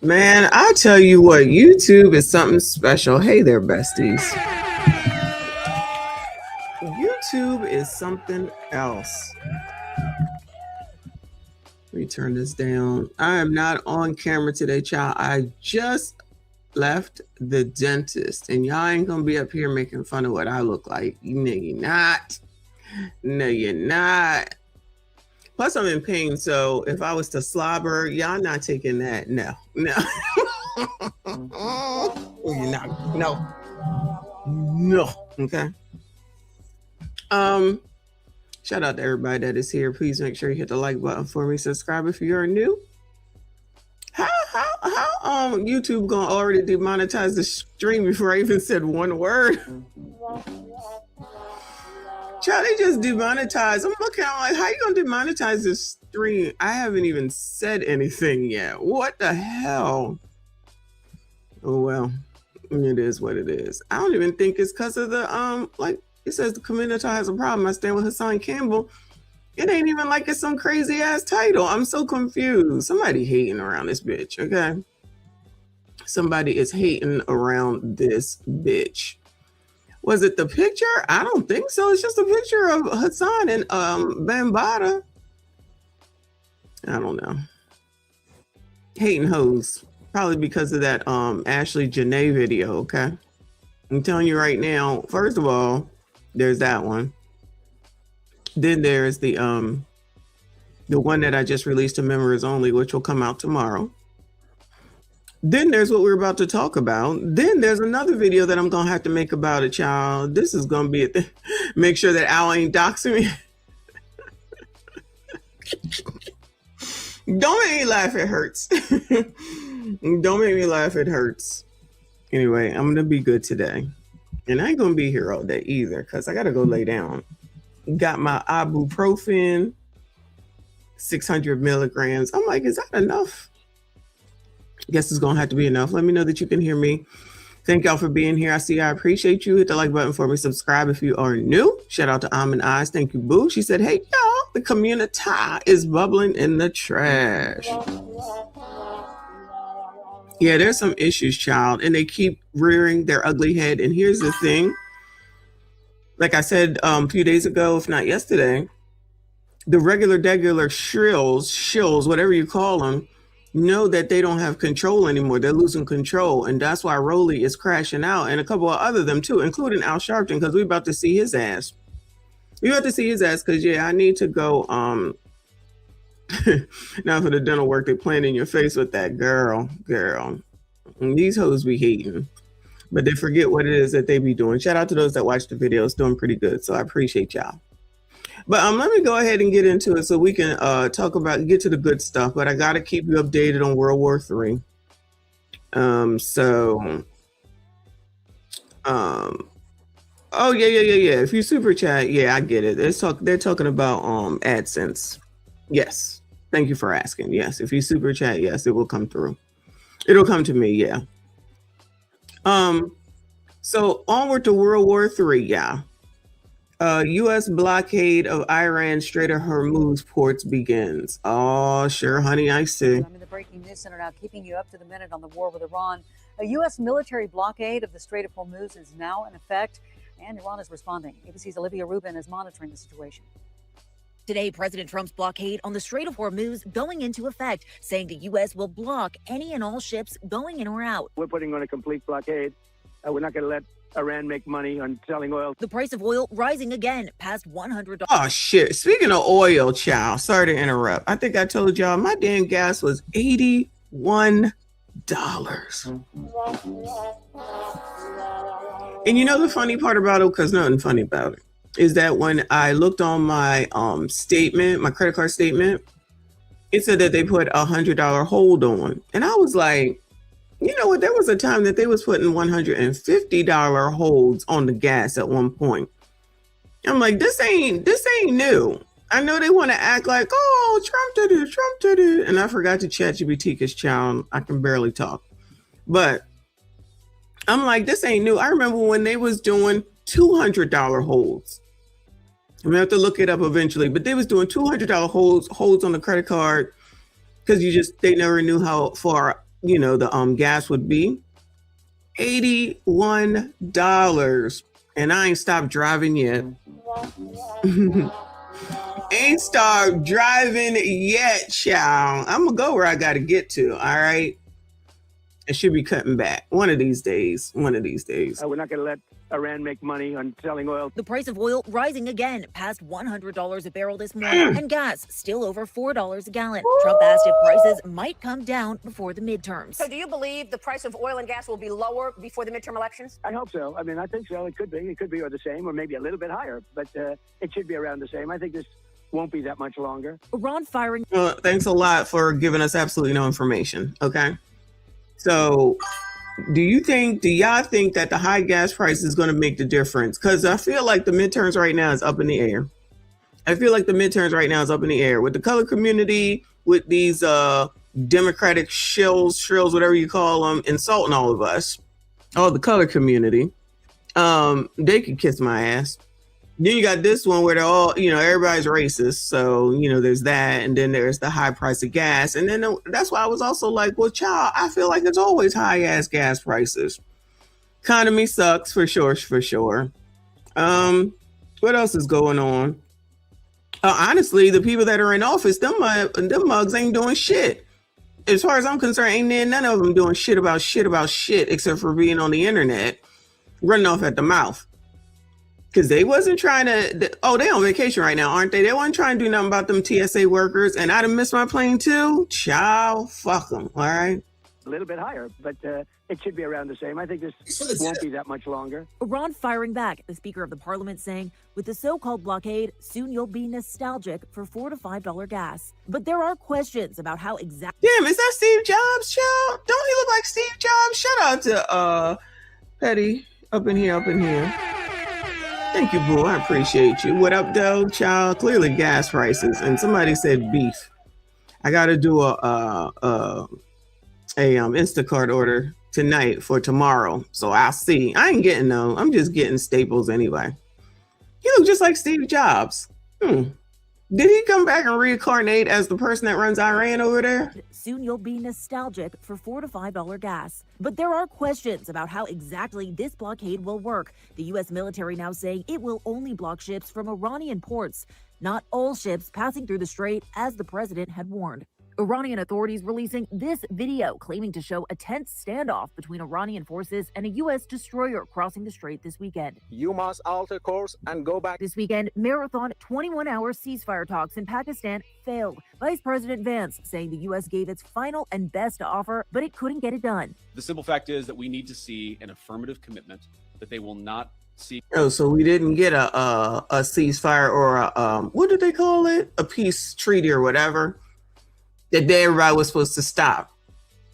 Man, I tell you what, YouTube is something special. Hey there, besties. YouTube is something else. Let me turn this down. I am not on camera today, child. I just left the dentist, and y'all ain't gonna be up here making fun of what I look like. No, you're not. No, you're not. Plus, I'm in pain, so if I was to slobber, y'all not taking that. No. You're not. No. Okay. Shout out to everybody that is here. Please make sure you hit the like button for me. Subscribe if you're new. How YouTube gonna already demonetize the stream before I even said one word? Child, they just demonetized. I'm looking, I'm like, how you gonna demonetize this stream? I haven't even said anything yet. What the hell? Oh well, it is what it is. I don't even think it's because of the like it says the Communitah has a problem. I stand with Hassan Campbell. It ain't even like it's some crazy ass title. I'm so confused. Somebody hating around this bitch, okay? Somebody is hating around this bitch. Was it the picture? I don't think so. It's just a picture of Hassan and Bambaataa. I don't know. Hating hoes. Probably because of that Ashley Jana video, okay? I'm telling you right now, first of all, there's that one. Then there's the one that I just released to members only, which will come out tomorrow. Then there's what we're about to talk about. Then there's another video that I'm gonna have to make about it, child. This is gonna be a make sure that Al ain't doxing me. Don't make me laugh, it hurts. Don't make me laugh, it hurts. Anyway, I'm gonna be good today. And I ain't gonna be here all day either, because I gotta go lay down. Got my ibuprofen, 600 milligrams. I'm like, is that enough? Guess it's gonna have to be enough. Let me know that you can hear me. Thank y'all for being here. I appreciate you. Hit the like button for me. Subscribe if you are new. Shout out to Almond Eyes. Thank you, boo. She said, hey, y'all, the Communitah is bubbling in the trash. Yeah, there's some issues, child, and they keep rearing their ugly head. And here's the thing. Like I said a few days ago, if not yesterday, the regular shills, whatever you call them, know that they don't have control anymore. They're losing control. And that's why Rolly is crashing out, and a couple of other them too, including Al Sharpton, because we're about to see his ass. We're about to see his ass because, yeah, I need to go. Now for the dental work, they're playing in your face with that girl. And these hoes be hating, but they forget what it is that they be doing. Shout out to those that watch the videos, doing pretty good. So I appreciate y'all. But let me go ahead and get into it so we can get to the good stuff. But I got to keep you updated on World War III. Oh yeah. If you super chat, yeah, I get it. They're talking about AdSense. Yes. Thank you for asking. Yes, if you super chat, yes, it will come through. It'll come to me, yeah. So onward to World War III, yeah. U.S. blockade of Iran's Strait of Hormuz ports begins. Oh, sure, honey, I see. I'm in the breaking news center now, keeping you up to the minute on the war with Iran. A U.S. military blockade of the Strait of Hormuz is now in effect, and Iran is responding. ABC's Olivia Rubin is monitoring the situation. Today, President Trump's blockade on the Strait of Hormuz going into effect, saying the U.S. will block any and all ships going in or out. We're putting on a complete blockade. We're not going to let Iran make money on selling oil. The price of oil rising again, past $100. Oh, shit. Speaking of oil, child, sorry to interrupt. I think I told y'all my damn gas was $81. And you know the funny part about it, because nothing funny about it, is that when I looked on my statement, my credit card statement, it said that they put $100 hold on. And I was like, you know what? There was a time that they was putting $150 holds on the gas at one point. I'm like, this ain't new. I know they want to act like, oh, Trump did it. And I forgot to chat GPT because, child, I can barely talk. But I'm like, this ain't new. I remember when they was doing $200 holds. I'm gonna have to look it up eventually, but they was doing $200 holds on the credit card because they never knew how far the gas would be $81. And I ain't stopped driving yet. Ain't stopped driving yet, child. I'm gonna go where I gotta get to. All right. It should be cutting back one of these days. We're not going to let Iran make money on selling oil. The price of oil rising again, past $100 a barrel this morning, and gas still over $4 a gallon. Trump asked if prices might come down before the midterms. So do you believe the price of oil and gas will be lower before the midterm elections? I hope so. I mean, I think so. It could be, or the same, or maybe a little bit higher, but it should be around the same. I think this won't be that much longer. Iran firing. Thanks a lot for giving us absolutely no information. Okay. So do y'all think that the high gas price is going to make the difference? Because I feel like the midterms right now is up in the air. With the color community, with these Democratic shrills, whatever you call them, insulting all of us, all the color community. They could kiss my ass. Then you got this one where they're all, everybody's racist. So, there's that. And then there's the high price of gas. And then that's why I was also like, well, child, I feel like it's always high ass gas prices. Economy sucks for sure. What else is going on? Honestly, the people that are in office, them mugs ain't doing shit. As far as I'm concerned, ain't none of them doing shit about shit except for being on the internet, running off at the mouth. Because they wasn't trying to, they on vacation right now, aren't they? They wasn't trying to do nothing about them TSA workers. And I done missed my plane too. Child, fuck them. All right. A little bit higher, but it should be around the same. I think this won't be that much longer. Iran firing back. The Speaker of the Parliament saying, with the so-called blockade, soon you'll be nostalgic for $4 to $5 gas. But there are questions about how exactly. Damn, is that Steve Jobs, child? Don't he look like Steve Jobs? Shout out to Petty up in here. Thank you, boo. I appreciate you. What up, though, child? Clearly gas prices. And somebody said beef. I got to do a Instacart order tonight for tomorrow. So I'll see. I ain't getting no. I'm just getting staples anyway. He look just like Steve Jobs. Did he come back and reincarnate as the person that runs Iran over there? Soon you'll be nostalgic for $4 to $5 gas. But there are questions about how exactly this blockade will work. The U.S. military now saying it will only block ships from Iranian ports, not all ships passing through the strait, as the president had warned. Iranian authorities releasing this video claiming to show a tense standoff between Iranian forces and a U.S. destroyer crossing the strait this weekend. You must alter course and go back. This weekend, marathon 21-hour ceasefire talks in Pakistan failed. Vice President Vance saying the U.S. gave its final and best offer, but it couldn't get it done. The simple fact is that we need to see an affirmative commitment that they will not seek. Oh, so we didn't get a ceasefire or a, what did they call it? A peace treaty or whatever. That everybody was supposed to stop.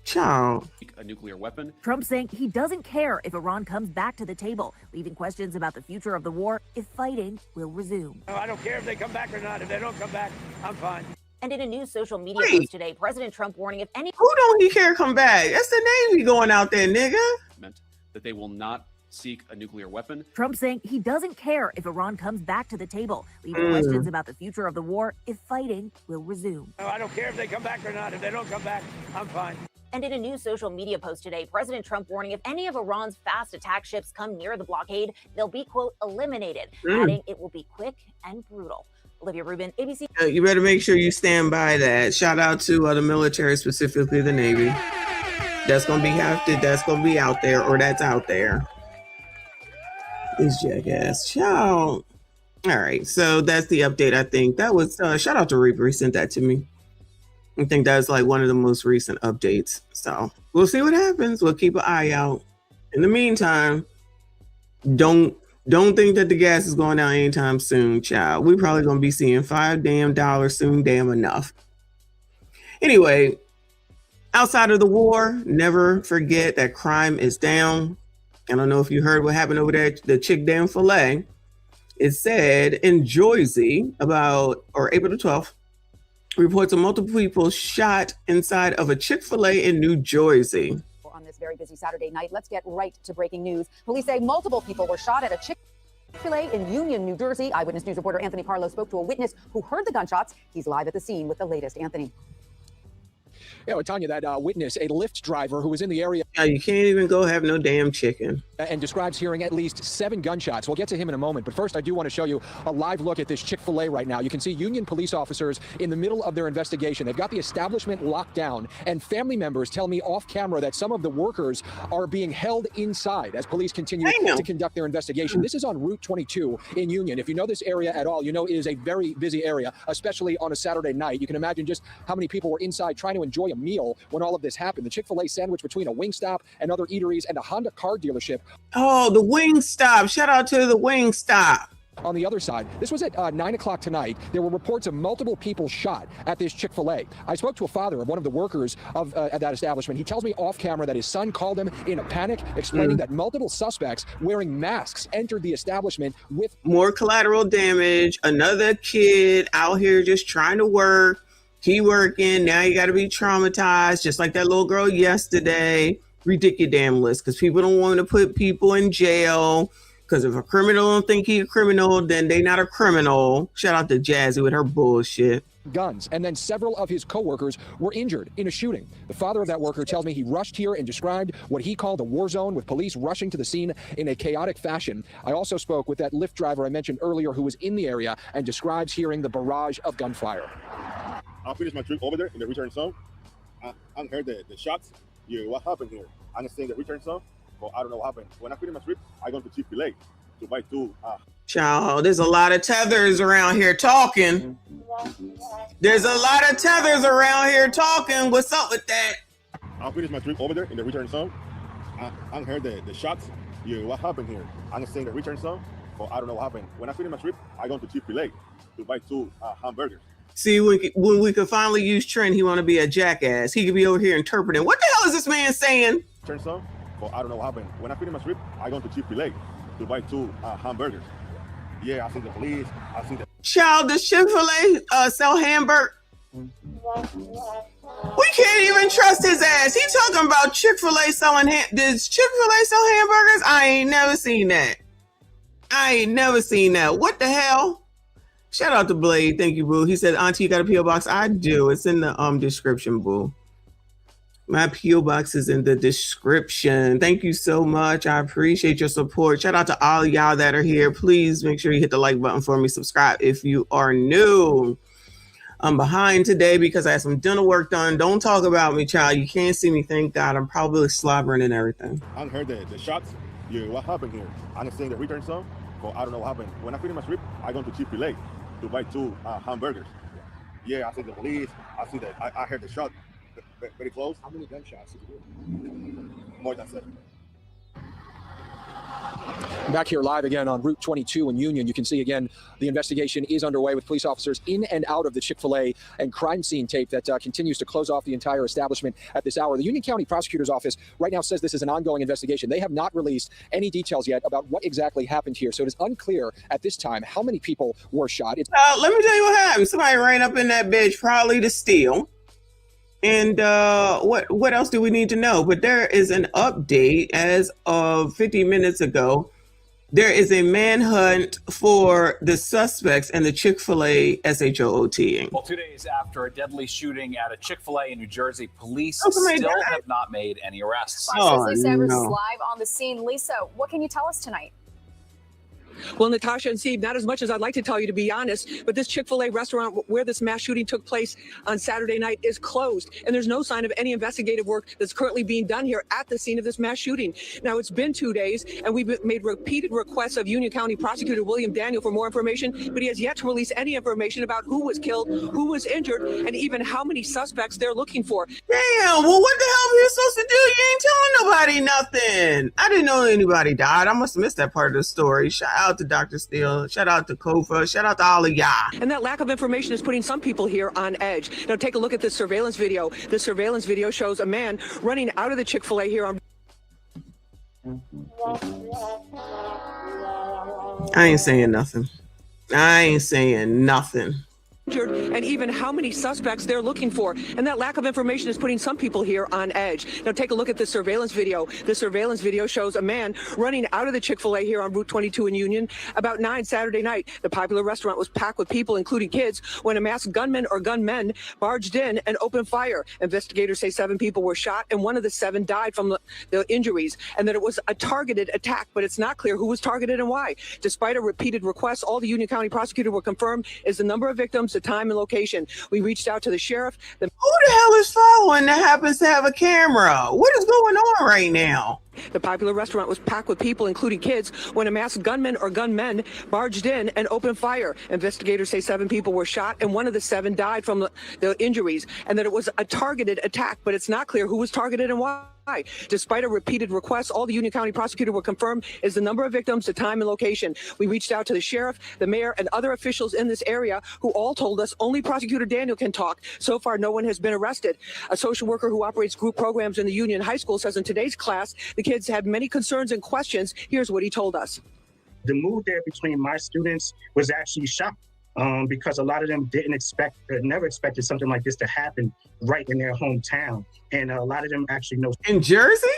Child. A nuclear weapon. Trump saying he doesn't care if Iran comes back to the table, leaving questions about the future of the war if fighting will resume. No, I don't care if they come back or not. If they don't come back, I'm fine. And in a new social media post today, President Trump warning if any... Who don't he care come back? That's the Navy going out there, nigga. Meant that they will not seek a nuclear weapon. Trump saying he doesn't care if Iran comes back to the table, leaving questions about the future of the war if fighting will resume. No, I don't care if they come back or not. If they don't come back, I'm fine. And in a new social media post today, President Trump warning if any of Iran's fast attack ships come near the blockade, they'll be, quote, eliminated, adding it will be quick and brutal. Olivia Rubin, ABC. You better make sure you stand by that. Shout out to the military, specifically the Navy. That's going to be hafted. That's going to be out there, or that's out there. This jackass. Ciao. All right. So that's the update, I think. That was, shout out to Reaper. He sent that to me. I think that's like one of the most recent updates. So we'll see what happens. We'll keep an eye out. In the meantime, don't think that the gas is going down anytime soon, child. We're probably going to be seeing $5 soon, damn enough. Anyway, outside of the war, never forget that crime is down. I don't know if you heard what happened over there at the Chick-fil-A. It said in Jersey April the 12th, reports of multiple people shot inside of a Chick-fil-A in New Jersey. On this very busy Saturday night, let's get right to breaking news. Police say multiple people were shot at a Chick-fil-A in Union, New Jersey. Eyewitness News reporter Anthony Parlow spoke to a witness who heard the gunshots. He's live at the scene with the latest. Anthony. Yeah, well, Tanya, that witness, a Lyft driver who was in the area. Yeah, you can't even go have no damn chicken. And describes hearing at least 7 gunshots. We'll get to him in a moment. But first, I do want to show you a live look at this Chick-fil-A right now. You can see Union police officers in the middle of their investigation. They've got the establishment locked down. And family members tell me off camera that some of the workers are being held inside as police continue to conduct their investigation. This is on Route 22 in Union. If you know this area at all, you know it is a very busy area, especially on a Saturday night. You can imagine just how many people were inside trying to enjoy a meal when all of this happened. The Chick-fil-A sandwich between a Wingstop and other eateries and a Honda car dealership. Oh, the Wingstop. Shout out to the Wingstop. On the other side, this was at 9 o'clock tonight. There were reports of multiple people shot at this Chick-fil-A. I spoke to a father of one of the workers of at that establishment. He tells me off camera that his son called him in a panic, explaining that multiple suspects wearing masks entered the establishment with more collateral damage. Another kid out here just trying to work. He working. Now you got to be traumatized, just like that little girl yesterday. Ridiculous, because people don't want to put people in jail. Because if a criminal don't think he's a criminal, then they not a criminal. Shout out to Jazzy with her bullshit. Guns, and then several of his co-workers were injured in a shooting. The father of that worker tells me he rushed here and described what he called a war zone, with police rushing to the scene in a chaotic fashion. I also spoke with that Lyft driver I mentioned earlier who was in the area and describes hearing the barrage of gunfire. I finished my trip over there in the return zone. I heard the shots. Yeah, what happened here? I'm staying in the return zone, but I don't know what happened. When I finished my trip, I go to Chick-fil-A to buy 2. Child, there's a lot of tethers around here talking. There's a lot of tethers around here talking. What's up with that? I finished my trip over there in the return zone. I heard the shots. Yeah, what happened here? I'm staying in the return zone, but I don't know what happened. When I finished my trip, I go to Chick-fil-A to buy 2 hamburgers. See, when we could finally use Trent, he want to be a jackass. He could be over here interpreting. What the hell is this man saying? Turn zone, but I don't know what happened. When I finished my trip, I go to Chick-fil-A to buy 2 hamburgers. Yeah, I see the police. I see the child. Does Chick-fil-A sell hamburger? We can't even trust his ass. He talking about Chick-fil-A selling does Chick-fil-A sell hamburgers? I ain't never seen that. What the hell? Shout out to Blade. Thank you, boo. He said, Auntie, you got a P.O. box? I do. It's in the description, boo. My P.O. box is in the description. Thank you so much. I appreciate your support. Shout out to all of y'all that are here. Please make sure you hit the like button for me. Subscribe if you are new. I'm behind today because I had some dental work done. Don't talk about me, child. You can't see me. Thank God. I'm probably slobbering and everything. I heard the shots. Yeah, what happened here? I'm staying in the return zone, but I don't know what happened. When I finished my trip, I go to Chick-fil-A to buy 2 hamburgers. Yeah, I see the police. I heard the shot very close. How many gunshots did you hear? More than 7. Back here live again on Route 22 in Union. You can see again the investigation is underway with police officers in and out of the Chick-fil-A and crime scene tape that continues to close off the entire establishment at this hour. The Union County Prosecutor's Office right now says this is an ongoing investigation. They have not released any details yet about what exactly happened here. So it is unclear at this time how many people were shot. Let me tell you what happened. Somebody ran up in that bitch probably to steal. And what else do we need to know? But there is an update as of 50 minutes ago. There is a manhunt for the suspects and the Chick-fil-A SHOOT. Well, 2 days after a deadly shooting at a Chick-fil-A in New Jersey, police still have not made any arrests. Lisa Evers is live on the scene. Lisa, what can you tell us tonight? Well, Natasha and Steve, not as much as I'd like to tell you, to be honest, but this Chick-fil-A restaurant where this mass shooting took place on Saturday night is closed, and there's no sign of any investigative work that's currently being done here at the scene of this mass shooting. Now, it's been 2 days, and we've made repeated requests of Union County Prosecutor William Daniel for more information, but he has yet to release any information about who was killed, who was injured, and even how many suspects they're looking for. Damn, well, what the hell are you supposed to do? You ain't telling nobody nothing. I didn't know anybody died. I must have missed that part of the story. Shout out to Dr. Steele. Shout out to Kofa. Shout out to all of y'all. And that lack of information is putting some people here on edge. Now take a look at this surveillance video. This surveillance video shows a man running out of the Chick-fil-A here on... I ain't saying nothing. and even how many suspects they're looking for. And that lack of information is putting some people here on edge. Now take a look at this surveillance video. The surveillance video shows a man running out of the Chick-fil-A here on Route 22 in Union about 9 Saturday night. The popular restaurant was packed with people, including kids, when a masked gunman or gunmen barged in and opened fire. Investigators say 7 people were shot and one of the 7 died from the injuries, and that it was a targeted attack, but it's not clear who was targeted and why. Despite a repeated request, all the Union County prosecutor will confirm is the number of victims, the time and location. We reached out to the sheriff. Who the hell is following that happens to have a camera? What is going on right now? The popular restaurant was packed with people, including kids, when a masked gunman or gunmen barged in and opened fire. Investigators say 7 people were shot and one of the 7 died from the injuries, and that it was a targeted attack, but it's not clear who was targeted and why. Despite a repeated request, all the Union County prosecutor will confirm is the number of victims, the time and location. We reached out to the sheriff, the mayor, and other officials in this area who all told us only Prosecutor Daniel can talk. So far, no one has been arrested. A social worker who operates group programs in the Union High School says in today's class, the kids had many concerns and questions. Here's what he told us. The mood there between my students was actually shocking. Because a lot of them never expected something like this to happen right in their hometown. And a lot of them actually know. In Jersey?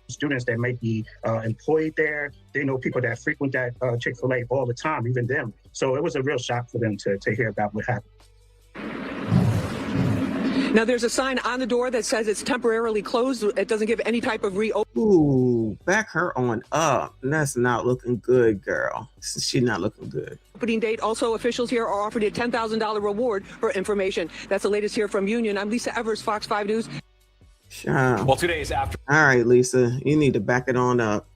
Students that might be employed there. They know people that frequent that Chick-fil-A all the time, even them. So it was a real shock for them to hear about what happened. Now, there's a sign on the door that says it's temporarily closed. It doesn't give any type of reopening. Ooh, back her on up. That's not looking good, girl. She's not looking good. Opening date. Also, officials here are offered a $10,000 reward for information. That's the latest here from Union. I'm Lisa Evers, Fox 5 News. Well, 2 days after. All right, Lisa, you need to back it on up.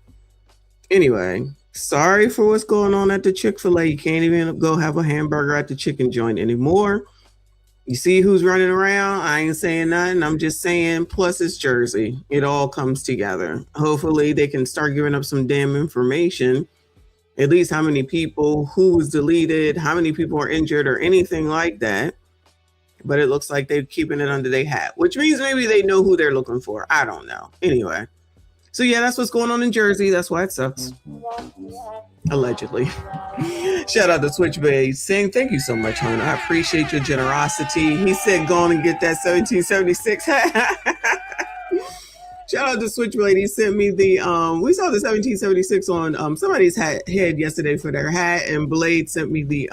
Anyway, sorry for what's going on at the Chick-fil-A. You can't even go have a hamburger at the chicken joint anymore. You see who's running around? I ain't saying nothing. I'm just saying, plus it's Jersey. It all comes together. Hopefully they can start giving up some damn information. At least how many people, who was deleted, how many people are injured or anything like that. But it looks like they're keeping it under their hat, which means maybe they know who they're looking for. I don't know. Anyway. So yeah, that's what's going on in Jersey. That's why it sucks. Allegedly. Shout out to Switchblade saying, thank you so much, hon. I appreciate your generosity. He said, go on and get that 1776 hat. Shout out to Switchblade. He sent me the, we saw the 1776 on somebody's head yesterday for their hat, and Blade sent me the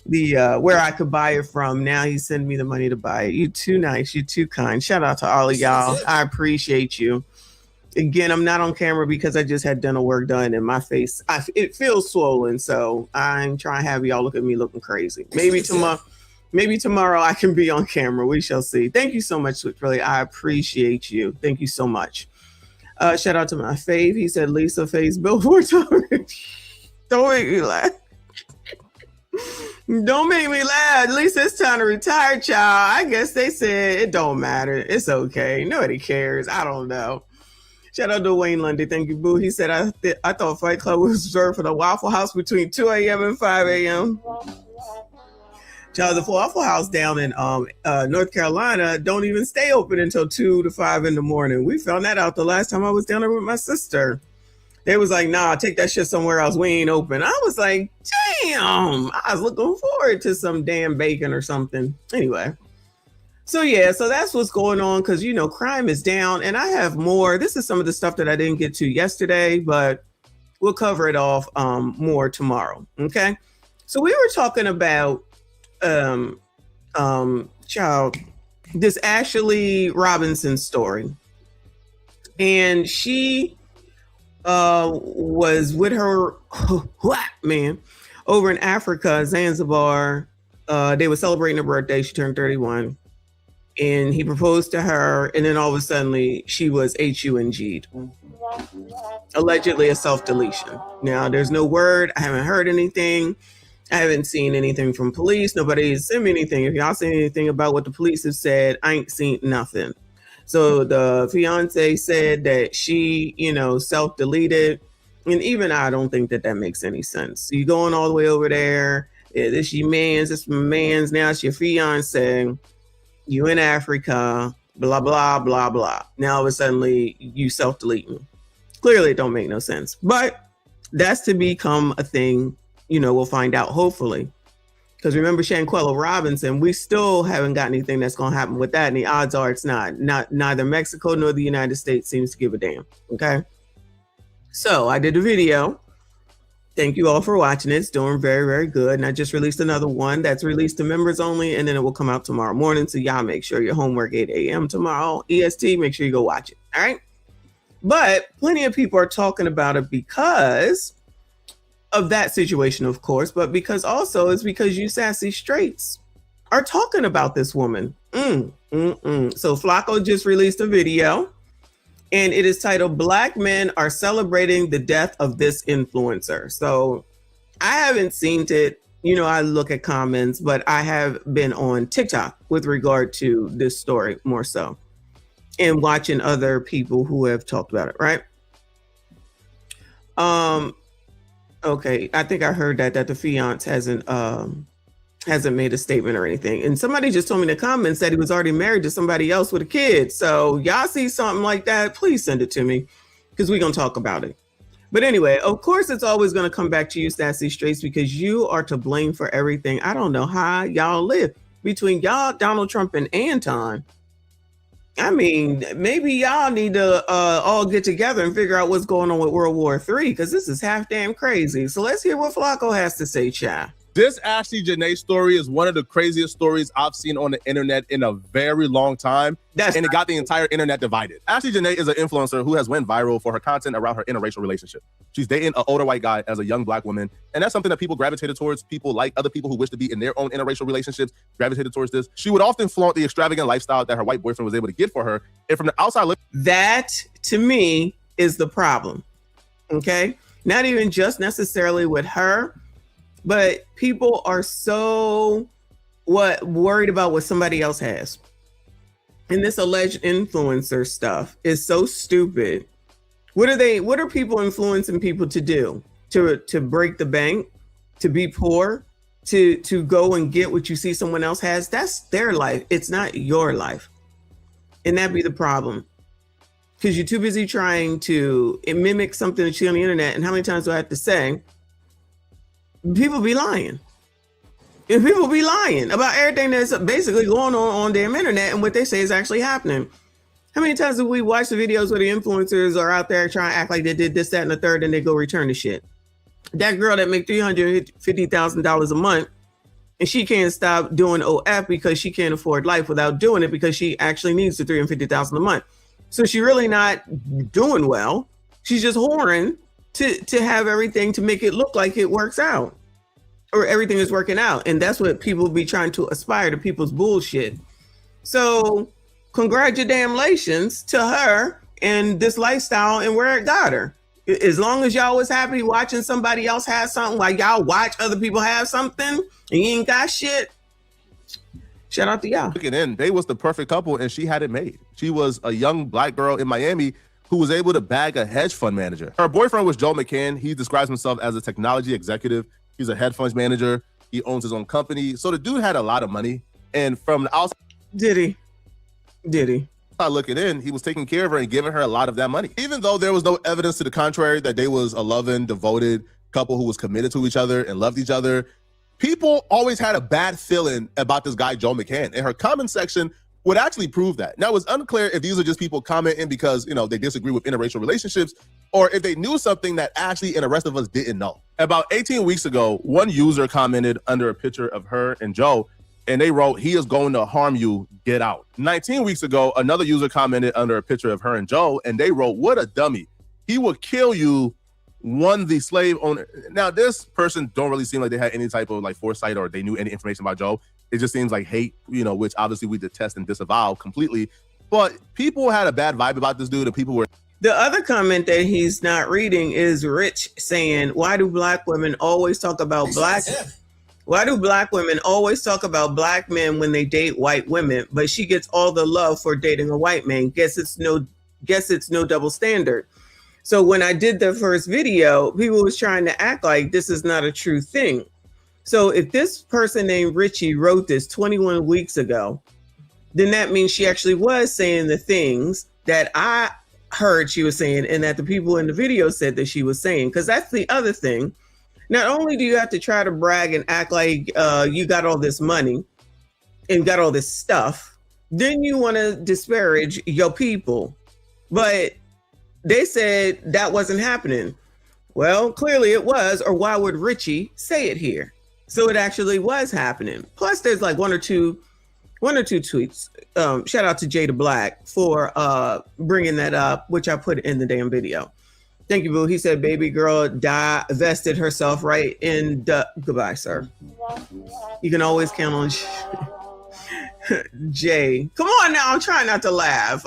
where I could buy it from. Now he's sending me the money to buy it. You too nice. You too kind. Shout out to all of y'all. I appreciate you. Again, I'm not on camera because I just had dental work done and my face, it feels swollen. So I'm trying to have y'all look at me looking crazy. Maybe tomorrow I can be on camera. We shall see. Thank you so much, Switchblade. I appreciate you. Thank you so much. Shout out to my fave. He said, Lisa face billboard. Don't make me laugh. Don't make me laugh. At least it's time to retire, child. I guess they said it don't matter. It's okay. Nobody cares. I don't know. Shout out to Wayne Lundy. Thank you, boo. He said, I thought Fight Club was reserved for the Waffle House between 2 a.m. and 5 a.m. Child, the Waffle House down in North Carolina don't even stay open until 2 to 5 in the morning. We found that out the last time I was down there with my sister. They was like, nah, take that shit somewhere else. We ain't open. I was like, damn. I was looking forward to some damn bacon or something. Anyway. So yeah, so that's what's going on because, you know, crime is down and I have more. This is some of the stuff that I didn't get to yesterday, but we'll cover it off more tomorrow. Okay. So we were talking about this Ashley Robinson story. And she was with her man over in Africa, Zanzibar. They were celebrating her birthday. She turned 31. And he proposed to her, and then all of a sudden she was HUNG'd. Allegedly a self-deletion. Now, there's no word. I haven't heard anything. I haven't seen anything from police. Nobody's sent me anything. If y'all seen anything about what the police have said, I ain't seen nothing. So the fiance said that she, you know, self-deleted. And even I don't think that makes any sense. You going all the way over there. This your man's, this my man's. Now it's your fiance. You in Africa, blah, blah, blah, blah. Now all of a sudden you self-delete me. Clearly it don't make no sense. But that's to become a thing, you know, we'll find out hopefully. Because remember Shanquella Robinson, we still haven't got anything that's going to happen with that. And the odds are it's not. Neither Mexico nor the United States seems to give a damn. Okay. So I did a video. Thank you all for watching it. It's doing very, very good. And I just released another one that's released to members only. And then it will come out tomorrow morning. So y'all make sure your homework 8 a.m. tomorrow. EST, make sure you go watch it. All right. But plenty of people are talking about it because of that situation, of course, but because also it's because you sassy straights are talking about this woman. So Flacco just released a video and it is titled Black Men Are Celebrating the Death of This Influencer. So I haven't seen it. You know, I look at comments, but I have been on TikTok with regard to this story more so and watching other people who have talked about it, right? Okay, I think I heard that the fiance hasn't made a statement or anything. And somebody just told me in the comments that he was already married to somebody else with a kid. So y'all see something like that, please send it to me because we're going to talk about it. But anyway, of course, it's always going to come back to you, Sassy Straights, because you are to blame for everything. I don't know how y'all live between y'all, Donald Trump, and Anton. I mean, maybe y'all need to all get together and figure out what's going on with World War III, because this is half damn crazy. So let's hear what Flacco has to say, Chai. This Ashley Jana story is one of the craziest stories I've seen on the internet in a very long time. And it got the entire internet divided. Ashley Jana is an influencer who has went viral for her content around her interracial relationship. She's dating an older white guy as a young Black woman. And that's something that people gravitated towards. People like other people who wish to be in their own interracial relationships gravitated towards this. She would often flaunt the extravagant lifestyle that her white boyfriend was able to get for her. And from the outside look, that to me is the problem. Okay. Not even just necessarily with her, but people are so worried about what somebody else has. And this alleged influencer stuff is so stupid. What are people influencing people to do? To break the bank, to be poor, to go and get what you see someone else has? That's their life. It's not your life. And that'd be the problem. Because you're too busy trying to mimic something that you see on the internet. And how many times do I have to say, people be lying. And people be lying about everything that's basically going on damn internet and what they say is actually happening. How many times have we watched the videos where the influencers are out there trying to act like they did this, that, and the third, and they go return the shit? That girl that make $350,000 a month, and she can't stop doing OF because she can't afford life without doing it because she actually needs the $350,000 a month. So she's really not doing well. She's just whoring to have everything to make it look like it works out or everything is working out. And that's what people be trying to aspire to, people's bullshit. So congratulations to her and this lifestyle and where it got her. As long as y'all was happy watching somebody else have something, like y'all watch other people have something and you ain't got shit, shout out to y'all. Looking in, they was the perfect couple and she had it made. She was a young Black girl in Miami who was able to bag a hedge fund manager. Her boyfriend was Joe McCann. He describes himself as a technology executive. He's a hedge funds manager. He owns his own company. So the dude had a lot of money. And from the outside, Did he? Looking in, he was taking care of her and giving her a lot of that money. Even though there was no evidence to the contrary that they was a loving, devoted couple who was committed to each other and loved each other, people always had a bad feeling about this guy, Joe McCann. And her comment section would actually prove that. Now, it's unclear if these are just people commenting because, they disagree with interracial relationships, or if they knew something that Ashley and the rest of us didn't know. About 18 weeks ago, one user commented under a picture of her and Joe, and they wrote, "He is going to harm you, get out." 19 weeks ago, another user commented under a picture of her and Joe, and they wrote, "What a dummy. He will kill you, one the slave owner." Now, this person don't really seem like they had any type of foresight or they knew any information about Joe. It just seems like hate, which obviously we detest and disavow completely. But people had a bad vibe about this dude, and people were. The other comment that he's not reading is Rich saying, why do Black women always talk about Black men when they date white women, but she gets all the love for dating a white man? Guess it's no double standard. So when I did the first video, people was trying to act like this is not a true thing. So if this person named Richie wrote this 21 weeks ago, then that means she actually was saying the things that I heard she was saying and that the people in the video said that she was saying. Because that's the other thing. Not only do you have to try to brag and act like you got all this money and got all this stuff, then you want to disparage your people. But they said that wasn't happening. Well, clearly it was, or why would Richie say it here? So it actually was happening. Plus, there's like one or two tweets. Shout out to Jada Black for bringing that up, which I put in the damn video. Thank you, boo. He said, baby girl divested herself right in the... Goodbye, sir. You can always count on Jay. Come on now. I'm trying not to laugh.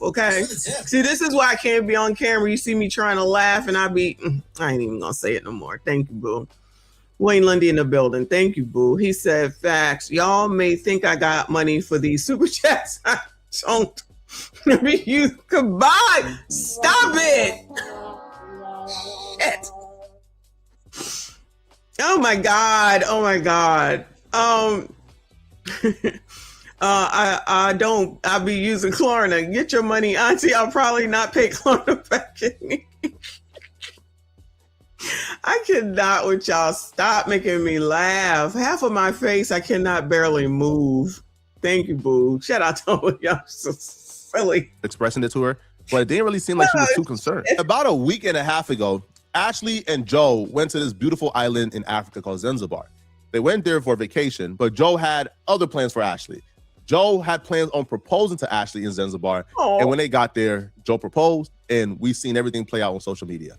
Okay? See, this is why I can't be on camera. You see me trying to laugh and I ain't even going to say it no more. Thank you, boo. Wayne Lundy in the building. Thank you, boo. He said, facts. Y'all may think I got money for these super chats. I don't. You goodbye. Stop it. Shit. Oh my God. I'll be using Klarna. Get your money, auntie. I'll probably not pay Klarna back in me. I cannot with y'all. Stop making me laugh. Half of my face, I cannot barely move. Thank you, boo. Shout out to all y'all. So silly. Expressing it to her, but it didn't really seem like she was too concerned. About a week and a half ago, Ashley and Joe went to this beautiful island in Africa called Zanzibar. They went there for vacation, but Joe had other plans for Ashley. Joe had plans on proposing to Ashley in Zanzibar. And when they got there, Joe proposed, and we've seen everything play out on social media.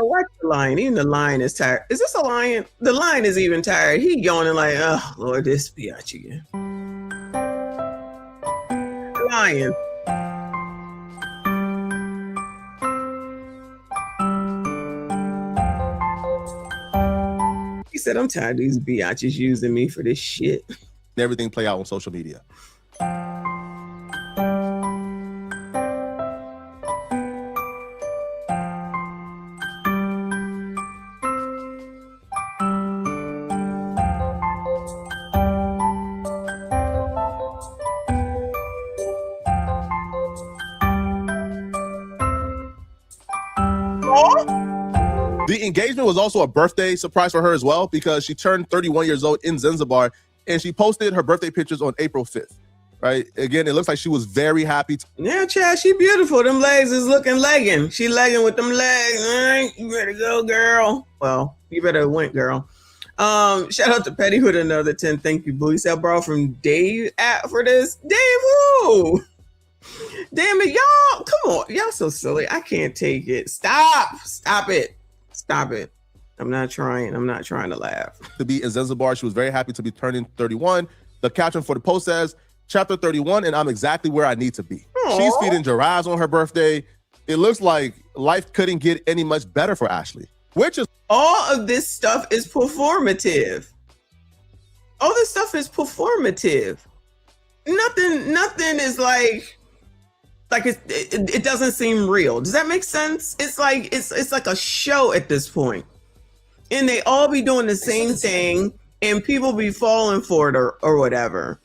Watch the lion. Even the lion is tired. Is this a lion? The lion is even tired. He yawning like, oh, Lord, this biatch again. The lion. He said, I'm tired of these biatches using me for this shit. Everything play out on social media. The engagement was also a birthday surprise for her as well, because she turned 31 years old in Zanzibar, and she posted her birthday pictures on April 5th, right? Again, it looks like she was very happy. Yeah, Chad, she beautiful. Them legs is looking legging. She legging with them legs. All right, you better go, girl. Well, you better went, girl. Shout out to Petty with another 10. Thank you, boo. He said, bro, from Dave for this. Dave who? Damn it, y'all. Come on. Y'all so silly. I can't take it. Stop it. I'm not trying to laugh. To be in Zanzibar, she was very happy to be turning 31. The caption for the post says, chapter 31, and I'm exactly where I need to be. Aww. She's feeding giraffes on her birthday. It looks like life couldn't get any much better for Ashley, which is... All of this stuff is performative. Nothing is like it doesn't seem real. Does that make sense? It's like it's like a show at this point. And they all be doing the same thing and people be falling for it or whatever.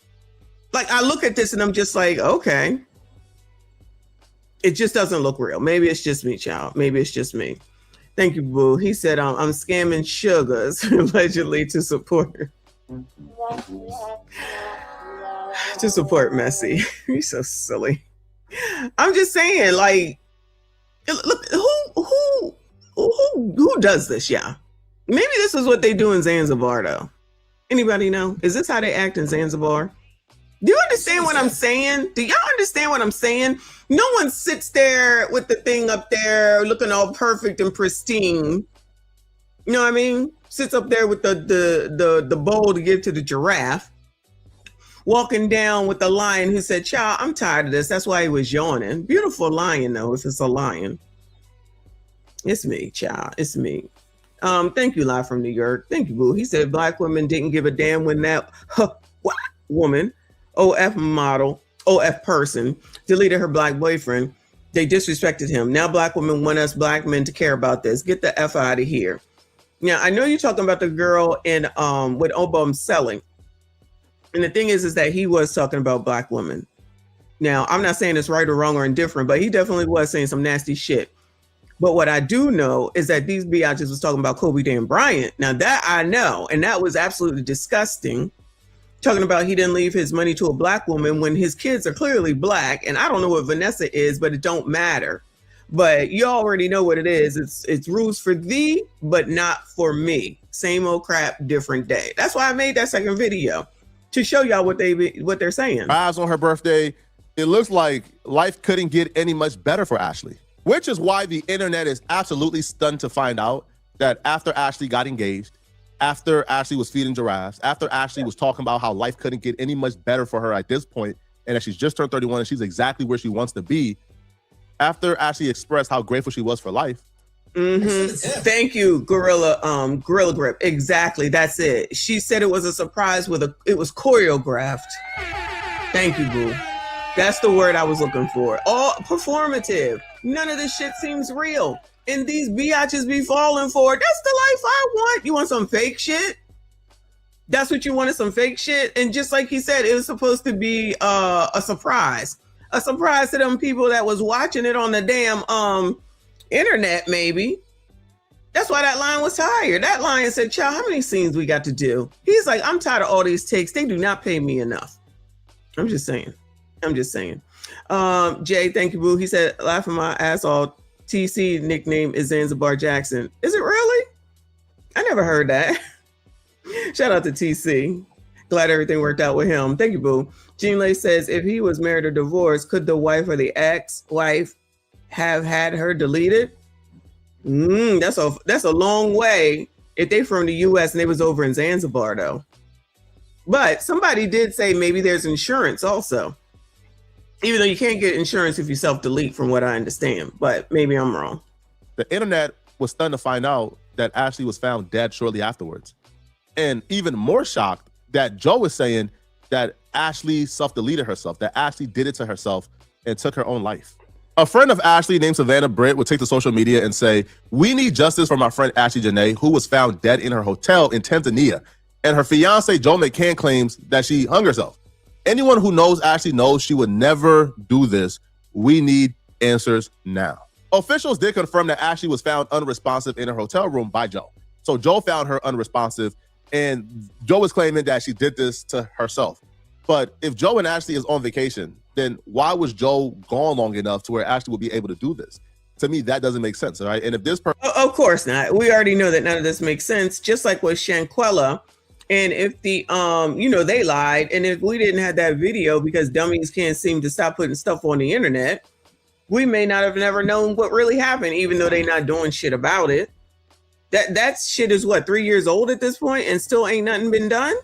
Like, I look at this and I'm just like, okay. It just doesn't look real. Maybe it's just me, child. Maybe it's just me. Thank you, boo. He said, I'm scamming sugars allegedly to support Messi. He's so silly. I'm just saying, like, look, who does this? Yeah. Maybe this is what they do in Zanzibar, though. Anybody know? Is this how they act in Zanzibar? Do you understand what I'm saying? Do y'all understand what I'm saying? No one sits there with the thing up there looking all perfect and pristine. You know what I mean? Sits up there with the bowl to give to the giraffe. Walking down with the lion who said, child, I'm tired of this. That's why he was yawning. Beautiful lion, though, if it's a lion. It's me, child. It's me. Thank you, live from New York. Thank you, boo. He said black women didn't give a damn when that woman, OF model, OF person, deleted her black boyfriend. They disrespected him. Now black women want us black men to care about this. Get the F out of here. Now, I know you're talking about the girl in with Obama selling. And the thing is that he was talking about black women. Now, I'm not saying it's right or wrong or indifferent, but he definitely was saying some nasty shit. But what I do know is that these biatches was talking about Kobe Dan Bryant. Now that I know, and that was absolutely disgusting. Talking about he didn't leave his money to a black woman when his kids are clearly black. And I don't know what Vanessa is, but it don't matter. But you already know what it is. It's rules for thee, but not for me. Same old crap, different day. That's why I made that second video, to show y'all what they're saying. Eyes on her birthday, it looks like life couldn't get any much better for Ashley, which is why the internet is absolutely stunned to find out that after Ashley got engaged, after Ashley was feeding giraffes, after Ashley was talking about how life couldn't get any much better for her at this point, and that she's just turned 31 and she's exactly where she wants to be, after Ashley expressed how grateful she was for life. Thank you, Gorilla Grip. Exactly, that's it. She said it was a surprise it was choreographed. Thank you, boo. That's the word I was looking for. All performative. None of this shit seems real. And these biatches be falling for it. That's the life I want. You want some fake shit? That's what you wanted, some fake shit? And just like he said, it was supposed to be a surprise. A surprise to them people that was watching it on the damn internet, maybe. That's why that line was tired. That line said, child, how many scenes we got to do? He's like, I'm tired of all these takes. They do not pay me enough. I'm just saying. Jay, thank you, boo. He said, laughing my ass off. TC nickname is Zanzibar Jackson. Is it really? I never heard that. Shout out to TC. Glad everything worked out with him. Thank you, boo. Jean Lay says, if he was married or divorced, could the wife or the ex-wife have had her deleted? That's a long way if they from the US and they was over in Zanzibar though. But somebody did say maybe there's insurance also. Even though you can't get insurance if you self-delete, from what I understand, but maybe I'm wrong. The internet was stunned to find out that Ashley was found dead shortly afterwards. And even more shocked that Joe was saying that Ashley self-deleted herself, that Ashley did it to herself and took her own life. A friend of Ashley named Savannah Britt would take to social media and say, we need justice for my friend Ashley Jana, who was found dead in her hotel in Tanzania. And her fiance, Joe McCann, claims that she hung herself. Anyone who knows Ashley knows she would never do this. We need answers now. Officials did confirm that Ashley was found unresponsive in her hotel room by Joe. So Joe found her unresponsive, and Joe is claiming that she did this to herself. But if Joe and Ashley is on vacation, then why was Joe gone long enough to where Ashley would be able to do this? To me, that doesn't make sense, all right? And if this person... Of course not. We already know that none of this makes sense, just like with Shanquella. And if the, they lied, and if we didn't have that video because dummies can't seem to stop putting stuff on the internet, we may not have never known what really happened, even though they're not doing shit about it. That shit is what, 3 years old at this point and still ain't nothing been done?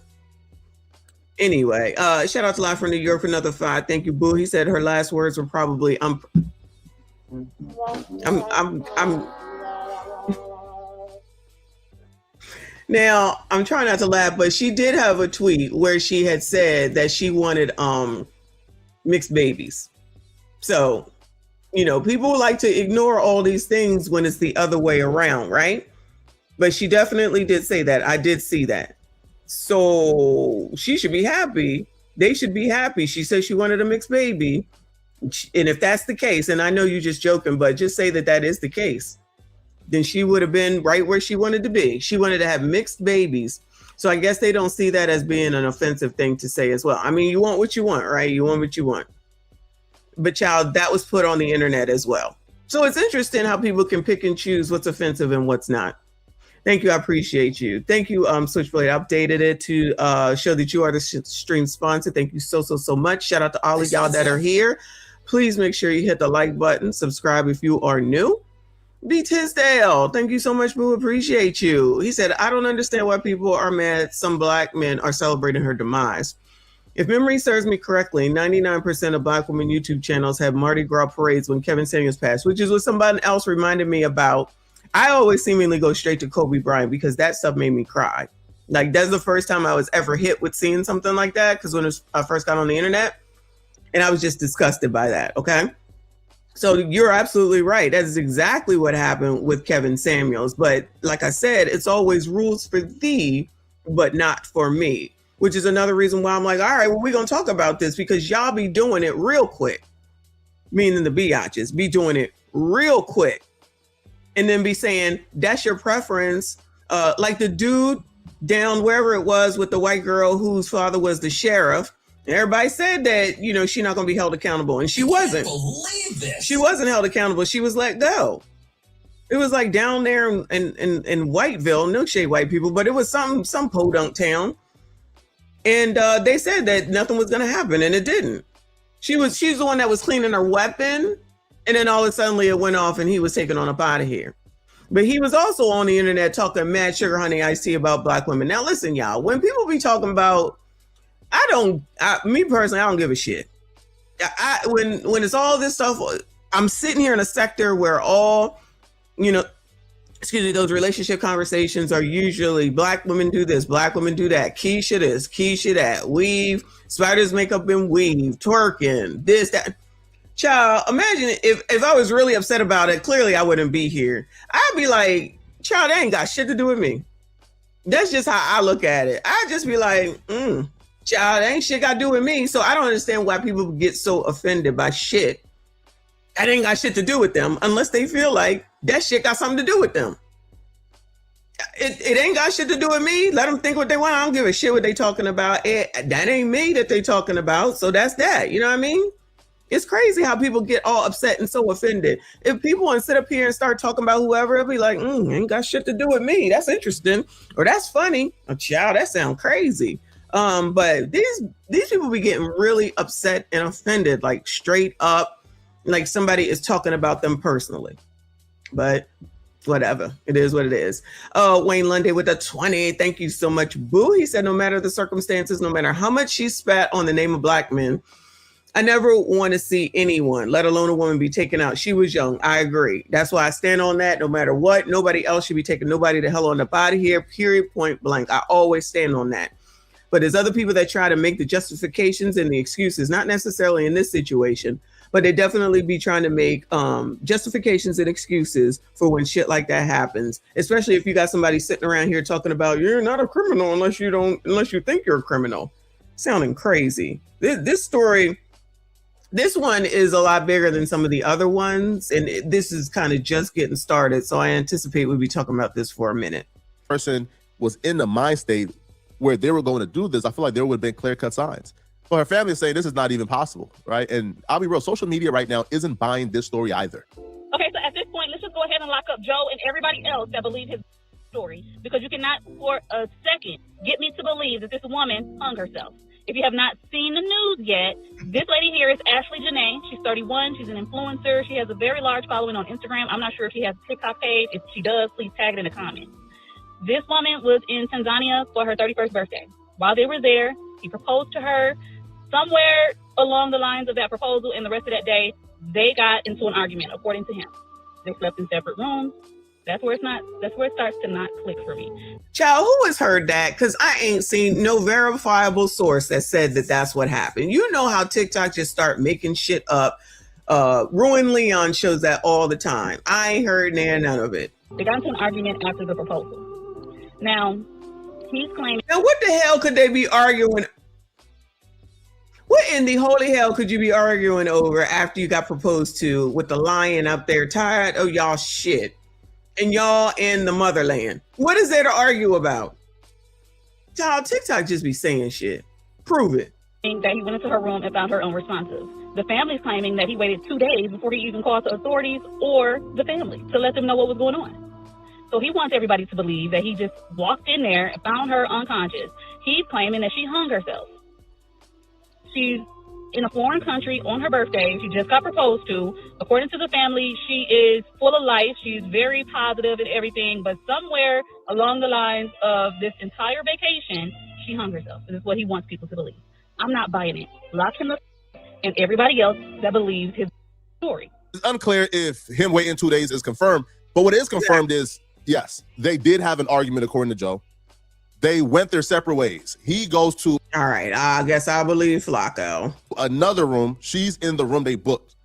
Anyway, shout out to Live from New York for another 5. Thank you, boo. He said her last words were probably, Now, I'm trying not to laugh, but she did have a tweet where she had said that she wanted mixed babies. So, people like to ignore all these things when it's the other way around, right? But she definitely did say that. I did see that. So she should be happy. They should be happy. She said she wanted a mixed baby. And if that's the case, and I know you're just joking, but just say that that is the case, then she would have been right where she wanted to be. She wanted to have mixed babies. So I guess they don't see that as being an offensive thing to say as well. I mean, you want what you want, right? You want what you want. But child, that was put on the internet as well. So it's interesting how people can pick and choose what's offensive and what's not. Thank you. I appreciate you. Thank you, Switchblade. I updated it to show that you are the stream sponsor. Thank you so much. Shout out to all of y'all that are here. Please make sure you hit the like button. Subscribe if you are new. B. Tisdale, thank you so much, boo. Appreciate you. He said, I don't understand why people are mad some black men are celebrating her demise. If memory serves me correctly, 99% of black women YouTube channels have Mardi Gras parades when Kevin Samuels passed, which is what somebody else reminded me about. I always seemingly go straight to Kobe Bryant because that stuff made me cry. Like, that's the first time I was ever hit with seeing something like that, because when I first got on the internet, and I was just disgusted by that, okay? So you're absolutely right. That's exactly what happened with Kevin Samuels. But like I said, it's always rules for thee, but not for me, which is another reason why I'm like, all right, well, we're going to talk about this because y'all be doing it real quick. Meaning the biatches be doing it real quick. and then be saying that's your preference. Like the dude down wherever it was with the white girl whose father was the sheriff. Everybody said that, you know, she's not going to be held accountable. And she wasn't. Believe this. She wasn't held accountable. She was let go. It was like down there in Whiteville, no shade white people, but it was some podunk town. And they said that nothing was going to happen, and it didn't. She's the one that was cleaning her weapon, and then all of a sudden it went off and he was taken on up out of here. But he was also on the internet talking mad sugar honey iced tea about black women. Now listen, y'all, when people be talking about, me personally, I don't give a shit. When it's all this stuff, I'm sitting here in a sector where all, you know, those relationship conversations are usually black women do this, black women do that, Keisha this, Keisha that, weave, spiders makeup and weave, twerking, this, that. Child, imagine if I was really upset about it, clearly I wouldn't be here. I'd be like, child, that ain't got shit to do with me. That's just how I look at it. I'd just be like, child, that ain't shit got to do with me. So I don't understand why people get so offended by shit. That ain't got shit to do with them unless they feel like that shit got something to do with them. It ain't got shit to do with me. Let them think what they want. I don't give a shit what they talking about. That ain't me that they talking about. So that's that. You know what I mean? It's crazy how people get all upset and so offended. If people want to sit up here and start talking about whoever, it'll be like, ain't got shit to do with me. That's interesting. Or that's funny. Oh, child, that sounds crazy. But these people be getting really upset and offended, like straight up, like somebody is talking about them personally. But whatever, it is what it is. Wayne Lundy with a 20. Thank you so much, boo. He said, no matter the circumstances, no matter how much she spat on the name of black men, I never want to see anyone, let alone a woman, be taken out. She was young. I agree. That's why I stand on that. No matter what, nobody else should be taking nobody the hell on up out of here, period, point blank. I always stand on that. But there's other people that try to make the justifications and the excuses, not necessarily in this situation, but they definitely be trying to make justifications and excuses for when shit like that happens, especially if you got somebody sitting around here talking about you're not a criminal unless you think you're a criminal. Sounding crazy. This story, this one is a lot bigger than some of the other ones, and this is kind of just getting started. So I anticipate we'll be talking about this for a minute. Person was in the mind state where they were going to do this. I feel like there would have been clear-cut signs. But her family is saying this is not even possible, right? And I'll be real, social media right now isn't buying this story either. Okay, so at this point, let's just go ahead and lock up Joe and everybody else that believes his story, because you cannot for a second get me to believe that this woman hung herself. If you have not seen the news yet, this lady here is Ashley Jana. She's 31. She's an influencer. She has a very large following on Instagram. I'm not sure if she has a TikTok page. If she does, please tag it in the comments. This woman was in Tanzania for her 31st birthday. While they were there, he proposed to her. Somewhere along the lines of that proposal and the rest of that day, they got into an argument, according to him. They slept in separate rooms. That's where it starts to not click for me. Child, who has heard that? Because I ain't seen no verifiable source that said that that's what happened. You know how TikTok just start making shit up. Ruin Leon shows that all the time. I ain't heard none of it. They got into an argument after the proposal. Now, he's claiming... Now, what the hell could they be arguing? What in the holy hell could you be arguing over after you got proposed to with the lion up there tired of y'all shit? And y'all in the motherland. What is there to argue about? Child, TikTok just be saying shit. Prove it. That he went into her room and found her unresponsive. The family's claiming that he waited 2 days before he even called the authorities or the family to let them know what was going on. So he wants everybody to believe that he just walked in there and found her unconscious. He's claiming that she hung herself. She's in a foreign country on her birthday. She just got proposed to. According to the family, she is full of life. She's very positive and everything. But somewhere along the lines of this entire vacation, she hung herself. This is what he wants people to believe. I'm not buying it. Lock him up and everybody else that believes his story. It's unclear if him waiting 2 days is confirmed. But what is confirmed is, yes, they did have an argument, according to Joe. They went their separate ways. He goes to... All right, I guess I believe Flacco. Another room. She's in the room they booked.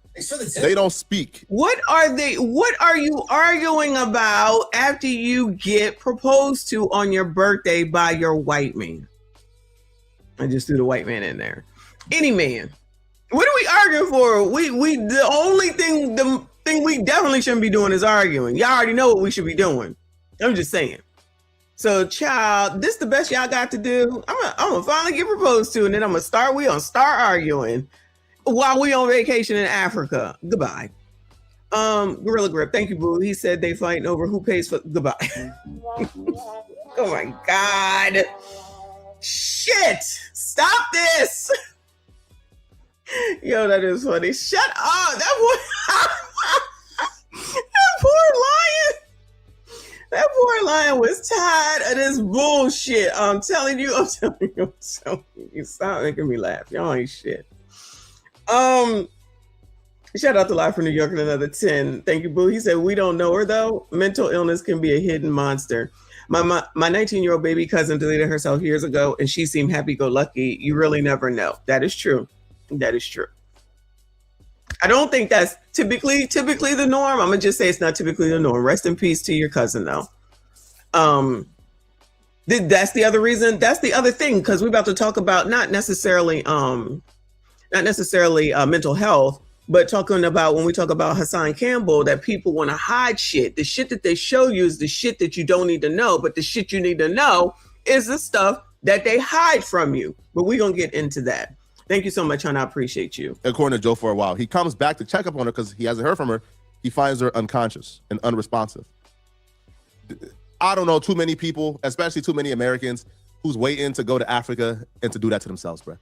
They don't speak. What are you arguing about after you get proposed to on your birthday by your white man? I just threw the white man in there. Any man. What are we arguing for? The thing we definitely shouldn't be doing is arguing. Y'all already know what we should be doing. I'm just saying. So, child, this the best y'all got to do. I'm gonna finally get proposed to, and then we gonna start arguing while we on vacation in Africa. Goodbye. Gorilla Grip, thank you, boo. He said they fighting over who pays for goodbye. Oh my God. Shit! Stop this! Yo, that is funny. Shut up! That poor lion was tired of this bullshit. I'm telling you. Stop making me laugh. Y'all ain't shit. Shout out to Live from New York and another 10. Thank you, boo. He said, we don't know her though. Mental illness can be a hidden monster. My 19-year-old baby cousin deleted herself years ago and she seemed happy-go-lucky. You really never know. That is true. That is true. I don't think that's typically the norm. I'm gonna just say it's not typically the norm. Rest in peace to your cousin though. That's the other reason. That's the other thing, because we're about to talk about not necessarily mental health, but talking about when we talk about Hassan Campbell, that people want to hide shit. The shit that they show you is the shit that you don't need to know, but the shit you need to know is the stuff that they hide from you. But we're going to get into that. Thank you so much, hon. I appreciate you. According to Joe, for a while, he comes back to check up on her because he hasn't heard from her. He finds her unconscious and unresponsive. I don't know too many people, especially too many Americans, who's waiting to go to Africa and to do that to themselves, bro.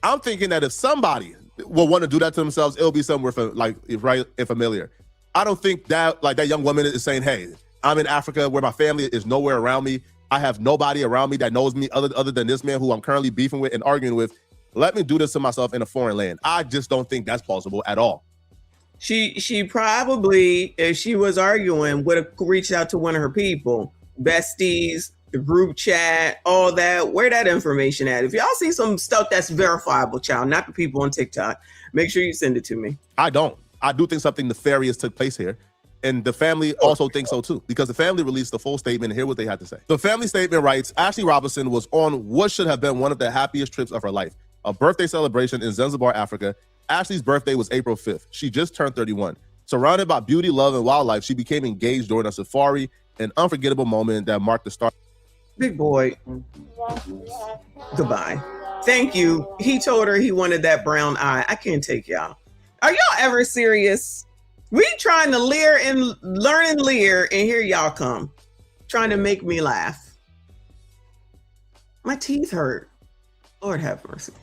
I'm thinking that if somebody will want to do that to themselves, it'll be somewhere familiar. I don't think that that young woman is saying, hey, I'm in Africa where my family is nowhere around me. I have nobody around me that knows me other than this man who I'm currently beefing with and arguing with. Let me do this to myself in a foreign land. I just don't think that's possible at all. She probably, if she was arguing, would have reached out to one of her people, besties, the group chat, all that. Where that information at? If y'all see some stuff that's verifiable, child, not the people on TikTok, make sure you send it to me. I don't. I do think something nefarious took place here. And the family also thinks so too, because the family released the full statement and hear what they had to say. The family statement writes, Ashley Robinson was on what should have been one of the happiest trips of her life, a birthday celebration in Zanzibar, Africa. Ashley's birthday was April 5th. She just turned 31. Surrounded by beauty, love, and wildlife, she became engaged during a safari, an unforgettable moment that marked the start. Big boy, goodbye. Thank you. He told her he wanted that brown eye. I can't take y'all. Are y'all ever serious? We trying to leer and learn and leer, and here y'all come, trying to make me laugh. My teeth hurt. Lord have mercy.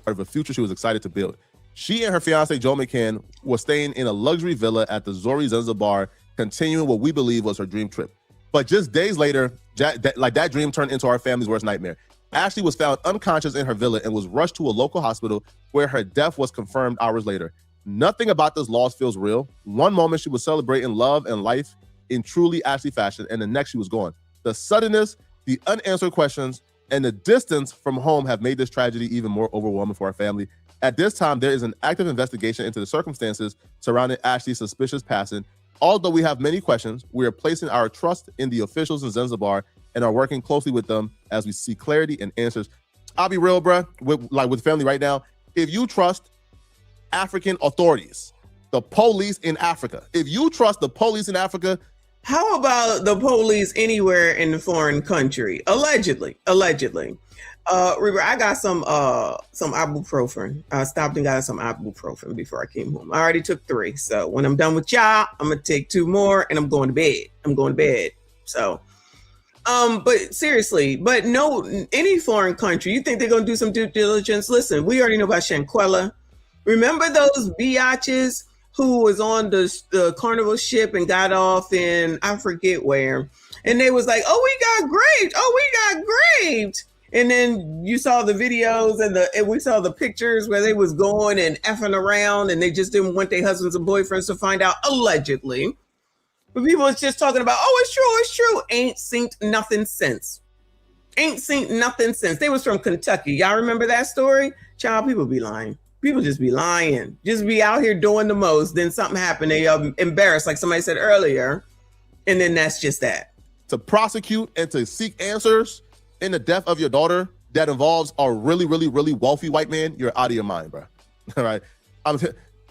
Of a future she was excited to build. She and her fiance, Joe McCann, were staying in a luxury villa at the Zori Zanzibar, continuing what we believe was her dream trip. But just days later, that dream turned into our family's worst nightmare. Ashley was found unconscious in her villa and was rushed to a local hospital where her death was confirmed hours later. Nothing about this loss feels real. One moment she was celebrating love and life in truly Ashley fashion, and the next she was gone. The suddenness, the unanswered questions, and the distance from home have made this tragedy even more overwhelming for our family. At this time, there is an active investigation into the circumstances surrounding Ashley's suspicious passing. Although we have many questions, we are placing our trust in the officials in Zanzibar and are working closely with them as we seek clarity and answers. I'll be real, bruh, with family right now. If you trust African authorities, the police in Africa, if you trust the police in Africa, how about the police anywhere in the foreign country? Allegedly. I got some ibuprofen. I stopped and got some ibuprofen before I came home. I already took 3. So when I'm done with y'all, I'm gonna take 2 more and I'm going to bed. So, but seriously, but no, any foreign country, you think they're gonna do some due diligence? Listen, we already know about Shanquella. Remember those biatches who was on the Carnival ship and got off in, I forget where, and they was like, we got graped. And then you saw the videos and we saw the pictures where they was going and effing around and they just didn't want their husbands and boyfriends to find out, allegedly. But people was just talking about, it's true. Ain't seen nothing since. They was from Kentucky. Y'all remember that story? Child, people be lying. People just be lying. Just be out here doing the most. Then something happened. They embarrassed, like somebody said earlier. And then that's just that. To prosecute and to seek answers in the death of your daughter that involves a really, really, really wealthy white man, you're out of your mind, bro. All right.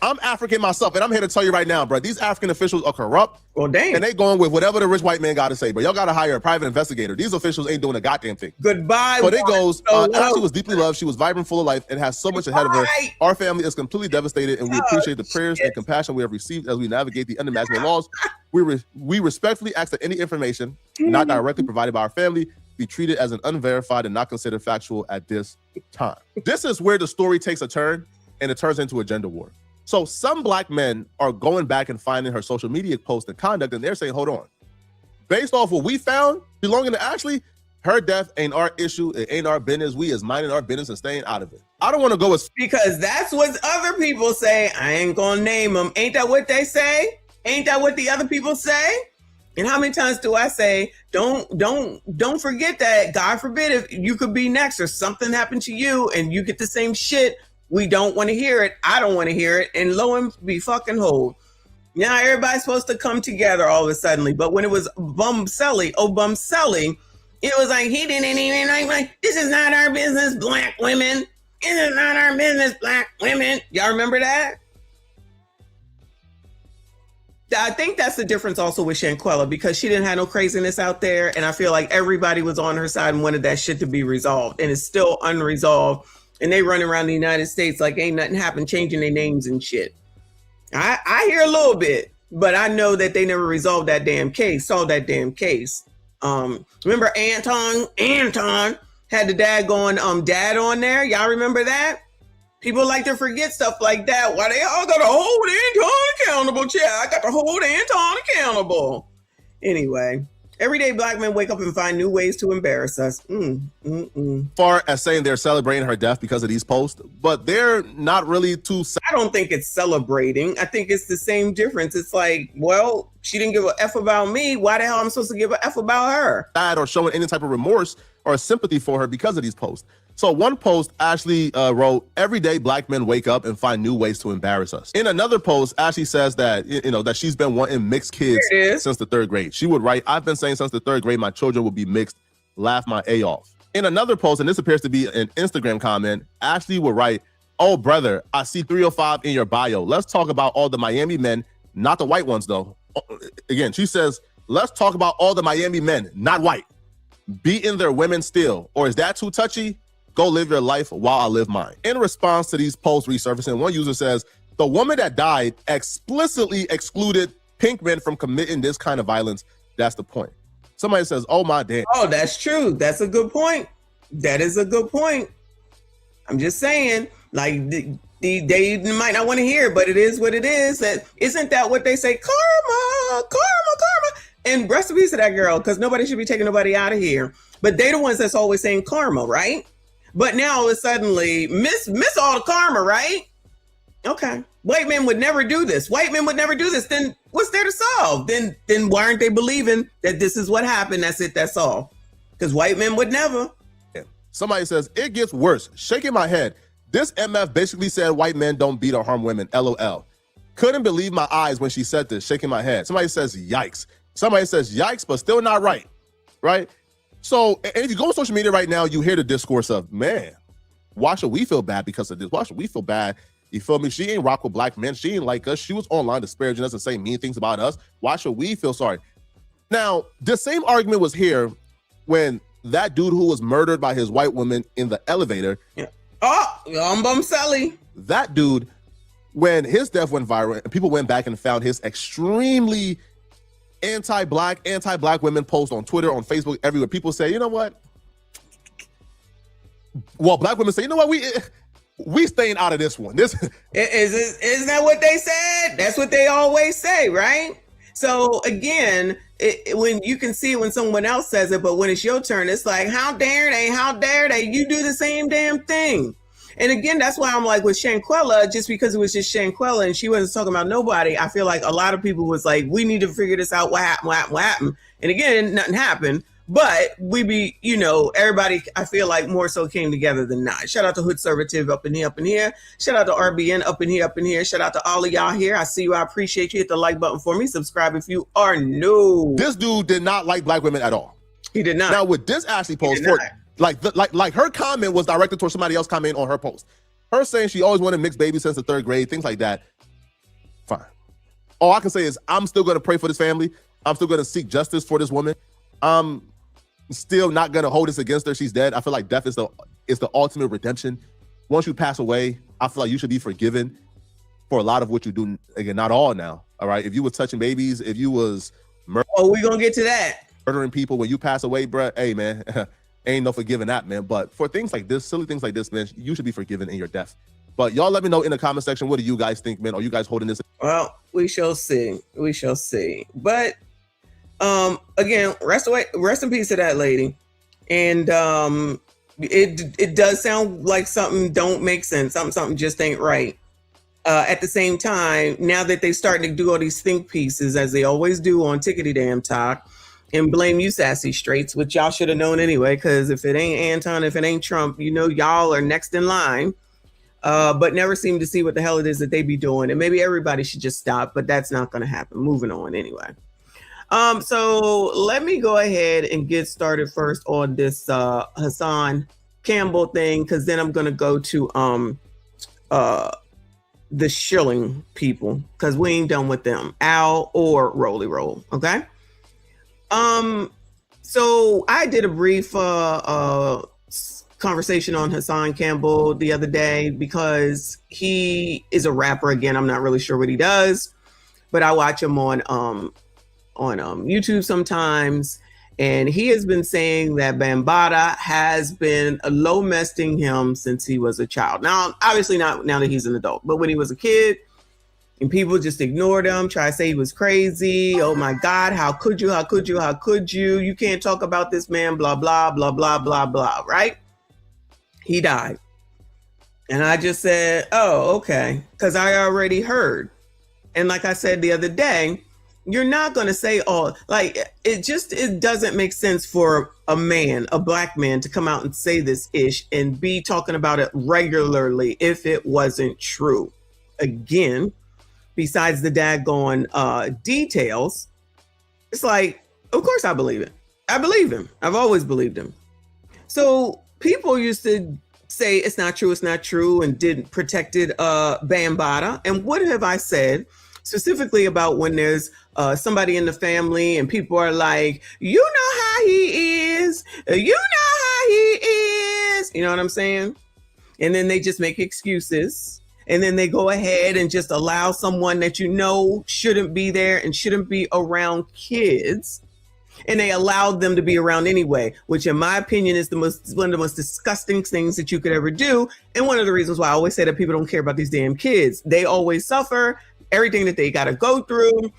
I'm African myself, and I'm here to tell you right now, bro, these African officials are corrupt. Well, damn. And they going with whatever the rich white man got to say, but y'all got to hire a private investigator. These officials ain't doing a goddamn thing. Goodbye. But it goes, Ashley was deeply loved. She was vibrant, full of life, and has so much ahead of her. Our family is completely devastated, and we appreciate the prayers and compassion we have received as we navigate the unimaginable laws. We respectfully ask that any information not directly provided by our family be treated as an unverified and not considered factual at this time. This is where the story takes a turn, and it turns into a gender war. So some black men are going back and finding her social media posts and conduct, and they're saying, hold on. Based off what we found belonging to Ashley, her death ain't our issue. It ain't our business. We is minding our business and staying out of it. I don't want to go as... Because that's what other people say. I ain't going to name them. Ain't that what they say? Ain't that what the other people say? And how many times do I say, don't forget that, God forbid, if you could be next or something happened to you and you get the same shit. We don't want to hear it. I don't want to hear it. And lo and be fucking hold. Now everybody's supposed to come together all of a sudden. But when it was Bumselly, it was like, he didn't even like, this is not our business, black women. This is not our business, black women. Y'all remember that? I think that's the difference also with Shanquella, because she didn't have no craziness out there. And I feel like everybody was on her side and wanted that shit to be resolved. And it's still unresolved. And they run around the United States like ain't nothing happened, changing their names and shit. I hear a little bit, but I know that they never resolved that damn case, solved that damn case. Remember Anton had the dad going, dad on there. Y'all remember that? People like to forget stuff like that. Why they all got to hold Anton accountable, child? I got to hold Anton accountable. Anyway. Everyday black men wake up and find new ways to embarrass us. Far as saying they're celebrating her death because of these posts, but they're not really too... I don't think it's celebrating. I think it's the same difference. It's like, well, she didn't give a F about me. Why the hell am I supposed to give a F about her? Or showing any type of remorse or sympathy for her because of these posts. So one post, Ashley wrote, everyday black men wake up and find new ways to embarrass us. In another post, Ashley says that, that she's been wanting mixed kids since the 3rd grade. She would write, I've been saying since the 3rd grade, my children will be mixed. Laugh my A off. In another post, and this appears to be an Instagram comment, Ashley would write, oh, brother, I see 305 in your bio. Let's talk about all the Miami men, not the white ones, though. Again, she says, let's talk about all the Miami men, not white. Beating their women still. Or is that too touchy? Go live your life while I live mine. In response to these posts resurfacing, one user says, the woman that died explicitly excluded pink men from committing this kind of violence. That's the point. Somebody says, oh my damn. Oh, that's true. That's a good point. That is a good point. I'm just saying, like, they might not want to hear it, but it is what it is. Isn't that what they say? Karma. And rest in peace to that girl, because nobody should be taking nobody out of here. But they the ones that's always saying karma, right? But now all of a sudden, miss all the karma, right? Okay. White men would never do this. White men would never do this. Then what's there to solve? Then why aren't they believing that this is what happened? That's it. That's all. Because white men would never. Somebody says, it gets worse. Shaking my head. This MF basically said white men don't beat or harm women. LOL. Couldn't believe my eyes when she said this. Shaking my head. Somebody says, yikes. Somebody says, yikes, but still not right. Right? So, and if you go on social media right now, you hear the discourse of, man, why should we feel bad because of this? Why should we feel bad? You feel me? She ain't rock with black men. She ain't like us. She was online disparaging us and saying mean things about us. Why should we feel sorry? Now, the same argument was here when that dude who was murdered by his white woman in the elevator. Yeah. Oh, Bumselly. That dude, when his death went viral and people went back and found his extremely anti-black women posts on Twitter, on Facebook, everywhere. People say, you know what? Well, black women say, you know what? We staying out of this one. Isn't that what they said? That's what they always say, right? So again, when you can see it when someone else says it, but when it's your turn, it's like, how dare they? How dare they? You do the same damn thing. And again, that's why I'm like with Shanquella, just because it was just Shanquella and she wasn't talking about nobody, I feel like a lot of people was like, we need to figure this out. What happened? And again, nothing happened. But everybody, I feel like more so came together than not. Shout out to Hood Conservative up in here. Shout out to RBN up in here. Shout out to all of y'all here. I see you. I appreciate you. Hit the like button for me. Subscribe if you are new. This dude did not like black women at all. He did not. Now with this Ashley post, like her comment was directed towards somebody else commenting on her post. Her saying she always wanted mixed babies since the 3rd grade, things like that. Fine. All I can say is I'm still going to pray for this family. I'm still going to seek justice for this woman. I'm still not going to hold this against her. She's dead. I feel like death is the ultimate redemption. Once you pass away, I feel like you should be forgiven for a lot of what you do. Again, not all now. All right. If you was touching babies, if you was we're going to get to that. Murdering people when you pass away, bruh, hey, man, ain't no forgiving that, man. But for things like this, silly things like this, man, you should be forgiven in your death. But y'all let me know in the comment section, what do you guys think, man? Are you guys holding this? Well, we shall see. We shall see. But again, rest in peace to that lady. And it does sound like something don't make sense. Something just ain't right. At the same time, now that they starting to do all these think pieces, as they always do on Tickety Damn Talk, and blame you sassy straights, which y'all should have known anyway, because if it ain't Anton, if it ain't Trump, you know y'all are next in line, but never seem to see what the hell it is that they be doing. And maybe everybody should just stop, but that's not going to happen. Moving on anyway. So let me go ahead and get started first on this Hassan Campbell thing, because then I'm going to go to the shilling people, because we ain't done with them, Al or Rolly Roll. Okay. So I did a brief conversation on Hassan Campbell the other day because he is a rapper. Again, I'm not really sure what he does, but I watch him on YouTube sometimes, and he has been saying that Bambaataa has been low mesting him since he was a child. Now, obviously not now that he's an adult, but when he was a kid, and people just ignored him, try to say he was crazy. Oh my God, how could you? How could you? How could you? You can't talk about this man, blah, blah, blah, blah, blah, blah, right? He died. And I just said, oh, okay, because I already heard. And like I said the other day, you're not going to say, oh, like it doesn't make sense for a man, a black man, to come out and say this ish and be talking about it regularly if it wasn't true. Again, besides the daggone details, it's like, of course I believe it. I believe him. I've always believed him. So people used to say it's not true, and didn't protected Bambaataa. And what have I said specifically about when there's somebody in the family and people are like, you know how he is, you know how he is, you know what I'm saying? And then they just make excuses. And then they go ahead and just allow someone that you know shouldn't be there and shouldn't be around kids. And they allowed them to be around anyway, which in my opinion is one of the most disgusting things that you could ever do. And one of the reasons why I always say that people don't care about these damn kids. They always suffer everything that they got to go through.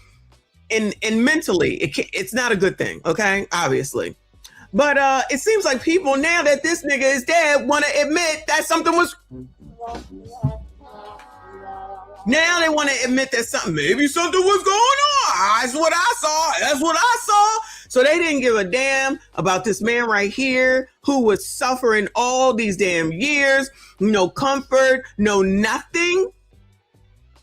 And mentally, it's not a good thing, okay? Obviously. But it seems like people, now that this nigga is dead, want to admit that something was... Now they want to admit that maybe something was going on. That's what I saw. So they didn't give a damn about this man right here who was suffering all these damn years. No comfort, no nothing.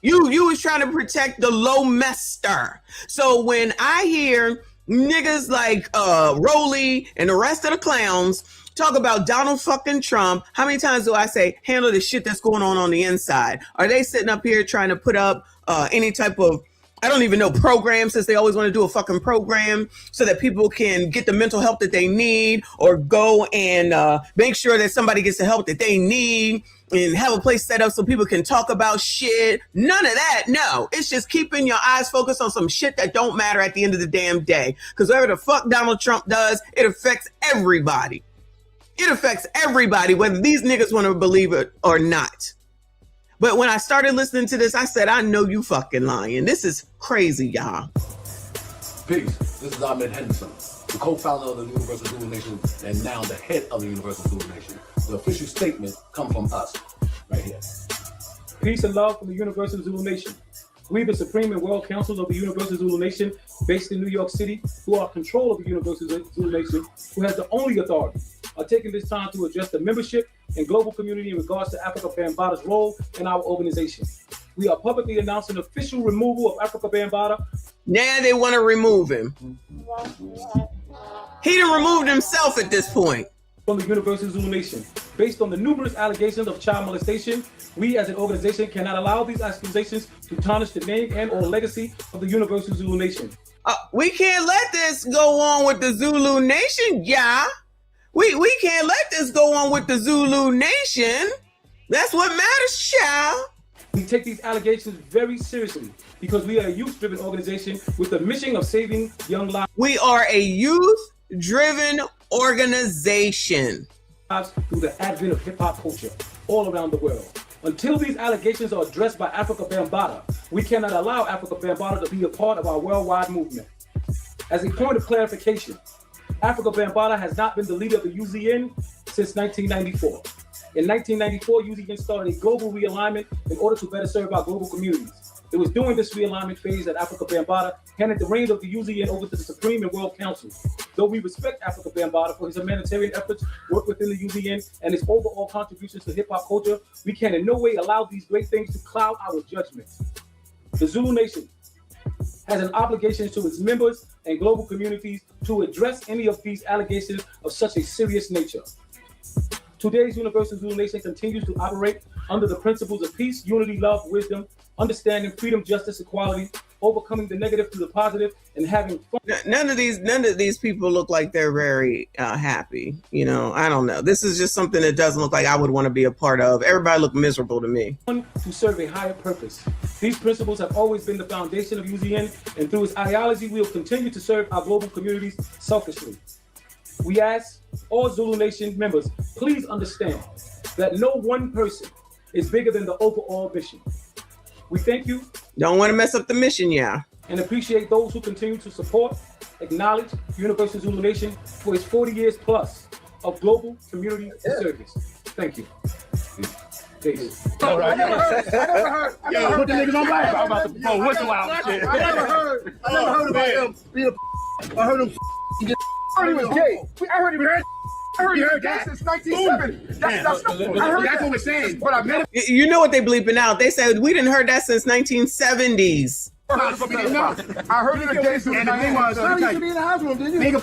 You was trying to protect the low mester. So when I hear niggas like Rolly and the rest of the clowns talk about Donald fucking Trump, how many times do I say, handle the shit that's going on the inside? Are they sitting up here trying to put up any type of, I don't even know, program, since they always want to do a fucking program so that people can get the mental help that they need, or go and make sure that somebody gets the help that they need and have a place set up so people can talk about shit? None of that. No, it's just keeping your eyes focused on some shit that don't matter at the end of the damn day. Because whatever the fuck Donald Trump does, it affects everybody. It affects everybody, whether these niggas want to believe it or not. But when I started listening to this, I said, I know you fucking lying. This is crazy, y'all. Peace. This is Ahmed Henderson, the co-founder of the Universal Zulu Nation and now the head of the Universal Zulu Nation. The official statement comes from us, right here. Peace and love from the Universal Zulu Nation. We, the Supreme and World Council of the Universal Zulu Nation, based in New York City, who are in control of the Universal Zulu Nation, who has the only authority, are taking this time to address the membership and global community in regards to Africa Bambaataa's role in our organization. We are publicly announcing official removal of Africa Bambaataa. Now they want to remove him. He done removed himself at this point. From the Universal Zulu Nation. Based on the numerous allegations of child molestation, we as an organization cannot allow these accusations to tarnish the name and or legacy of the Universal Zulu Nation. We can't let this go on with the Zulu Nation, yeah. We can't let this go on with the Zulu Nation. That's what matters, child. We take these allegations very seriously because we are a youth-driven organization with the mission of saving young lives. We are a youth-driven organization. Through the advent of hip-hop culture all around the world. Until these allegations are addressed by Africa Bambaataa, we cannot allow Africa Bambaataa to be a part of our worldwide movement. As a point of clarification, Africa Bambaataa has not been the leader of the UZN since 1994. In 1994, UZN started a global realignment in order to better serve our global communities. It was during this realignment phase that Africa Bambaataa handed the reins of the UZN over to the Supreme and World Council. Though we respect Africa Bambaataa for his humanitarian efforts, work within the UZN, and his overall contributions to hip-hop culture, we can in no way allow these great things to cloud our judgment. The Zulu Nation has an obligation to its members and global communities to address any of these allegations of such a serious nature. Today's Universal Zulu Nation continues to operate under the principles of peace, unity, love, wisdom, understanding, freedom, justice, equality, overcoming the negative through the positive, and having fun. None of these people look like they're very happy. You know, I don't know. This is just something that doesn't look like I would want to be a part of. Everybody look miserable to me. To serve a higher purpose. These principles have always been the foundation of UZN, and through its ideology, we will continue to serve our global communities selfishly. We ask all Zulu Nation members, please understand that no one person is bigger than the overall mission. We thank you. Don't want to mess up the mission, yeah. And appreciate those who continue to support, acknowledge Universal Zulu Nation for its 40 years plus of global community service. Thank you. Peace. All right. I never heard. Yo, put the niggas on blast. I'm about to blow whistle out. I never heard about him being a. I heard him get. I heard he was gay. I heard he was. I heard he heard that since 1970. I heard that's what we're saying. But I met him. You know what they bleeping out? They said we didn't heard that since 1970s. I heard it again since 1970s. You should be in the hospital, didn't you? Nigga,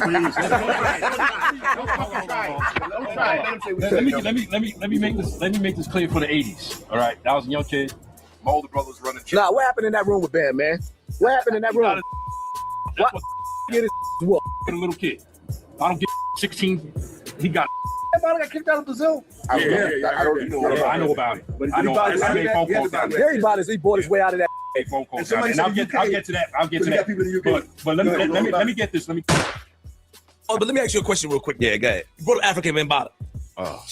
Let me make this clear for the 80s. All right, that was a young kid. My older brother was running. Nah, what happened in that room with Bam, man? What happened in that room? What? Get his what? A little kid. I don't get 16. He got. Everybody got kicked out of Brazil. I know about it. I know. I made phone calls down there. Everybody, he bought his way out of that. Phone calls down there. And I'll get to that. But let me get this. Oh, but let me ask you a question real quick. Yeah, go ahead. You brought up African Bambaataa. Oh.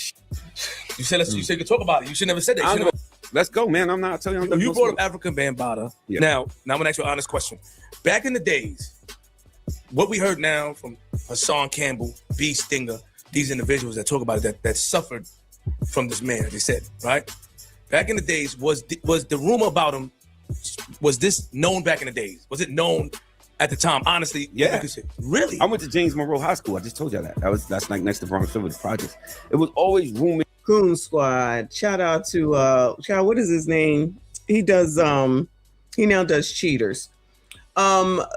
You said you could talk about it. You should never said that. Let's go, man. I'm not telling you. You brought up African Bambaataa. Yeah. Now I'm gonna ask you an honest question. Back in the days, what we heard now from Hassan, Campbell, B. Stinger, these individuals that talk about it that suffered from this man, they said, right? Back in the days, was the rumor about him, was this known back in the days? Was it known at the time? Honestly, yeah. Really? I went to James Monroe High School. I just told you that. That's like next to Bronx River, the projects. It was always rumored. Coon Squad. Shout out to what is his name? He does he now does Cheaters.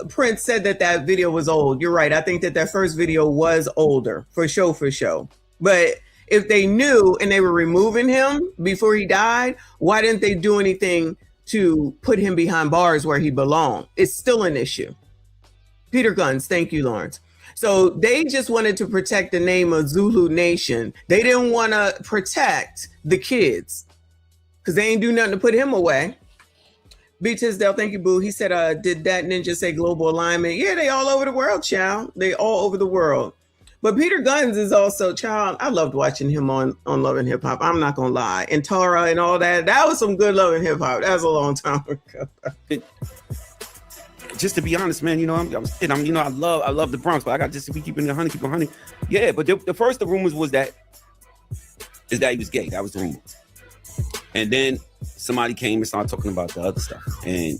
Prince said that video was old. You're right. I think that first video was older for show. But if they knew and they were removing him before he died, why didn't they do anything to put him behind bars where he belonged? It's still an issue. Peter Guns, thank you, Lawrence. So they just wanted to protect the name of Zulu Nation. They didn't want to protect the kids because they ain't do nothing to put him away. B. Tisdale, thank you, boo. He said, did that ninja say global alignment? Yeah, they all over the world, child. They all over the world. But Peter Guns is also, child, I loved watching him on Love and Hip Hop. I'm not going to lie. And Tara and all that. That was some good Love and Hip Hop. That was a long time ago. Just to be honest, man, I love the Bronx, but I got just to be keeping it 100. Yeah, but the first the rumors was that he was gay. That was the rumor. And then somebody came and started talking about the other stuff. And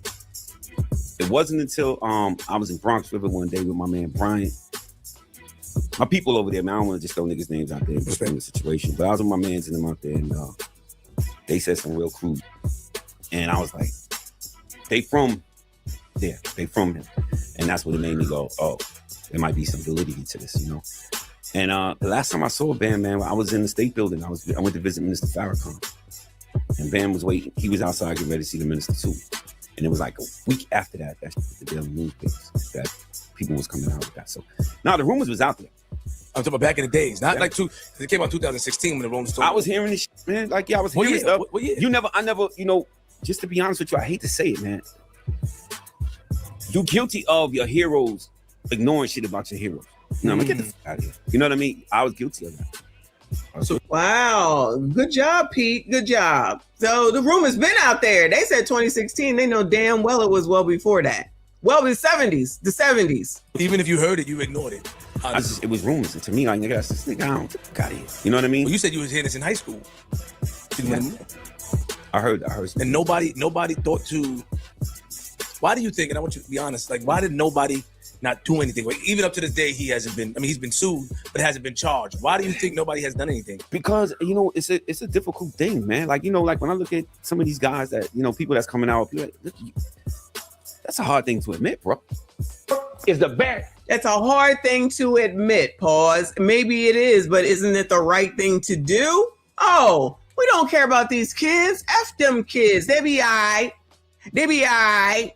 it wasn't until I was in Bronx River one day with my man Brian. My people over there, man, I don't want to just throw niggas' names out there and explain the situation. But I was with my mans and them out there, and they said some real crude. And I was like, they from him. And that's what it made me go, oh, there might be some validity to this, And the last time I saw Bam, man, I was in the state building. I went to visit Minister Farrakhan. And Bam was waiting. He was outside getting ready to see the minister too. And it was like a week after that the Daily Newspapers that people was coming out with that. So now the rumors was out there. I'm talking about back in the days, not like it came out 2016 when the rumors told. I was hearing this shit, man. Like, yeah, I was hearing stuff. I never, just to be honest with you, I hate to say it, man. You're guilty of your heroes ignoring shit about your heroes. No, I'm gonna get the fuck out of here. You know what I mean? I was guilty of that. Wow. Good job, Pete. Good job. So the rumor's been out there. They said 2016. They know damn well it was well before that. Well, the 70s. Even if you heard it, you ignored it. It was rumors. And to me, like, nigga, that's this nigga. I don't got it. You know what I mean? Well, you said you was hearing this in high school. I heard. And nobody thought to. Why do you think? And I want you to be honest. Like, why did nobody not do anything? Like, even up to this day, he hasn't been. I mean, he's been sued, but hasn't been charged. Why do you think nobody has done anything? Because it's a difficult thing, man. Like, like when I look at some of these guys that people that's coming out, that's a hard thing to admit, bro. Is the best. That's a hard thing to admit. Pause. Maybe it is, but isn't it the right thing to do? Oh, we don't care about these kids. F them kids. They be all right.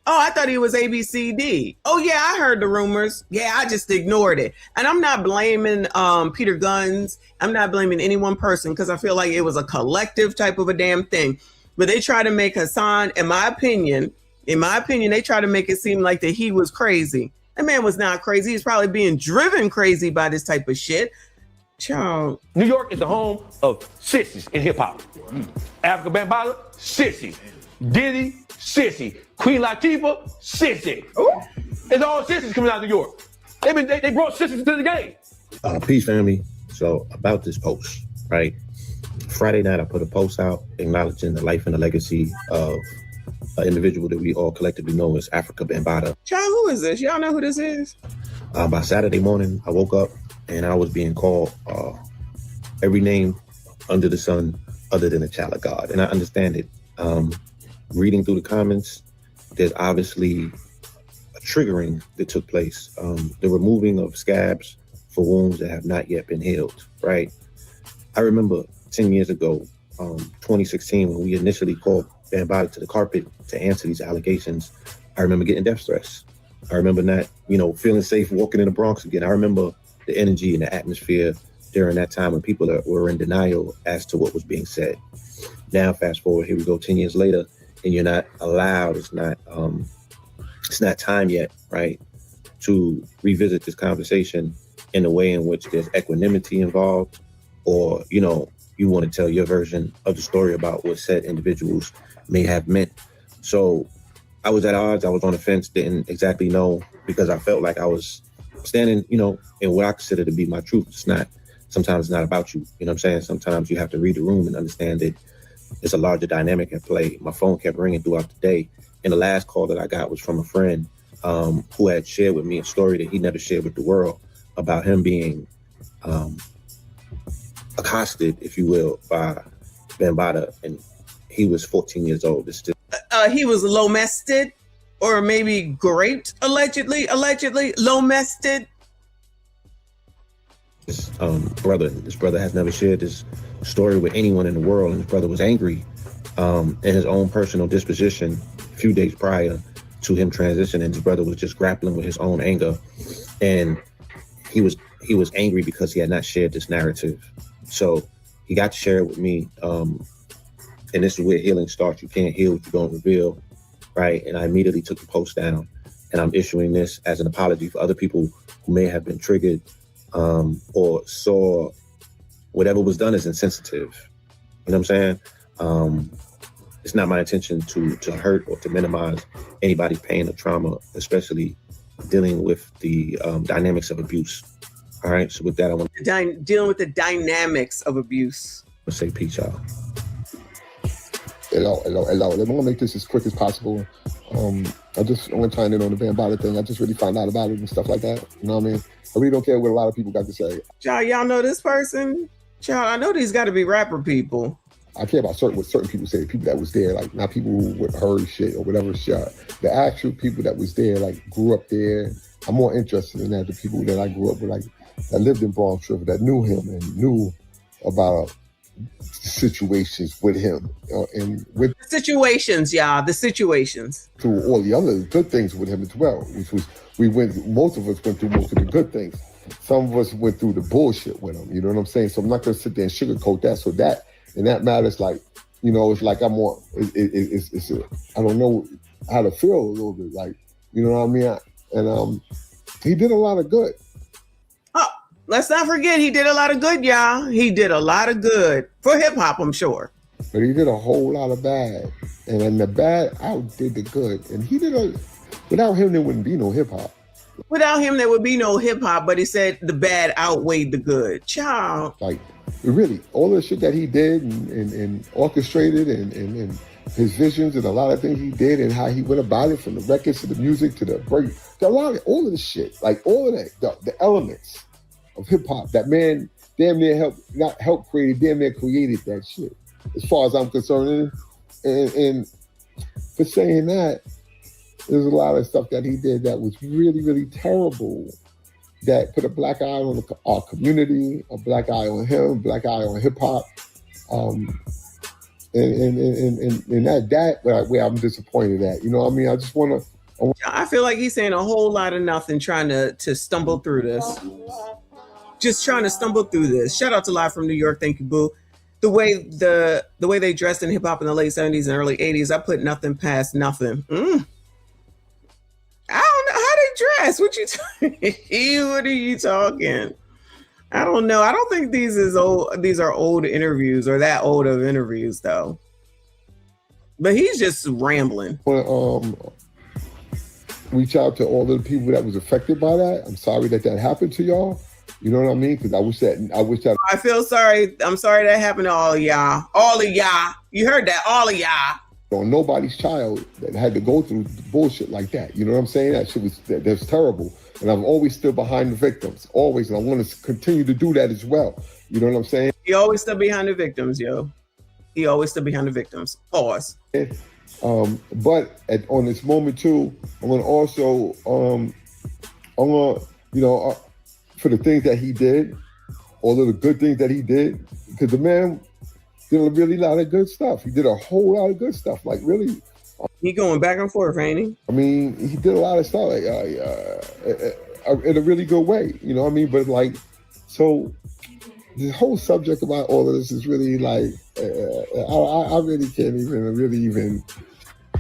Oh, I thought he was ABCD. Oh, yeah, I heard the rumors. Yeah, I just ignored it. And I'm not blaming Peter Guns. I'm not blaming any one person because I feel like it was a collective type of a damn thing. But they try to make Hassan, in my opinion, they try to make it seem like that he was crazy. That man was not crazy. He's probably being driven crazy by this type of shit. Child. New York is the home of sissies in hip hop. Africa Bambaataa, sissy. Diddy, sissy. Queen Latifah, sissy. Ooh. It's all sissies coming out of New York. They brought sissies to the game. Peace, family. So about this post, right? Friday night, I put a post out acknowledging the life and the legacy of an individual that we all collectively know as Africa Bambaataa. Child, who is this? Y'all know who this is? By Saturday morning, I woke up and I was being called every name under the sun other than a child of God. And I understand it. Reading through the comments, there's obviously a triggering that took place. The removing of scabs for wounds that have not yet been healed, right? I remember 10 years ago, 2016, when we initially called Bambaataa to the carpet to answer these allegations. I remember getting death threats. I remember not, feeling safe walking in the Bronx again. I remember the energy and the atmosphere during that time when people were in denial as to what was being said. Now, fast forward, here we go 10 years later, and you're not allowed, it's not time yet, right, to revisit this conversation in a way in which there's equanimity involved, or, you want to tell your version of the story about what said individuals may have meant. So I was at odds. I was on the fence, didn't exactly know, because I felt like I was standing, in what I consider to be my truth. Sometimes it's not about you. You know what I'm saying? Sometimes you have to read the room and understand that there's a larger dynamic at play. My phone kept ringing throughout the day. And the last call that I got was from a friend who had shared with me a story that he never shared with the world about him being accosted, if you will, by Bambaataa, and he was 14 years old. He was low-mested, or maybe graped, allegedly, low-mested. This brother has never shared this story with anyone in the world, and his brother was angry in his own personal disposition a few days prior to him transitioning. His brother was just grappling with his own anger, and he was angry because he had not shared this narrative. So he got to share it with me. And this is where healing starts. You can't heal what you don't reveal, right? And I immediately took the post down, and I'm issuing this as an apology for other people who may have been triggered or saw whatever was done as insensitive. You know what I'm saying? It's not my intention to hurt or to minimize anybody's pain or trauma, especially dealing with the dynamics of abuse. All right, so with that, I want to dealing with the dynamics of abuse. Let's say peace, y'all. Hello. I'm gonna make this as quick as possible. I want to chime in on the Bambaataa thing. I just really found out about it and stuff like that. You know what I mean? I really don't care what a lot of people got to say. Y'all know this person? I know these got to be rapper people. I care about what certain people say, people that was there, like not people who heard shit or whatever shit. The actual people that was there, like grew up there. I'm more interested in that, the people that I grew up with, like that lived in Bronx River that knew him and knew about situations with him and with the situations, y'all, the situations. through all the other good things with him as well, which was most of us went through most of the good things. Some of us went through the bullshit with him. You know what I'm saying? So I'm not gonna sit there and sugarcoat that. So that in that matters, like, you know, it's like I'm more. I don't know how to feel a little bit, like, you know what I mean? And he did a lot of good. Oh, let's not forget he did a lot of good, y'all. He did a lot of good for hip hop, I'm sure. But he did a whole lot of bad, and then the bad outdid the good. And he did without him there wouldn't be no hip hop. Without him there would be no hip hop. But he said the bad outweighed the good. Child, like really, all the shit that he did and orchestrated and his visions and a lot of things he did and how he went about it, from the records to the music to the break, to a lot of all of the shit, like all of that, the elements of hip hop, that man damn near damn near created that shit, as far as I'm concerned. And for saying that, there's a lot of stuff that he did that was really, really terrible, that put a black eye on our community, a black eye on him, a black eye on hip hop. And that where I'm disappointed at. You know what I mean? I just want to. I feel like he's saying a whole lot of nothing, trying to stumble through this. Just trying to stumble through this. Shout out to Live from New York. Thank you, boo. The way they dressed in hip hop in the late 70s and early 80s, I put nothing past nothing. I don't know how they dress. What are you talking? I don't know. I don't think these are old interviews or that old of interviews though. But he's just rambling. Reach out to all the people that was affected by that. I'm sorry that happened to y'all. You know what I mean? Because I wish that. I feel sorry. I'm sorry that happened to all of y'all. All of y'all. You heard that? All of y'all. On nobody's child that had to go through bullshit like that. You know what I'm saying? That shit that's terrible. And I've always stood behind the victims. Always. And I want to continue to do that as well. You know what I'm saying? He always stood behind the victims, yo. He always stood behind the victims. Pause. But on this moment too, I'm going to also, for the things that he did, all of the good things that he did, because the man did a really lot of good stuff. He did a whole lot of good stuff, like really. He going back and forth, ain't he? I mean, he did a lot of stuff like in a really good way, you know what I mean? But like, so the whole subject about all of this is really like, I really can't even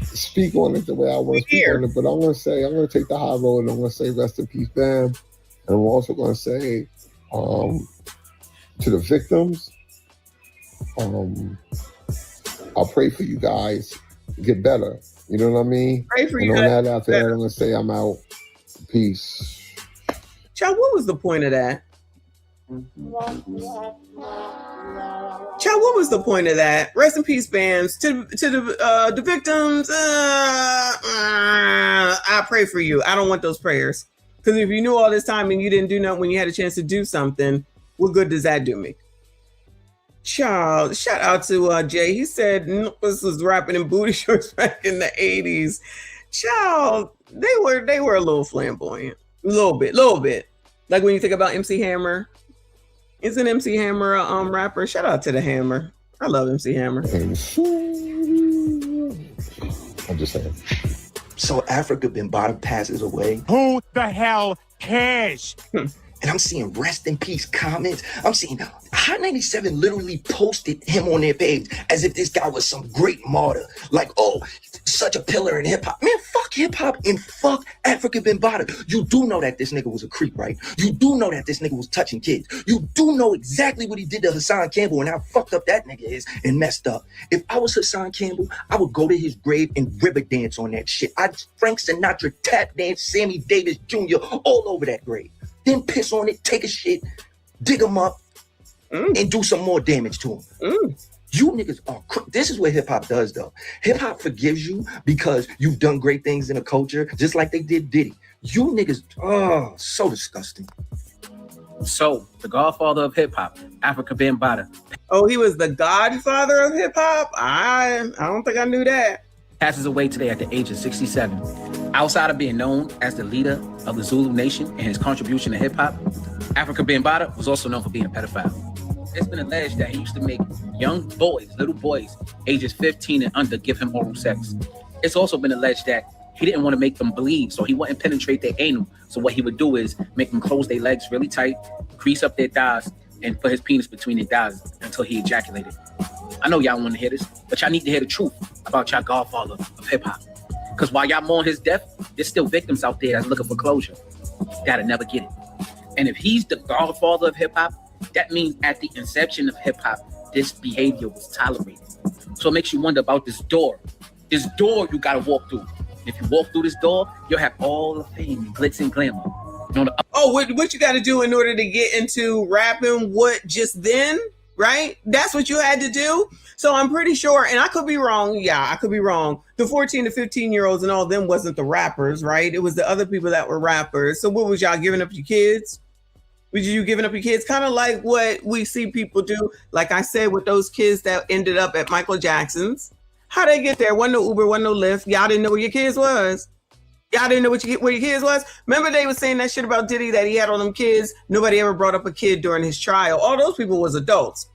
speak on it the way I want to speak on it. But I'm going to take the high road, and I'm going to say rest in peace, Bam. And I'm also going to say to the victims, I'll pray for you guys to get better. You know what I mean? Pray for you guys. And on that, after that, I'm going to say I'm out. Peace. Child, what was the point of that? Child, what was the point of that? Rest in peace, Bams. To the victims, I pray for you. I don't want those prayers. Because if you knew all this time and you didn't do nothing when you had a chance to do something, what good does that do me? Child, shout out to Jay. He said this was rapping in booty shorts back in the 80s. Child, they were a little flamboyant. A little bit. Like when you think about MC Hammer. Isn't MC Hammer a rapper? Shout out to the Hammer. I love MC Hammer. I'm just saying. So Africa Bambaataa passes away. Who the hell cares? And I'm seeing rest in peace comments. I'm seeing Hot 97 literally posted him on their page as if this guy was some great martyr. Like, oh, such a pillar in hip hop. Man, fuck hip hop and fuck Africa Bambaataa. You do know that this nigga was a creep, right? You do know that this nigga was touching kids. You do know exactly what he did to Hassan Campbell and how fucked up that nigga is and messed up. If I was Hassan Campbell, I would go to his grave and river dance on that shit. I'd Frank Sinatra tap dance Sammy Davis Jr. all over that grave. Then piss on it, take a shit, dig him up, and do some more damage to him. You niggas are, this is what hip hop does though. Hip hop forgives you because you've done great things in the culture, just like they did Diddy. You niggas, oh, so disgusting. So, the godfather of hip hop, Africa Bambaataa. Oh, he was the godfather of hip hop? I don't think I knew that. Passes away today at the age of 67. Outside of being known as the leader of the Zulu Nation and his contribution to hip hop, Africa Bambaataa was also known for being a pedophile. It's been alleged that he used to make young boys, little boys, ages 15 and under, give him oral sex. It's also been alleged that he didn't want to make them bleed, so he wouldn't penetrate their anal. So what he would do is make them close their legs really tight, crease up their thighs, and put his penis between their thighs until he ejaculated. I know y'all want to hear this, but y'all need to hear the truth about y'all godfather of hip-hop. Because while y'all mourn his death, there's still victims out there that's looking for closure that'll never get it. And if he's the godfather of hip-hop, that means at the inception of hip-hop, this behavior was tolerated. So it makes you wonder about this door. This door you gotta walk through. If you walk through this door, you'll have all the fame, glitz and glamour. What you got to do in order to get into rapping? What just then, right? That's what you had to do. So I'm pretty sure, and I could be wrong. Yeah, I could be wrong. The 14 to 15-year-olds and all them wasn't the rappers, right? It was the other people that were rappers. So what was y'all giving up your kids? Was you giving up your kids? Kind of like what we see people do. Like I said, with those kids that ended up at Michael Jackson's. How they get there? Wasn't no Uber, wasn't no Lyft. Y'all didn't know where your kids was. Y'all didn't know where your kids was. Remember they were saying that shit about Diddy, that he had all them kids. Nobody ever brought up a kid during his trial. All those people was adults.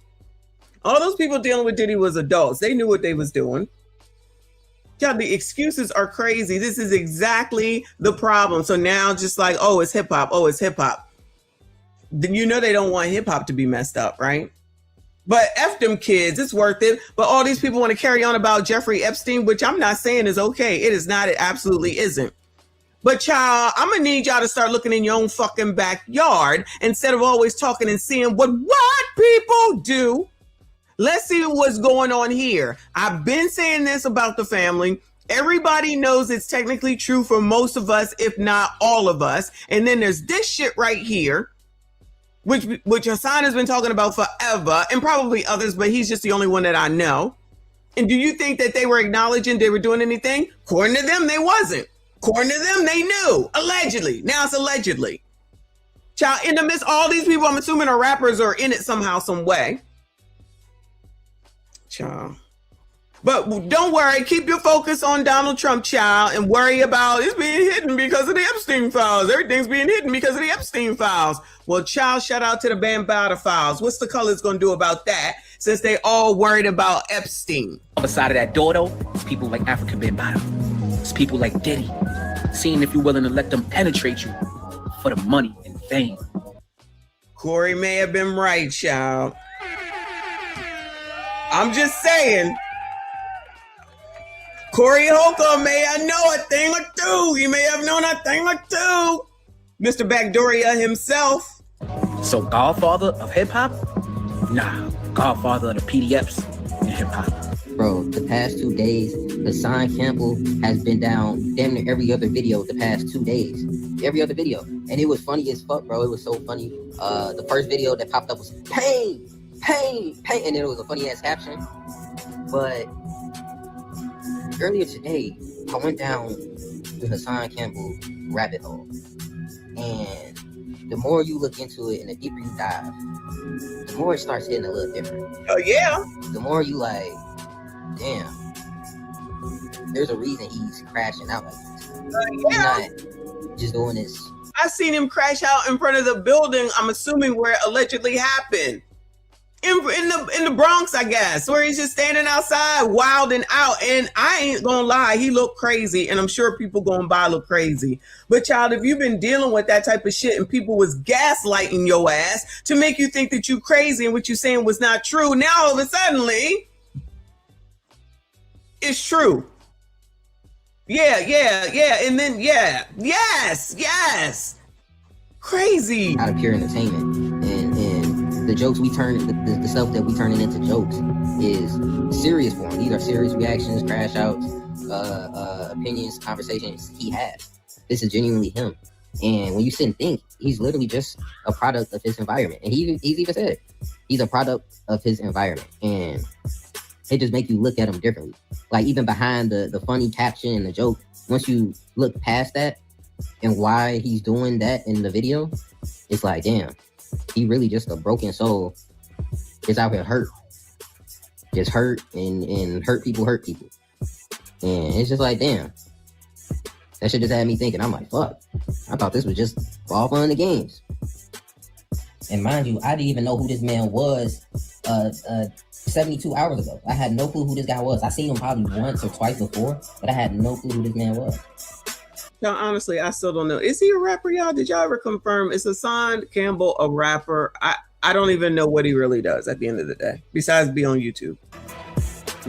All those people dealing with Diddy was adults. They knew what they was doing. Y'all, the excuses are crazy. This is exactly the problem. So now just like, oh, it's hip hop. Oh, it's hip hop. Then you know they don't want hip hop to be messed up, right? But F them kids, it's worth it. But all these people want to carry on about Jeffrey Epstein, which I'm not saying is okay. It is not. It absolutely isn't. But y'all, I'm going to need y'all to start looking in your own fucking backyard instead of always talking and seeing what white people do. Let's see what's going on here. I've been saying this about the family. Everybody knows it's technically true for most of us, if not all of us. And then there's this shit right here, which Hassan has been talking about forever, and probably others, but he's just the only one that I know. And do you think that they were acknowledging they were doing anything? According to them, they wasn't. According to them, they knew. Allegedly. Now it's allegedly. Child, in the midst, all these people, I'm assuming, are rappers or in it somehow, some way. Child. But don't worry, keep your focus on Donald Trump, child, and worry about it's being hidden because of the Epstein files. Everything's being hidden because of the Epstein files. Well, child, shout out to the Bambaataa files. What's the colors going to do about that since they all worried about Epstein? On the side of that door, though, it's people like Africa Bambaataa. It's people like Diddy, seeing if you're willing to let them penetrate you for the money and fame. Corey may have been right, child. I'm just saying. Corey Holcomb may have known a thing or two. He may have known a thing or two. Mr. Backdoria himself. So Godfather of hip hop? Nah, Godfather of the PDFs in hip hop. Bro, the past 2 days, Hassan Campbell has been down damn near every other video the past 2 days. Every other video. And it was funny as fuck, bro. It was so funny. The first video that popped up was pain, pain, pain. And then it was a funny ass caption. But earlier today, I went down the Hassan Campbell rabbit hole. And the more you look into it and the deeper you dive, the more it starts hitting a little different. Oh, yeah. The more you like, damn, there's a reason he's crashing out like this. Yeah. He's not just doing this. I seen him crash out in front of the building, I'm assuming where it allegedly happened. In the Bronx, I guess, where he's just standing outside wilding out. And I ain't gonna lie, he looked crazy, and I'm sure people going by look crazy. But child, if you've been dealing with that type of shit and people was gaslighting your ass to make you think that you crazy and what you saying was not true, now all of a suddenly it's true. Yeah. And then, yes. Crazy. Out of pure entertainment. And the jokes we turn, the stuff that we turning into jokes is serious for him. These are serious reactions, crash outs, opinions, conversations he has. This is genuinely him. And when you sit and think, he's literally just a product of his environment. And he's even said it. He's a product of his environment. And it just make you look at him differently. Like even behind the funny caption and the joke, once you look past that and why he's doing that in the video, it's like, damn, he really just a broken soul. Just out here hurt. Just hurt and hurt people. And it's just like, damn. That shit just had me thinking. I'm like, fuck. I thought this was just all fun in the games. And mind you, I didn't even know who this man was 72 hours ago. I had no clue who this guy was. I seen him probably once or twice before, but I had no clue who this man was. Now, honestly, I still don't know. Is he a rapper, y'all? Did y'all ever confirm? Is Hassan Campbell a rapper? I don't even know what he really does at the end of the day, besides be on YouTube.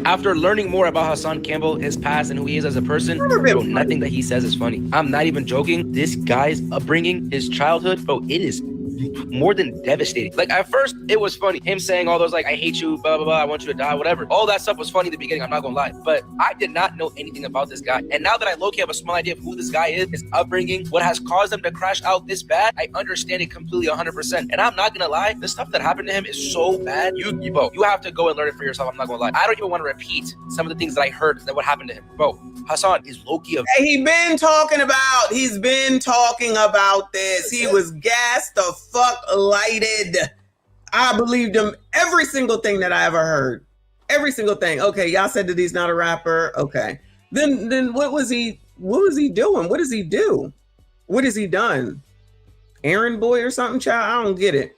After learning more about Hassan Campbell, his past, and who he is as a person, bro, nothing that he says is funny. I'm not even joking. This guy's upbringing, his childhood, bro, it is more than devastating. Like, at first, it was funny. Him saying all those, like, I hate you, blah, blah, blah, I want you to die, whatever. All that stuff was funny in the beginning, I'm not gonna lie. But I did not know anything about this guy. And now that I low-key have a small idea of who this guy is, his upbringing, what has caused him to crash out this bad, I understand it completely 100%. And I'm not gonna lie, the stuff that happened to him is so bad. Bro, you have to go and learn it for yourself, I'm not gonna lie. I don't even want to repeat some of the things that I heard that what happened to him. Bro, Hassan is low-key He's been talking about this. He was gassed the fuck lighted. I believed him every single thing that I ever heard. Every single thing. Okay, y'all said that he's not a rapper. Okay. Then what was he doing? What does he do? What has he done? Errand boy or something, child? I don't get it.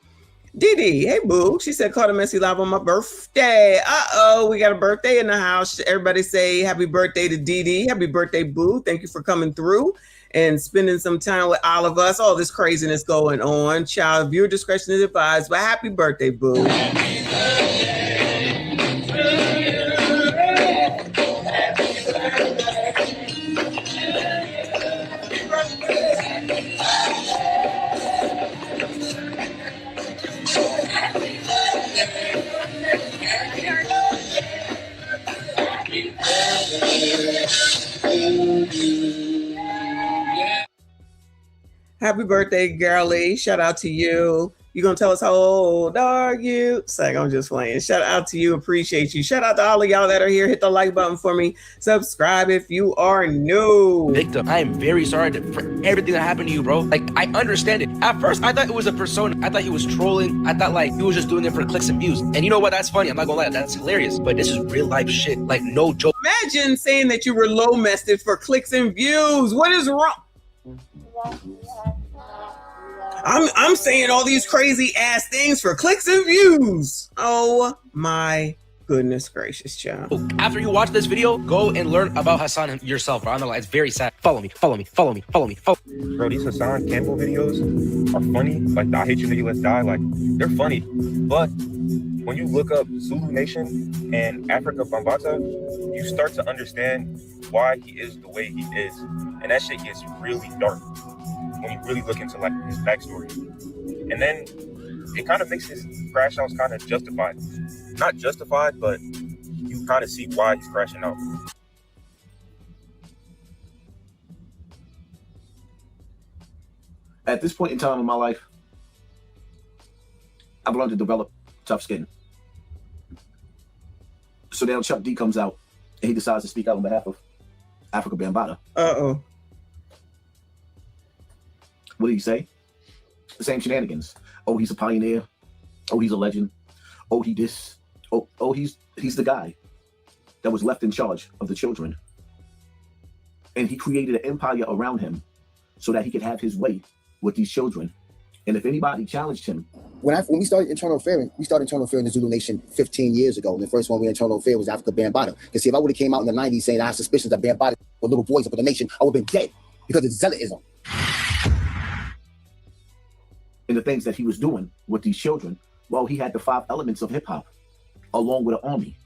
Didi, hey boo. She said, caught a messy live on my birthday. Uh-oh, we got a birthday in the house. Everybody say happy birthday to Didi. Happy birthday, boo. Thank you for coming through and spending some time with all of us. All this craziness going on. Child, viewer discretion is advised, but happy birthday, boo. Happy birthday, girlie. Shout out to you. You gonna tell us how old are you? It's like, I'm just playing. Shout out to you. Appreciate you. Shout out to all of y'all that are here. Hit the like button for me. Subscribe if you are new. victim. I am very sorry for everything that happened to you, bro. Like, I understand it. At first, I thought it was a persona. I thought he was trolling. I thought, like, he was just doing it for clicks and views. And you know what? That's funny. I'm not gonna lie. That's hilarious. But this is real life shit. Like, no joke. Imagine saying that you were low messed for clicks and views. What is wrong? I'm saying all these crazy ass things for clicks and views. Oh my goodness gracious, child. After you watch this video, go and learn about Hassan yourself, bro. I'm not gonna lie, it's very sad. Follow me, follow me, follow me, follow me, follow me. Bro, these Hassan Campbell videos are funny. Like, the I hate you, nigga, let's die. Like, they're funny. But when you look up Zulu Nation and Africa Bambaataa, you start to understand why he is the way he is. And that shit gets really dark when you really look into, like, his backstory. And then it kind of makes his crash outs kind of justified. Not justified, but you kind of see why he's crashing out. At this point in time in my life, I've learned to develop tough skin. So now Chuck D comes out and he decides to speak out on behalf of Africa Bambaataa. Uh-oh. What did he say? The same shenanigans. Oh, he's a pioneer. Oh, he's a legend. Oh, he this. Oh, he's the guy that was left in charge of the children. And he created an empire around him so that he could have his way with these children. And if anybody challenged him. When we started internal affairs, we started internal affairs in the Zulu Nation 15 years ago. And the first one we internal affairs was Africa Bambaataa. Because see, if I would have came out in the 90s saying I have suspicions that Bambaataa were little boys up in the nation, I would have been dead because it's zealotism. And the things that he was doing with these children, well, he had the 5 elements of hip hop along with an army.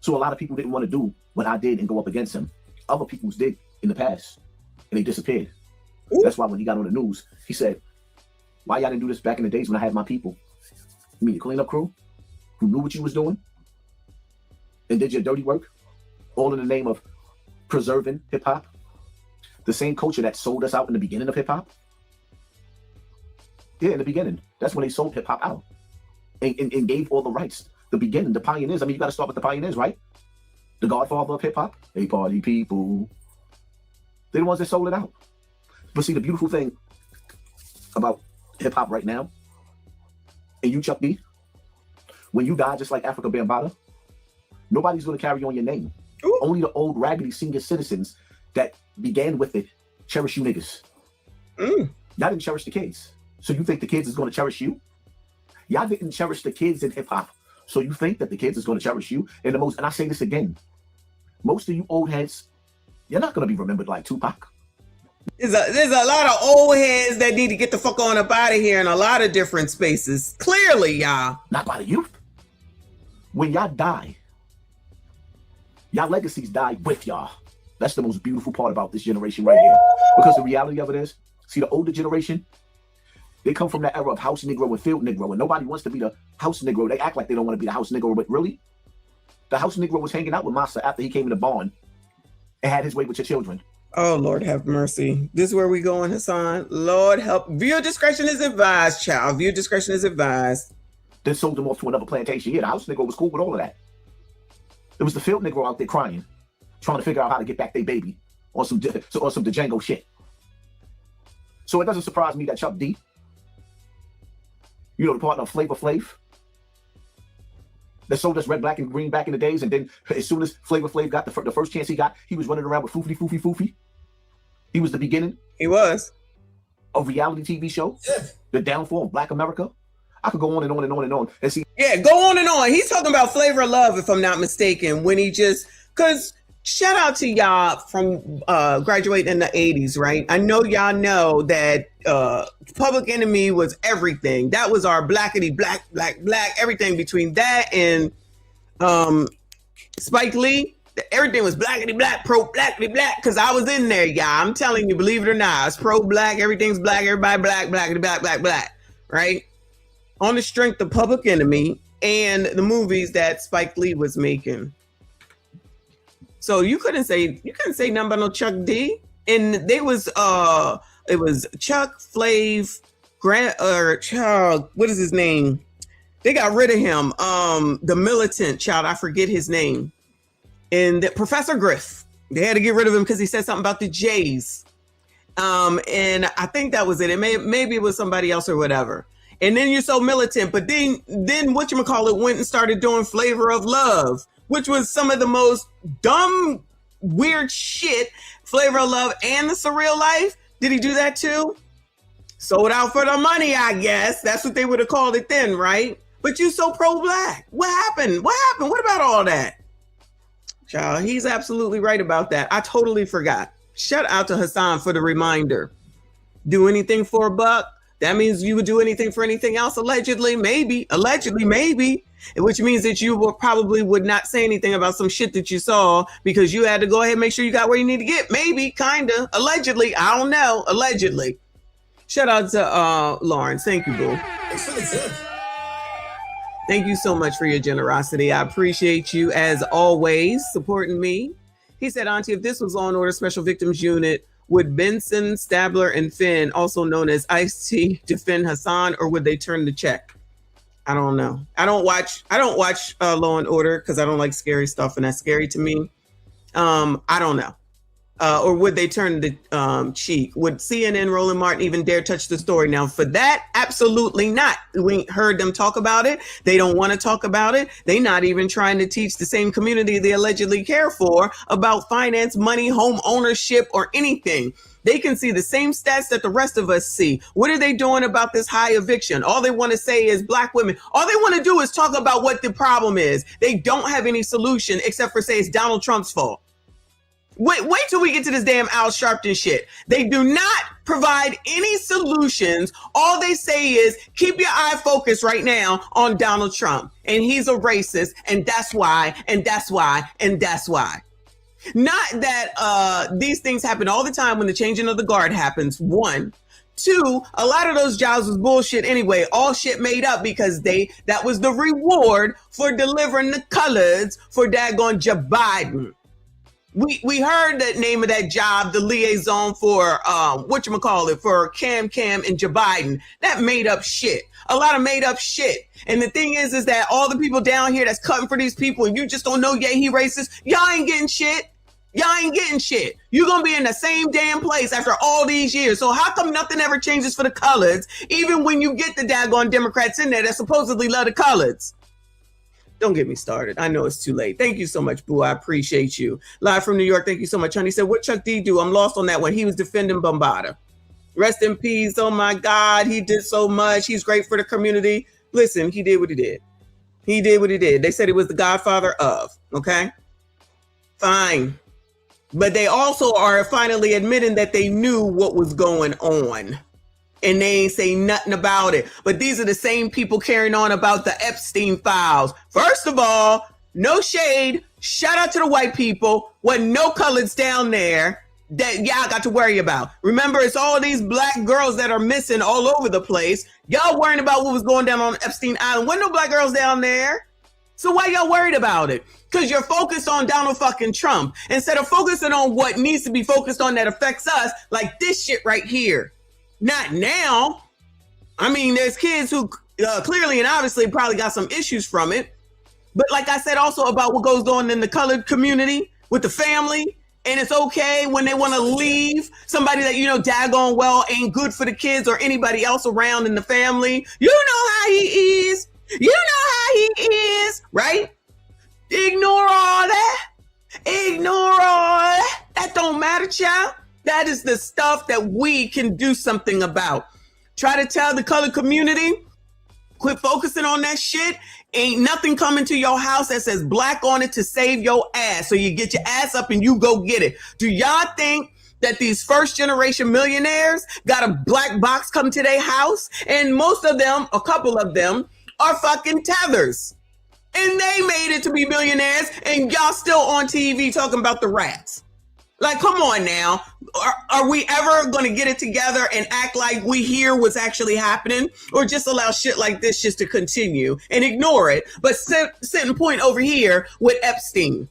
So a lot of people didn't want to do what I did and go up against him. Other people's did in the past, and they disappeared. Ooh. That's why when he got on the news, he said, why y'all didn't do this back in the days when I had my people? You mean the cleanup crew who knew what you was doing and did your dirty work, all in the name of preserving hip hop? The same culture that sold us out in the beginning of hip hop? Yeah, in the beginning. That's when they sold hip hop out and gave all the rights. The beginning, the pioneers. I mean, you got to start with the pioneers, right? The godfather of hip hop. Hey, party people. They're the ones that sold it out. But see, the beautiful thing about hip hop right now, and you, Chuck D, when you die just like Africa Bambaataa, nobody's going to carry on your name. Ooh. Only the old raggedy senior citizens that began with it cherish you niggas. Y'all didn't cherish the kids. So you think the kids is going to cherish you? Y'all didn't cherish the kids in hip hop. So you think that the kids is going to cherish you in the most, and I say this again, most of you old heads, you're not going to be remembered like Tupac. There's a lot of old heads that need to get the fuck on up out of here in a lot of different spaces. Clearly, y'all. Not by the youth. When y'all die, y'all legacies die with y'all. That's the most beautiful part about this generation right here. Because the reality of it is, see, the older generation, they come from that era of house Negro and field Negro, and nobody wants to be the house Negro. They act like they don't want to be the house Negro, but really, the house Negro was hanging out with Massa after he came in the barn and had his way with your children. Oh, Lord have mercy. This is where we going, Hassan. Lord help. Viewer discretion is advised, child. Viewer discretion is advised. Then sold them off to another plantation. Yeah, the house Negro was cool with all of that. It was the field Negro out there crying, trying to figure out how to get back their baby on some Django shit. So it doesn't surprise me that Chuck D, you know, the partner of Flavor Flav, that sold us red, black, and green back in the days, and then as soon as Flavor Flav got the first chance he got, he was running around with Foofy, Foofy, Foofy. He was the beginning. He was. Of reality TV show, the downfall of Black America. I could go on and on and on and on. And see, yeah, go on and on. He's talking about Flavor of Love, if I'm not mistaken, when he just, because shout out to y'all from graduating in the 80s, right? I know y'all know that Public Enemy was everything. That was our blackity black, everything between that and Spike Lee. Everything was blackity black, pro blackity black, because I was in there, y'all. I'm telling you, believe it or not, it's pro black, everything's black, everybody black, blackity black, right? On the strength of Public Enemy and the movies that Spike Lee was making. So you couldn't say nothing about no Chuck D. And they was it was Chuck, Flav, what is his name? They got rid of him. The militant child, I forget his name. And Professor Griff. They had to get rid of him because he said something about the Jays. And I think that was it. Maybe it was somebody else or whatever. And then you're so militant, but then whatchamacallit went and started doing Flavor of Love, which was some of the most dumb, weird shit. Flavor of Love and The Surreal Life. Did he do that too? Sold out for the money, I guess. That's what they would have called it then, right? But you so pro-black. What happened? What about all that? Child, he's absolutely right about that. I totally forgot. Shout out to Hassan for the reminder. Do anything for $1. That means you would do anything for anything else, allegedly, maybe, which means that you probably would not say anything about some shit that you saw because you had to go ahead and make sure you got where you need to get. Maybe, kinda, allegedly, I don't know, allegedly. Shout out to Lawrence. Thank you, boo. Thank you so much for your generosity. I appreciate you, as always, supporting me. He said, Auntie, if this was Law & Order Special Victims Unit, would Benson, Stabler, and Finn, also known as Ice-T, defend Hassan, or would they turn the check? I don't know. I don't watch Law & Order because I don't like scary stuff, and that's scary to me. I don't know. Or would they turn the cheek? Would CNN, Roland Martin even dare touch the story? Now, for that, absolutely not. We ain't heard them talk about it. They don't want to talk about it. They not even trying to teach the same community they allegedly care for about finance, money, home ownership, or anything. They can see the same stats that the rest of us see. What are they doing about this high eviction? All they want to say is Black women. All they want to do is talk about what the problem is. They don't have any solution except for say it's Donald Trump's fault. Wait till we get to this damn Al Sharpton shit. They do not provide any solutions. All they say is keep your eye focused right now on Donald Trump. And he's a racist. And that's why, and that's why, and that's why. Not that these things happen all the time when the changing of the guard happens. 1. 2, a lot of those jobs was bullshit anyway. All shit made up because that was the reward for delivering the colors for daggone Joe Biden. We heard the name of that job, the liaison for for Cam and Joe Biden. That made up shit. A lot of made up shit. And the thing is that all the people down here that's cutting for these people and you just don't know yet he racist, y'all ain't getting shit. Y'all ain't getting shit. You're gonna be in the same damn place after all these years. So how come nothing ever changes for the coloreds, even when you get the daggone Democrats in there that supposedly love the coloreds? Don't get me started. I know it's too late. Thank you so much, Boo. I appreciate you. Live from New York. Thank you so much, honey. Said, what Chuck D do? I'm lost on that one. He was defending Bambaataa. Rest in peace. Oh my God. He did so much. He's great for the community. Listen, he did what he did. He did what he did. They said he was the godfather of. Okay. Fine. But they also are finally admitting that they knew what was going on. And they ain't say nothing about it. But these are the same people carrying on about the Epstein files. First of all, no shade. Shout out to the white people. Wasn't no colors down there that y'all got to worry about. Remember, it's all these black girls that are missing all over the place. Y'all worrying about what was going down on Epstein Island. Wasn't no black girls down there. So why y'all worried about it? Because you're focused on Donald fucking Trump instead of focusing on what needs to be focused on that affects us, like this shit right here. Not now. I mean, there's kids who clearly and obviously probably got some issues from it. But like I said also about what goes on in the colored community with the family, and it's okay when they want to leave somebody that, you know, daggone well ain't good for the kids or anybody else around in the family. You know how he is. You know how he is, right? Ignore all that. Ignore all that. That don't matter, child. That is the stuff that we can do something about. Try to tell the colored community, quit focusing on that shit. Ain't nothing coming to your house that says black on it to save your ass. So you get your ass up and you go get it. Do y'all think that these first generation millionaires got a black box come to their house? And most of them, a couple of them, are fucking tethers. And they made it to be millionaires, and y'all still on TV talking about the rats. Like, come on now. Are we ever going to get it together and act like we hear what's actually happening, or just allow shit like this just to continue and ignore it, but sit and point over here with Epstein?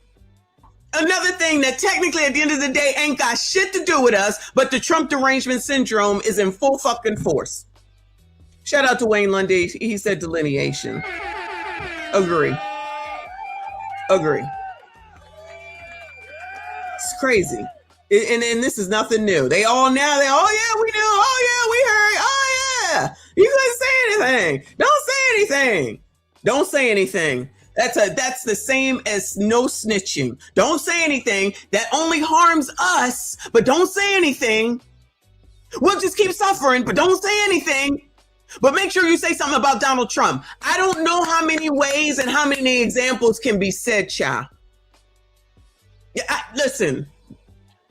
Another thing that technically at the end of the day ain't got shit to do with us, but the Trump derangement syndrome is in full fucking force. Shout out to Wayne Lundy. He said delineation. Agree. It's crazy. And this is nothing new. Oh yeah, we knew. Oh yeah, we heard. Oh yeah. You couldn't say anything. Don't say anything. That's the same as no snitching. Don't say anything. That only harms us, but don't say anything. We'll just keep suffering, but don't say anything. But make sure you say something about Donald Trump. I don't know how many ways and how many examples can be said, child. Yeah, listen,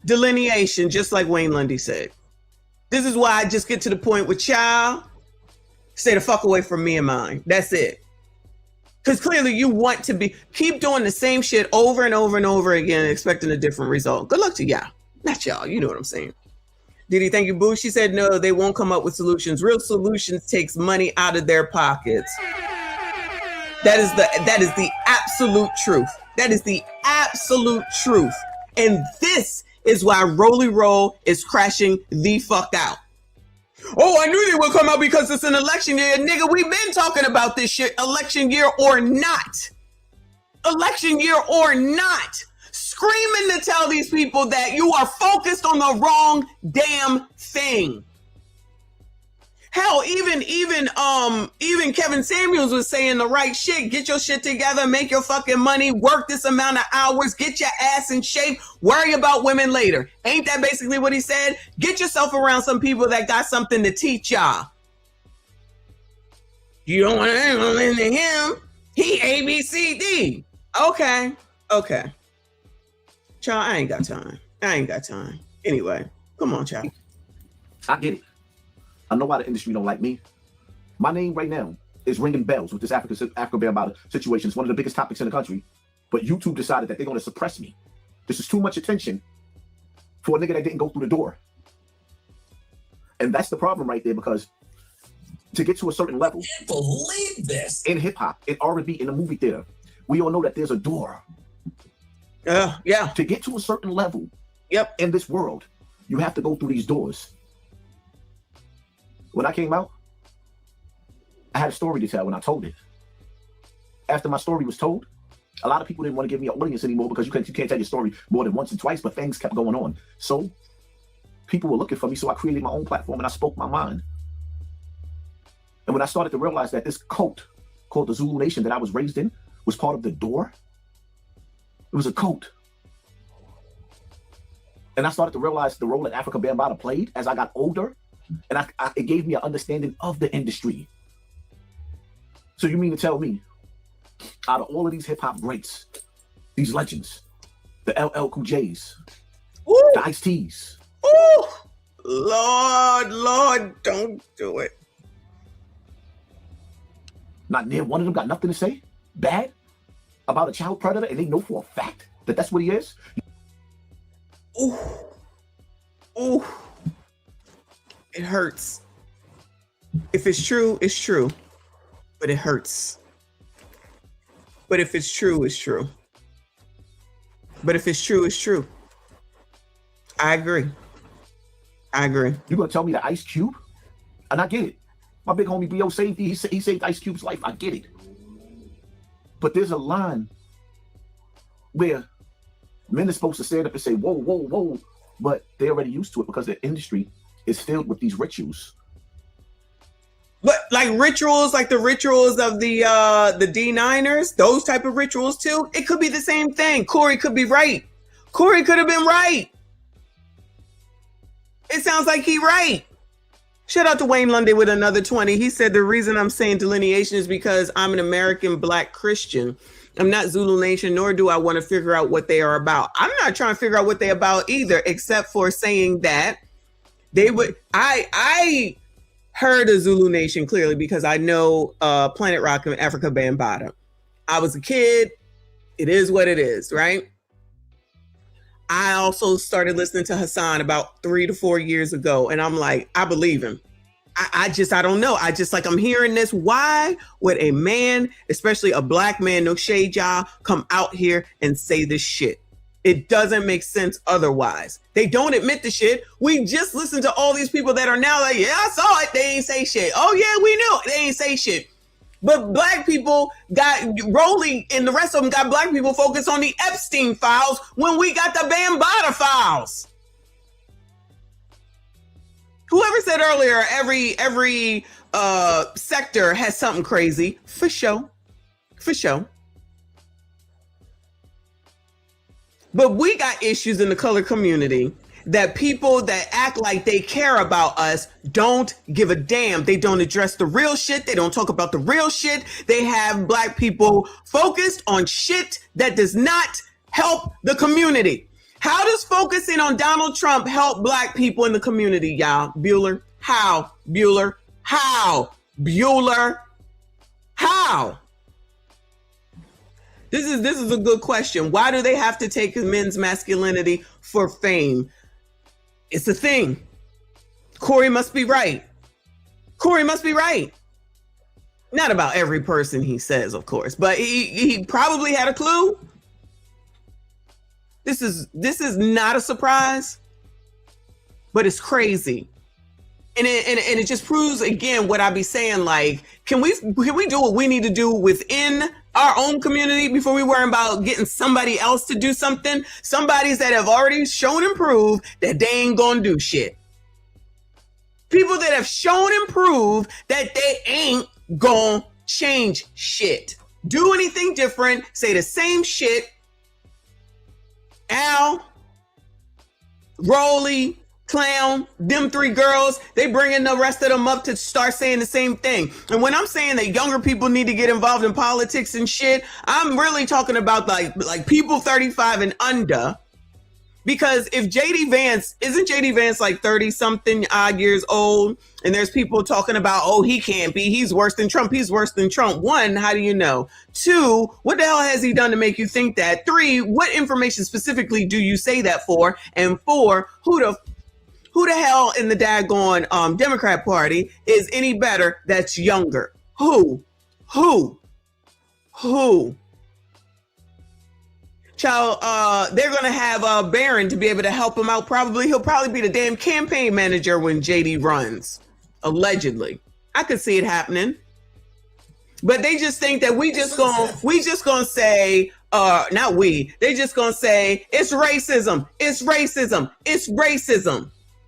delineation, just like Wayne Lundy said. This is why I just get to the point with child. Stay the fuck away from me and mine. That's it. Because clearly you want to keep doing the same shit over and over and over again, expecting a different result. Good luck to y'all. Not y'all. You know what I'm saying. Did he thank you, Boo? She said, no, they won't come up with solutions. Real solutions takes money out of their pockets. That is the absolute truth. That is the absolute truth. And this is why Rolly Roll is crashing the fuck out. Oh, I knew they would come out because it's an election year. Nigga, we've been talking about this shit, election year or not. Election year or not. Screaming to tell these people that you are focused on the wrong damn thing. Hell, even Kevin Samuels was saying the right shit. Get your shit together, make your fucking money, work this amount of hours, get your ass in shape, worry about women later. Ain't that basically what he said? Get yourself around some people that got something to teach y'all. You don't want to listen to him. He ABCD. Okay. Child, I ain't got time. Anyway, come on, child. I get it. I know why the industry don't like me. My name right now is ringing bells with this African Bambaataa situation. It's one of the biggest topics in the country. But YouTube decided that they're going to suppress me. This is too much attention for a nigga that didn't go through the door. And that's the problem right there, because to get to a certain level, I can't believe this. In hip hop, in R&B, in the movie theater, we all know that there's a door. Yeah. To get to a certain level, in this world, you have to go through these doors. When I came out, I had a story to tell when I told it. After my story was told, a lot of people didn't want to give me an audience anymore because you can't tell your story more than once and twice, but things kept going on. So people were looking for me, so I created my own platform and I spoke my mind. And when I started to realize that this cult called the Zulu Nation that I was raised in was part of the door. It was a coat. And I started to realize the role that Africa Bambaataa played as I got older. And it gave me an understanding of the industry. So you mean to tell me, out of all of these hip hop greats, these legends, the LL Cool J's, the Ice-T's. Ooh, Lord, don't do it. Not near one of them got nothing to say bad about a child predator, and they know for a fact that that's what he is. Ooh, it hurts. If it's true, it's true, but it hurts. But if it's true, it's true. But if it's true, it's true. I agree. You gonna tell me that Ice Cube? And I get it. My big homie B.O. saved he saved Ice Cube's life. I get it. But there's a line where men are supposed to stand up and say, whoa, whoa, whoa. But they're already used to it because the industry is filled with these rituals. But like rituals, like the rituals of the D9ers, those type of rituals too, it could be the same thing. Corey could be right. Corey could have been right. It sounds like he right. Shout out to Wayne Lundy with another 20. He said the reason I'm saying delineation is because I'm an American Black Christian. I'm not Zulu Nation, nor do I want to figure out what they are about. I'm not trying to figure out what they're about either, except for saying that they would. I heard of Zulu Nation clearly because I know Planet Rock and Africa Bambaataa. I was a kid. It is what it is, right? I also started listening to Hassan about 3 to 4 years ago, and I'm like, I believe him. I don't know. I'm hearing this. Why would a man, especially a Black man, no shade, y'all, come out here and say this shit? It doesn't make sense otherwise. They don't admit the shit. We just listened to all these people that are now like, yeah, I saw it. They ain't say shit. Oh yeah, we knew. They ain't say shit. But Black people got Rolly and the rest of them got Black people focused on the Epstein files when we got the Bambaataa files. Whoever said earlier, every sector has something crazy. For sure. But we got issues in the color community that people that act like they care about us don't give a damn. They don't address the real shit. They don't talk about the real shit. They have Black people focused on shit that does not help the community. How does focusing on Donald Trump help Black people in the community, y'all? Bueller? How? Bueller? How? Bueller? How? This is a good question. Why do they have to take men's masculinity for fame? It's a thing. Corey must be right. Corey must be right. Not about every person he says, of course, but he probably had a clue. This is not a surprise, but it's crazy. And it just proves again what I be saying, like, can we do what we need to do within our own community before we worry about getting somebody else to do something? Somebody's that have already shown and proved that they ain't gonna do shit. People that have shown and proved that they ain't gonna change shit. Do anything different, say the same shit. Al, Rolly, Clown, them 3 girls, they bringing the rest of them up to start saying the same thing. And when I'm saying that younger people need to get involved in politics and shit, I'm really talking about like people 35 and under. Because if isn't JD Vance like 30 something odd years old? And there's people talking about, oh, he can't be. He's worse than Trump. He's worse than Trump. 1, how do you know? 2, what the hell has he done to make you think that? 3, what information specifically do you say that for? And 4, who the hell in the daggone Democrat Party is any better that's younger? Who? Child, they're going to have Barron to be able to help him out. He'll probably be the damn campaign manager when JD runs. Allegedly. I could see it happening. But they just think that we just gonna say, not we, they just gonna say, it's racism.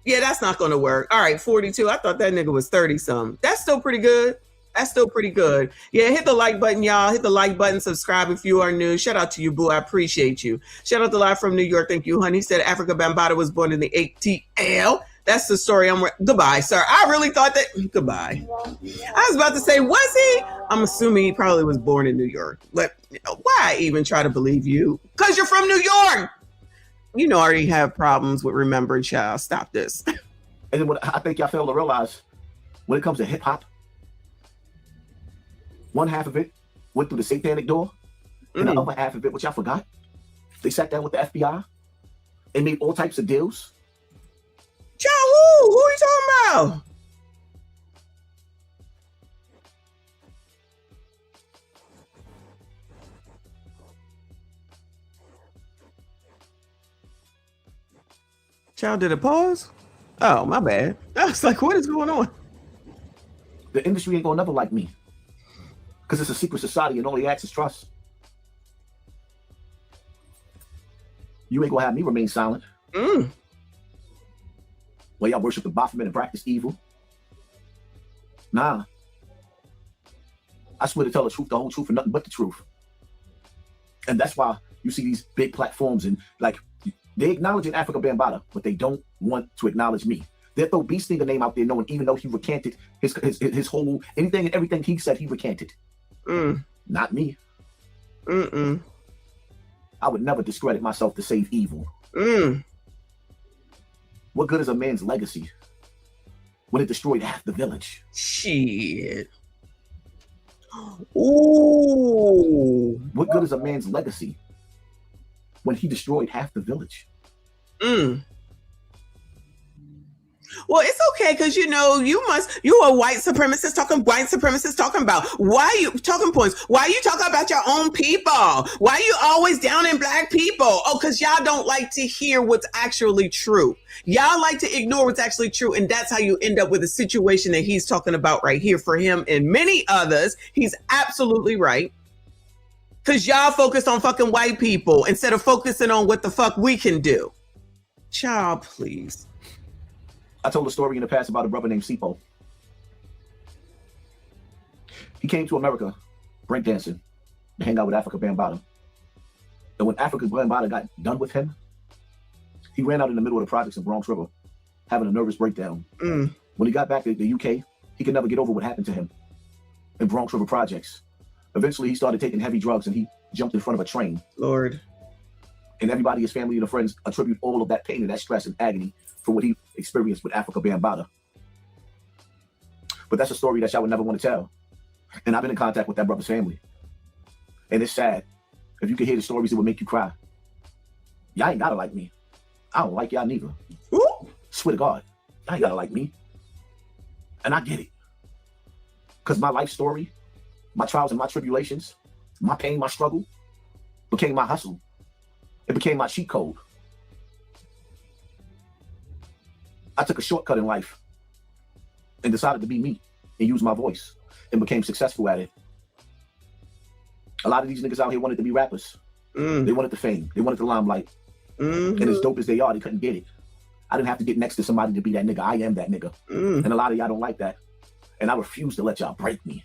Yeah, that's not gonna work. All right, 42. I thought that nigga was 30 something. That's still pretty good. That's still pretty good. Yeah, hit the like button, y'all. Hit the like button. Subscribe if you are new. Shout out to you, boo. I appreciate you. Shout out to Live from New York. Thank you, honey. Said Africa Bambaataa was born in the ATL. That's the story. Goodbye, sir. I really thought that. Goodbye. I was about to say, was he? I'm assuming he probably was born in New York. But why even try to believe you? Because you're from New York. You know, I already have problems with remembering, child. Stop this. And then what I think y'all fail to realize when it comes to hip hop, one half of it went through the satanic door, and the other half of it, which I forgot, they sat down with the FBI and made all types of deals. Child, who are you talking about? Child, did it pause? Oh, my bad. I was like, what is going on? The industry ain't gonna never like me because it's a secret society and all they ask is trust. You ain't gonna have me remain silent. Well, y'all worship the Baphomet and practice evil. Nah. I swear to tell the truth, the whole truth, and nothing but the truth. And that's why you see these big platforms and like they acknowledge in Africa Bambaataa, but they don't want to acknowledge me. They'll throw B Stinger name out there knowing even though he recanted his whole anything and everything he said he recanted. Not me. I would never discredit myself to save evil. What good is a man's legacy when it destroyed half the village? Shit. Ooh. What good is a man's legacy when he destroyed half the village? Well, it's okay because you know you're a white supremacist talking about why you talking points. Why you talking about your own people? Why you always down in black people? Oh, because y'all don't like to hear what's actually true. Y'all like to ignore what's actually true, and that's how you end up with a situation that he's talking about right here. For him and many others, he's absolutely right. Because y'all focused on fucking white people instead of focusing on what the fuck we can do. Child, please. I told a story in the past about a brother named Sipo. He came to America breakdancing to hang out with Africa Bambaataa. And when Africa Bambaataa got done with him, he ran out in the middle of the projects in Bronx River, having a nervous breakdown. When he got back to the UK, he could never get over what happened to him in Bronx River projects. Eventually, he started taking heavy drugs and he jumped in front of a train. Lord. And everybody, his family and friends, attribute all of that pain and that stress and agony for what he experienced with Africa Bambaataa. But that's a story that y'all would never want to tell. And I've been in contact with that brother's family. And it's sad. If you could hear the stories, it would make you cry. Y'all ain't gotta like me. I don't like y'all neither. Swear to God, y'all ain't gotta like me. And I get it. Because my life story, my trials and my tribulations, my pain, my struggle, became my hustle. It became my cheat code. I took a shortcut in life and decided to be me and use my voice and became successful at it. A lot of these niggas out here wanted to be rappers. They wanted the fame. They wanted the limelight. And as dope as they are, they couldn't get it. I didn't have to get next to somebody to be that nigga. I am that nigga. And a lot of y'all don't like that. And I refuse to let y'all break me.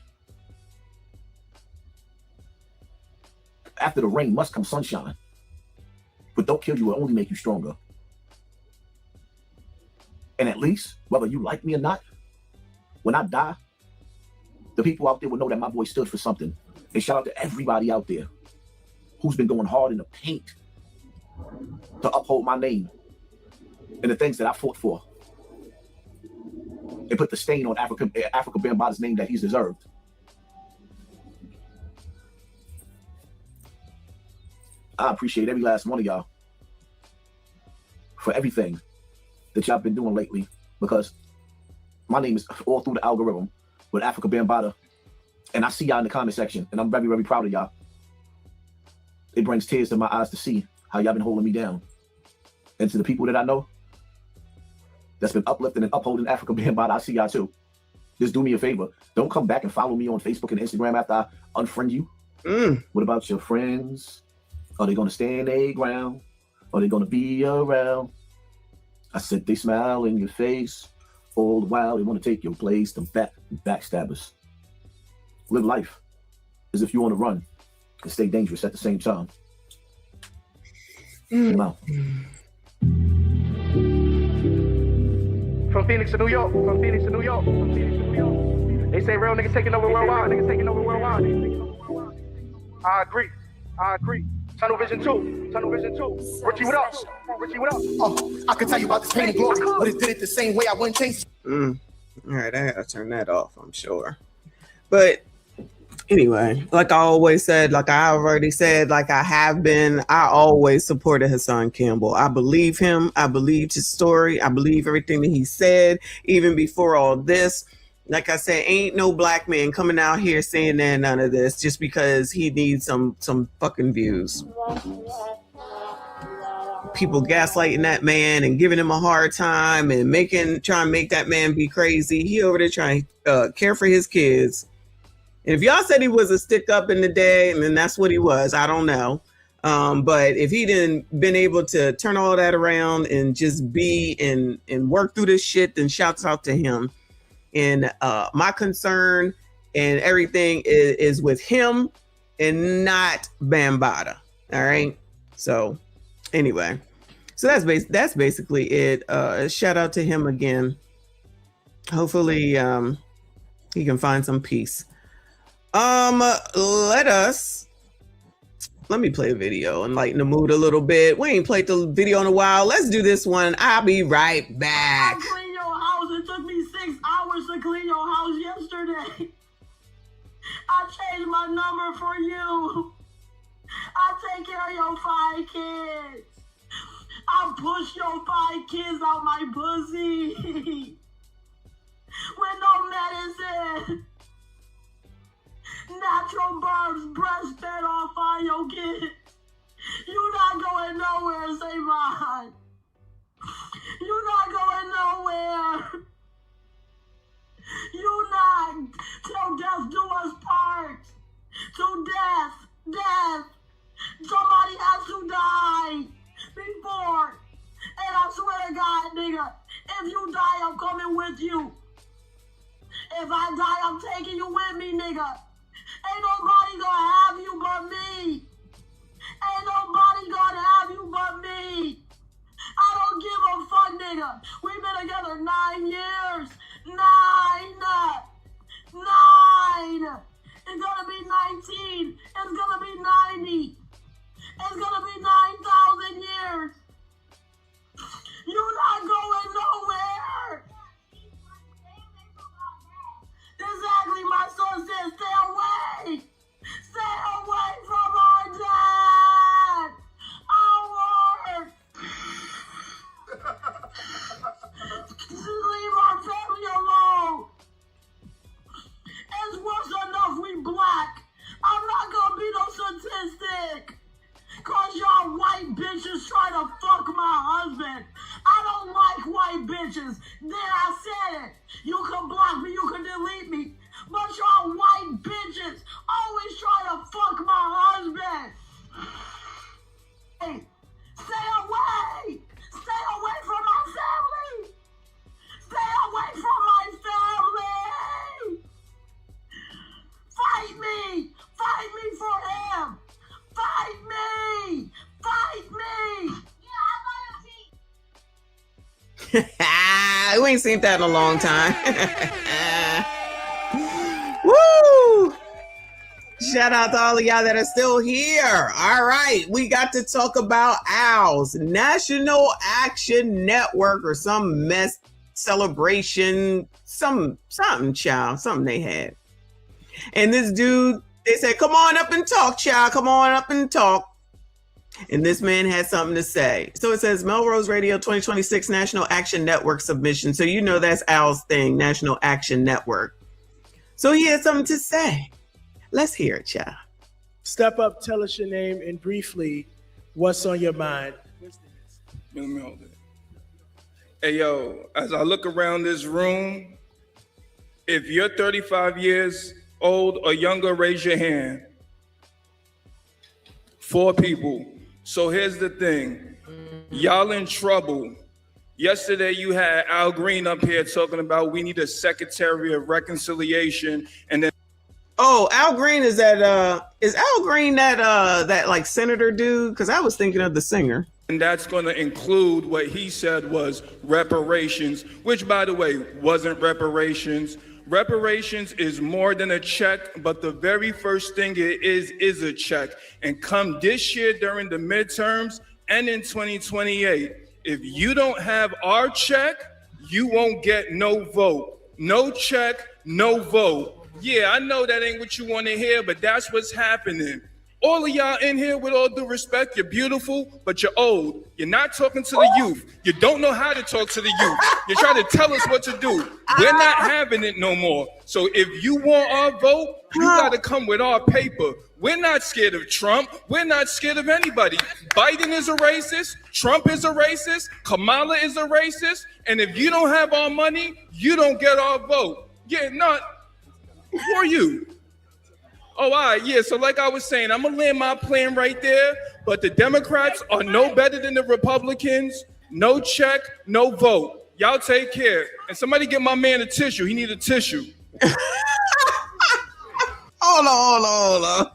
After the rain must come sunshine. But don't kill you, it will only make you stronger. And at least, whether you like me or not, when I die, the people out there will know that my voice stood for something. And shout out to everybody out there who's been going hard in the paint to uphold my name and the things that I fought for. And put the stain on Africa Bambaataa's name that he's deserved. I appreciate every last one of y'all for everything that y'all been doing lately, because my name is all through the algorithm with Africa Bambaataa, and I see y'all in the comment section, and I'm very, very proud of y'all. It brings tears to my eyes to see how y'all been holding me down. And to the people that I know that's been uplifting and upholding Africa Bambaataa, I see y'all too. Just do me a favor. Don't come back and follow me on Facebook and Instagram after I unfriend you. What about your friends? Are they going to stand their ground? Are they going to be around? I said they smile in your face all the while. They want to take your place. Them backstabbers. live life as if you want to run and stay dangerous at the same time. Wow. From Phoenix to New York, from Phoenix to New York, from Phoenix to New York. They say real niggas taking over worldwide, niggas taking over worldwide. I agree, I agree. Tunnel Vision 2, Tunnel Vision 2. Richie, what up? Richie, what up? Oh, I can tell you about this pain and glory, but it did it the same way. I wouldn't change. All right, I gotta turn that off, I'm sure. But anyway, like I always said, like I already said, like I have been, I always supported Hassan Campbell. I believe him. I believed his story. I believe everything that he said, even before all this. Like I said, ain't no black man coming out here saying that none of this just because he needs some fucking views. People gaslighting that man and giving him a hard time and trying to make that man be crazy. He over there trying to care for his kids. And if y'all said he was a stick up in the day, and then that's what he was, I don't know. But if he didn't been able to turn all that around and just be and work through this shit, then shouts out to him. And my concern and everything is with him and not Bambaataa. All right. So anyway, so that's basically it. Shout out to him again. Hopefully he can find some peace. Let me play a video and lighten the mood a little bit. We ain't played the video in a while. Let's do this one. I'll be right back. I clean your house. It took me 6 hours to clean your house yesterday. I changed my number for you. I take care of your 5 kids. I push your 5 kids out my pussy. With no medicine. Natural births, breastfed off on your kids. You not going nowhere, say mine. You not going nowhere. You not till death do us part. To death. Somebody has to die before. And I swear to God, nigga, if you die, I'm coming with you. If I die, I'm taking you with me, nigga. Ain't nobody gonna have you but me. Ain't nobody gonna have you but me. I don't give a fuck, nigga. We've been together 9 years. 9. It's gonna be 19. It's gonna be 90. It's gonna be 9,000 years. You're not going nowhere. Exactly, my son said, stay away. Stay away from our dad. Our leave our family alone. It's worse enough we black. I'm not gonna be no statistic. Cause y'all white bitches try to fuck my husband. I don't like white bitches. Then I said it. You can block me, you can delete me. But y'all white bitches always try to fuck my husband. Hey, stay away. Stay away from my family. Stay away from my family. Fight me. Fight me for him. Fight me. Fight me. We ain't seen that in a long time. Woo! Shout out to all of y'all that are still here. All right, we got to talk about OWLS, National Action Network, or some mess celebration, something they had. And this dude, they said, come on up and talk, child. Come on up and talk. And this man had something to say. So it says Melrose Radio 2026 National Action Network submission. So you know that's OWL's thing, National Action Network. So he had something to say. Let's hear it, child. Step up, tell us your name, and briefly, what's on your mind? Hey, yo, as I look around this room, if you're 35 years old or younger, raise your hand. 4 people. So here's the thing. Y'all in trouble. Yesterday, you had Al Green up here talking about we need a Secretary of Reconciliation. And then Oh, Al Green is that Al Green that like senator dude? Because I was thinking of the singer. And that's going to include what he said was reparations, which, by the way, wasn't reparations. Reparations is more than a check, but the very first thing it is a check. And come this year during the midterms and in 2028, if you don't have our check, you won't get no vote. No check, no vote. Yeah, I know that ain't what you want to hear, but that's what's happening. All of y'all in here, with all due respect, you're beautiful, but you're old. You're not talking to the youth. You don't know how to talk to the youth. You're trying to tell us what to do. We're not having it no more. So if you want our vote, you got to come with our paper. We're not scared of Trump. We're not scared of anybody. Biden is a racist. Trump is a racist. Kamala is a racist. And if you don't have our money, you don't get our vote. Yeah, not for you. Oh, all right, yeah, so like I was saying, I'm going to land my plane right there, but the Democrats are no better than the Republicans. No check, no vote. Y'all take care. And somebody get my man a tissue. He need a tissue. Hold on.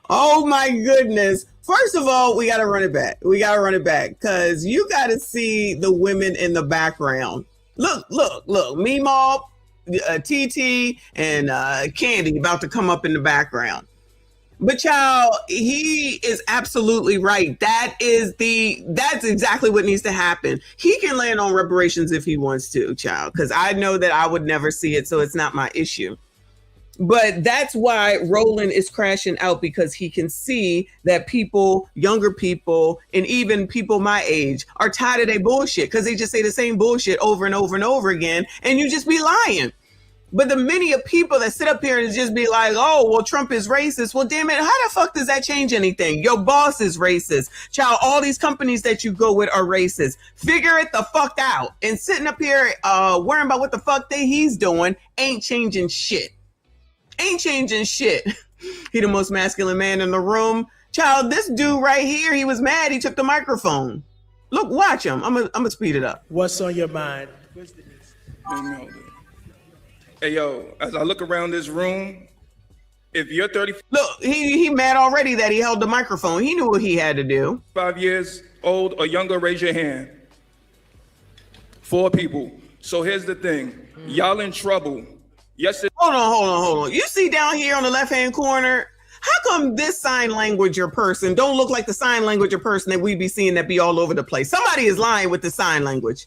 Oh my goodness. First of all, we got to run it back. Because you got to see the women in the background. Look. Meemaw, TT, and Candy about to come up in the background. But y'all, he is absolutely right. That's exactly what needs to happen. He can land on reparations if he wants to, child, because I know that I would never see it, so it's not my issue. But that's why Roland is crashing out, because he can see that people, younger people, and even people my age are tired of their bullshit, because they just say the same bullshit over and over and over again, and you just be lying. But the many of people that sit up here and just be like, oh, well, Trump is racist. Well, damn it, how the fuck does that change anything? Your boss is racist. Child, all these companies that you go with are racist. Figure it the fuck out. And sitting up here worrying about what the fuck he's doing ain't changing shit. He the most masculine man in the room. Child, this dude right here, he was mad. He took the microphone. Look, watch him. I'm gonna speed it up. What's on your mind? Hey, yo, as I look around this room, if you're 30... Look, he mad already that he held the microphone. He knew what he had to do. 5 years old or younger, raise your hand. 4 people. So here's the thing. Y'all in trouble. Yes. Hold on. You see down here on the left-hand corner, how come this sign languager person don't look like the sign languager person that we be seeing that be all over the place? Somebody is lying with the sign language.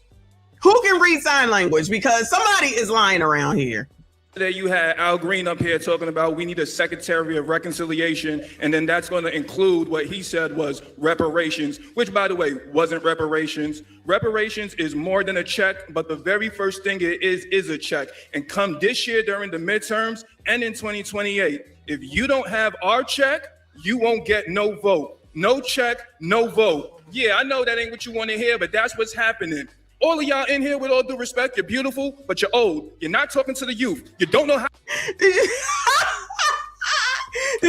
Who can read sign language? Because somebody is lying around here. Today you had Al Green up here talking about we need a Secretary of Reconciliation, and then that's going to include what he said was reparations, which, by the way, wasn't reparations. Reparations is more than a check, but the very first thing it is a check. And come this year during the midterms and in 2028, if you don't have our check, you won't get no vote. No check, no vote. Yeah, I know that ain't what you want to hear, but that's what's happening. All of y'all in here, with all due respect, you're beautiful, but you're old. You're not talking to the youth. You don't know how. Did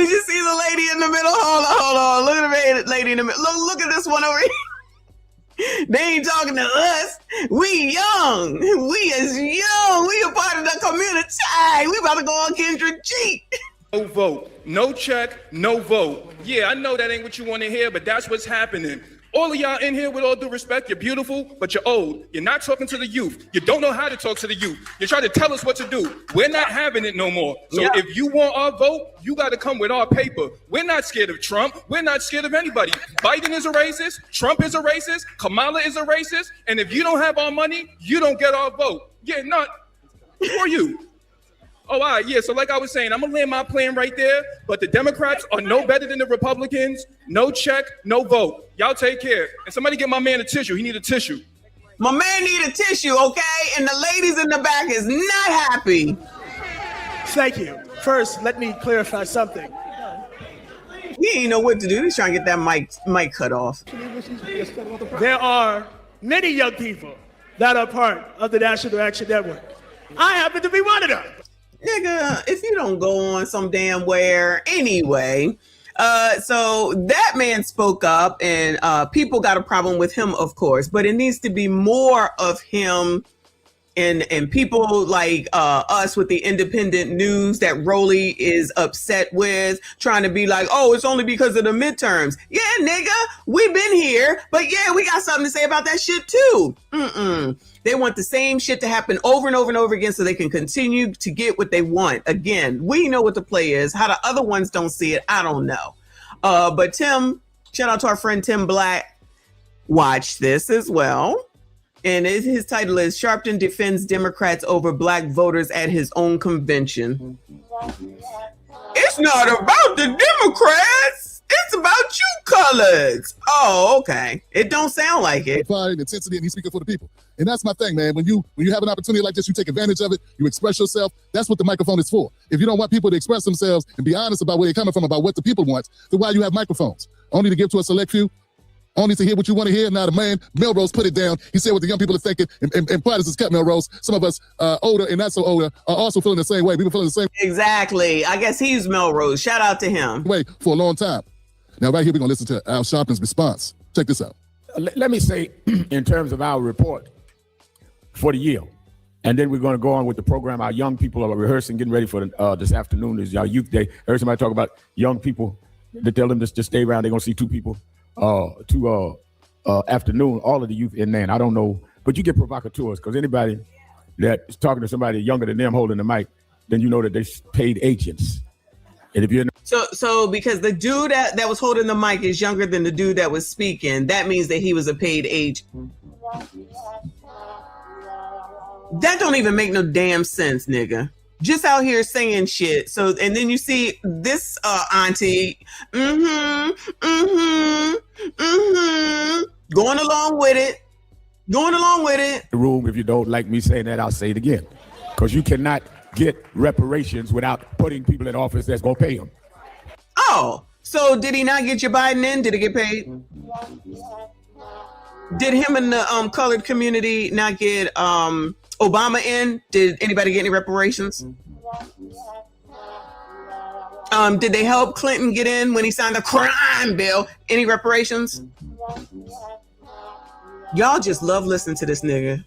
you see the lady in the middle? Hold on. Look at the lady in the middle. Look at this one over here. They ain't talking to us. We young. We is young. We a part of the community. We about to go on Kendrick G. No vote. No check, no vote. Yeah, I know that ain't what you want to hear, but that's what's happening. All of y'all in here, with all due respect, you're beautiful, but you're old. You're not talking to the youth. You don't know how to talk to the youth. You're trying to tell us what to do. We're not having it no more. So if you want our vote, you got to come with our paper. We're not scared of Trump. We're not scared of anybody. Biden is a racist. Trump is a racist. Kamala is a racist. And if you don't have our money, you don't get our vote. Yeah, not for you. Oh, all right, yeah, so like I was saying, I'm going to land my plane right there, but the Democrats are no better than the Republicans. No check, no vote. Y'all take care. And somebody get my man a tissue. He need a tissue. My man need a tissue, okay? And the ladies in the back is not happy. Thank you. First, let me clarify something. He ain't know what to do. He's trying to get that mic cut off. There are many young people that are part of the National Action Network. I happen to be one of them. Nigga, if you don't go on some damn where anyway, So that man spoke up, and people got a problem with him, of course, but it needs to be more of him and people like us with the independent news that Rolly is upset with, trying to be like, oh, it's only because of the midterms. Yeah, nigga, we've been here, but yeah, we got something to say about that shit too. They want the same shit to happen over and over and over again so they can continue to get what they want. Again, we know what the play is. How the other ones don't see it, I don't know. But Tim, shout out to our friend Tim Black, watch this as well. And his title is Sharpton Defends Democrats Over Black Voters at His Own Convention. It's not about the Democrats. It's about you coloreds. Oh, okay. It don't sound like it. Pride, intensity, and he's speaking for the people. And that's my thing, man. When you have an opportunity like this, you take advantage of it. You express yourself. That's what the microphone is for. If you don't want people to express themselves and be honest about where they're coming from, about what the people want, then why you have microphones? Only to give to a select few? Only to hear what you want to hear. Now the man, Melrose, put it down. He said what the young people are thinking. And pride is cut, Melrose. Some of us older and not so older are also feeling the same way. We've been feeling the same Exactly. I guess he's Melrose. Shout out to him. way for a long time. Now right here, we're going to listen to Al Sharpton's response. Check this out. Let me say, in terms of our report for the year, and then we're going to go on with the program. Our young people are rehearsing, getting ready for this afternoon is our youth day. I heard somebody talk about young people. They tell them just to stay around. They're going to see two people. Afternoon, all of the youth in there. And I don't know, but you get provocateurs because anybody that is talking to somebody younger than them holding the mic, then you know that they paid agents. And if you're so because the dude that was holding the mic is younger than the dude that was speaking, that means that he was a paid agent. That don't even make no damn sense, nigga. Just out here saying shit. So, and then you see this auntie, going along with it. The room, if you don't like me saying that, I'll say it again. Because you cannot get reparations without putting people in office that's going to pay them. Oh, so did he not get your Biden in? Did he get paid? Did him and the colored community not get Obama in? Did anybody get any reparations? Did they help Clinton get in when he signed the crime bill? Any reparations? Y'all just love listening to this nigga.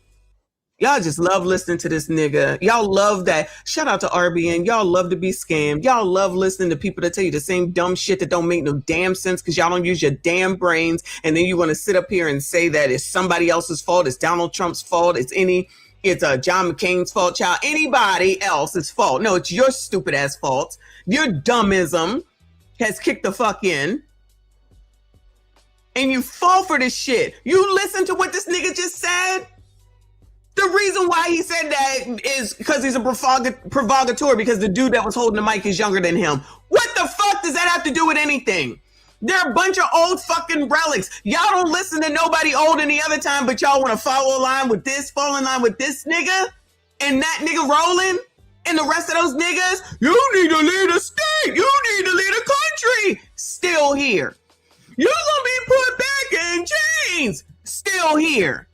Y'all just love listening to this nigga. Y'all love that. Shout out to RBN. Y'all love to be scammed. Y'all love listening to people that tell you the same dumb shit that don't make no damn sense because y'all don't use your damn brains. And then you want to sit up here and say that it's somebody else's fault. It's Donald Trump's fault. It's John McCain's fault, child. Anybody else's fault. No, it's your stupid ass fault. Your dummism has kicked the fuck in. And you fall for this shit. You listen to what this nigga just said? The reason why he said that is because he's a provocateur because the dude that was holding the mic is younger than him. What the fuck does that have to do with anything? They're a bunch of old fucking relics. Y'all don't listen to nobody old any other time, but y'all want to fall in line with this nigga, and that nigga rolling, and the rest of those niggas. You need to lead a state. You need to lead a country. Still here. You gonna be put back in chains. Still here.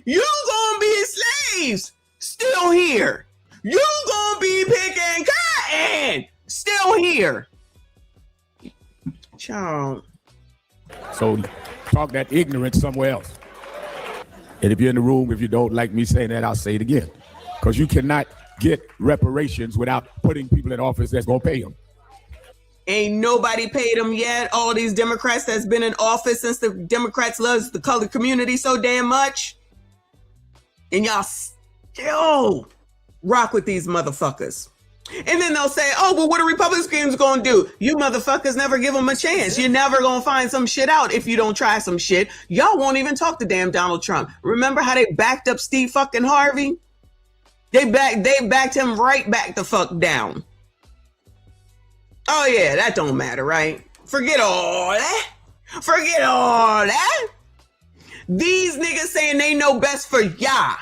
You gonna be slaves. Still here. You gonna be picking cotton. Still here. Child. So talk that ignorance somewhere else. And if you're in the room, if you don't like me saying that, I'll say it again. Because you cannot get reparations without putting people in office that's going to pay them. Ain't nobody paid them yet. All these Democrats that's been in office since the Democrats loves the colored community so damn much. And y'all still rock with these motherfuckers. And then they'll say, oh, well, what are Republicans going to do? You motherfuckers never give them a chance. You're never going to find some shit out if you don't try some shit. Y'all won't even talk to damn Donald Trump. Remember how they backed up Steve fucking Harvey? They backed him right back the fuck down. Oh, yeah, that don't matter, right? Forget all that. Forget all that. These niggas saying they know best for y'all.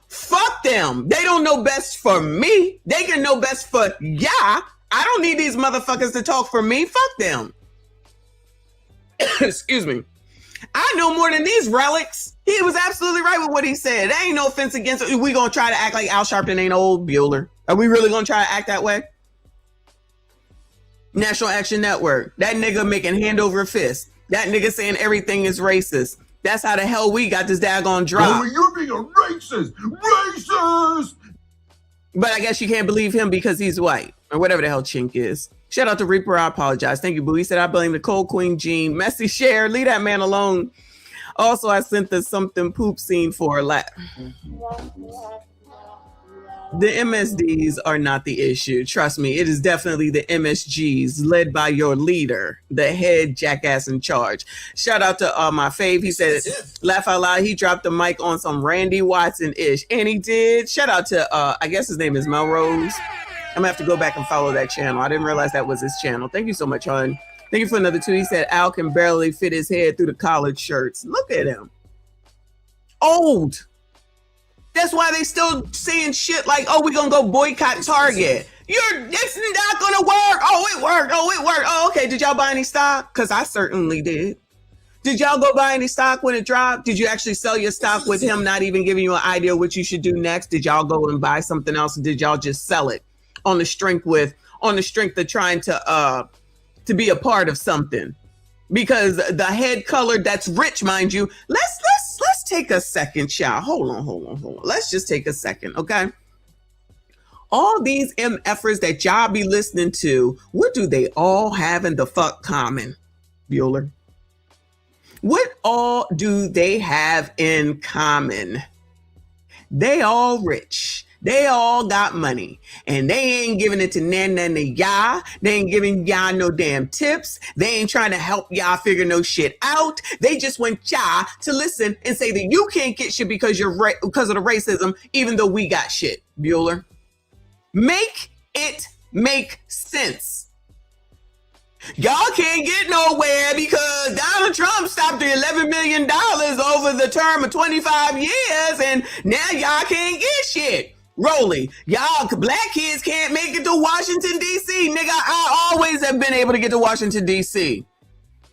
Fuck them. They don't know best for me. They can know best for y'all. I don't need these motherfuckers to talk for me. Fuck them. Excuse me. I know more than these relics. He was absolutely right with what he said. There ain't no offense against it. We gonna try to act like Al Sharpton ain't old Bueller. Are we really gonna try to act that way? National Action Network. That nigga making hand over fist. That nigga saying everything is racist. That's how the hell we got this daggone drop. Oh, you're being a racist! Racist! But I guess you can't believe him because he's white or whatever the hell chink is. Shout out to Reaper. I apologize. Thank you, Boo. He said, I blame the cold queen Jean. Messy share. Leave that man alone. Also, I sent the something poop scene for a lap. The MSDs are not the issue. Trust me, it is definitely the MSGs led by your leader, the head jackass in charge. Shout out to my fave. He said, laugh out loud. He dropped the mic on some Randy Watson-ish. And he did. Shout out to, I guess his name is Melrose. I'm gonna have to go back and follow that channel. I didn't realize that was his channel. Thank you so much, hon. Thank you for another 2. He said, Al can barely fit his head through the collared shirts. Look at him. Old. That's why they still saying shit like, oh, we're going to go boycott Target. It's not going to work. Oh, it worked. Oh, it worked. Oh, okay. Did y'all buy any stock? Because I certainly did. Did y'all go buy any stock when it dropped? Did you actually sell your stock with him not even giving you an idea what you should do next? Did y'all go and buy something else? Or did y'all just sell it on the strength of trying to be a part of something? Because the head color that's rich, mind you, let's take a second, child. Hold on. Let's just take a second, okay? All these MFers that y'all be listening to, what do they all have in the fuck common, Bueller? What all do they have in common? They all rich. They all got money, and they ain't giving it to none of y'all. They ain't giving y'all no damn tips. They ain't trying to help y'all figure no shit out. They just want y'all to listen and say that you can't get shit because because of the racism, even though we got shit. Bueller, make it make sense. Y'all can't get nowhere because Donald Trump stopped the $11 million over the term of 25 years, and now y'all can't get shit. Rolly, y'all black kids can't make it to Washington, D.C. Nigga, I always have been able to get to Washington, D.C.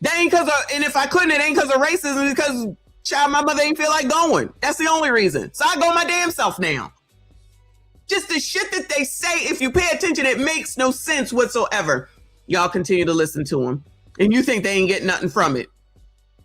That ain't because of, and if I couldn't, it ain't because of racism. It's because, child, my mother ain't feel like going. That's the only reason. So I go my damn self now. Just the shit that they say, if you pay attention, it makes no sense whatsoever. Y'all continue to listen to them. And you think they ain't getting nothing from it.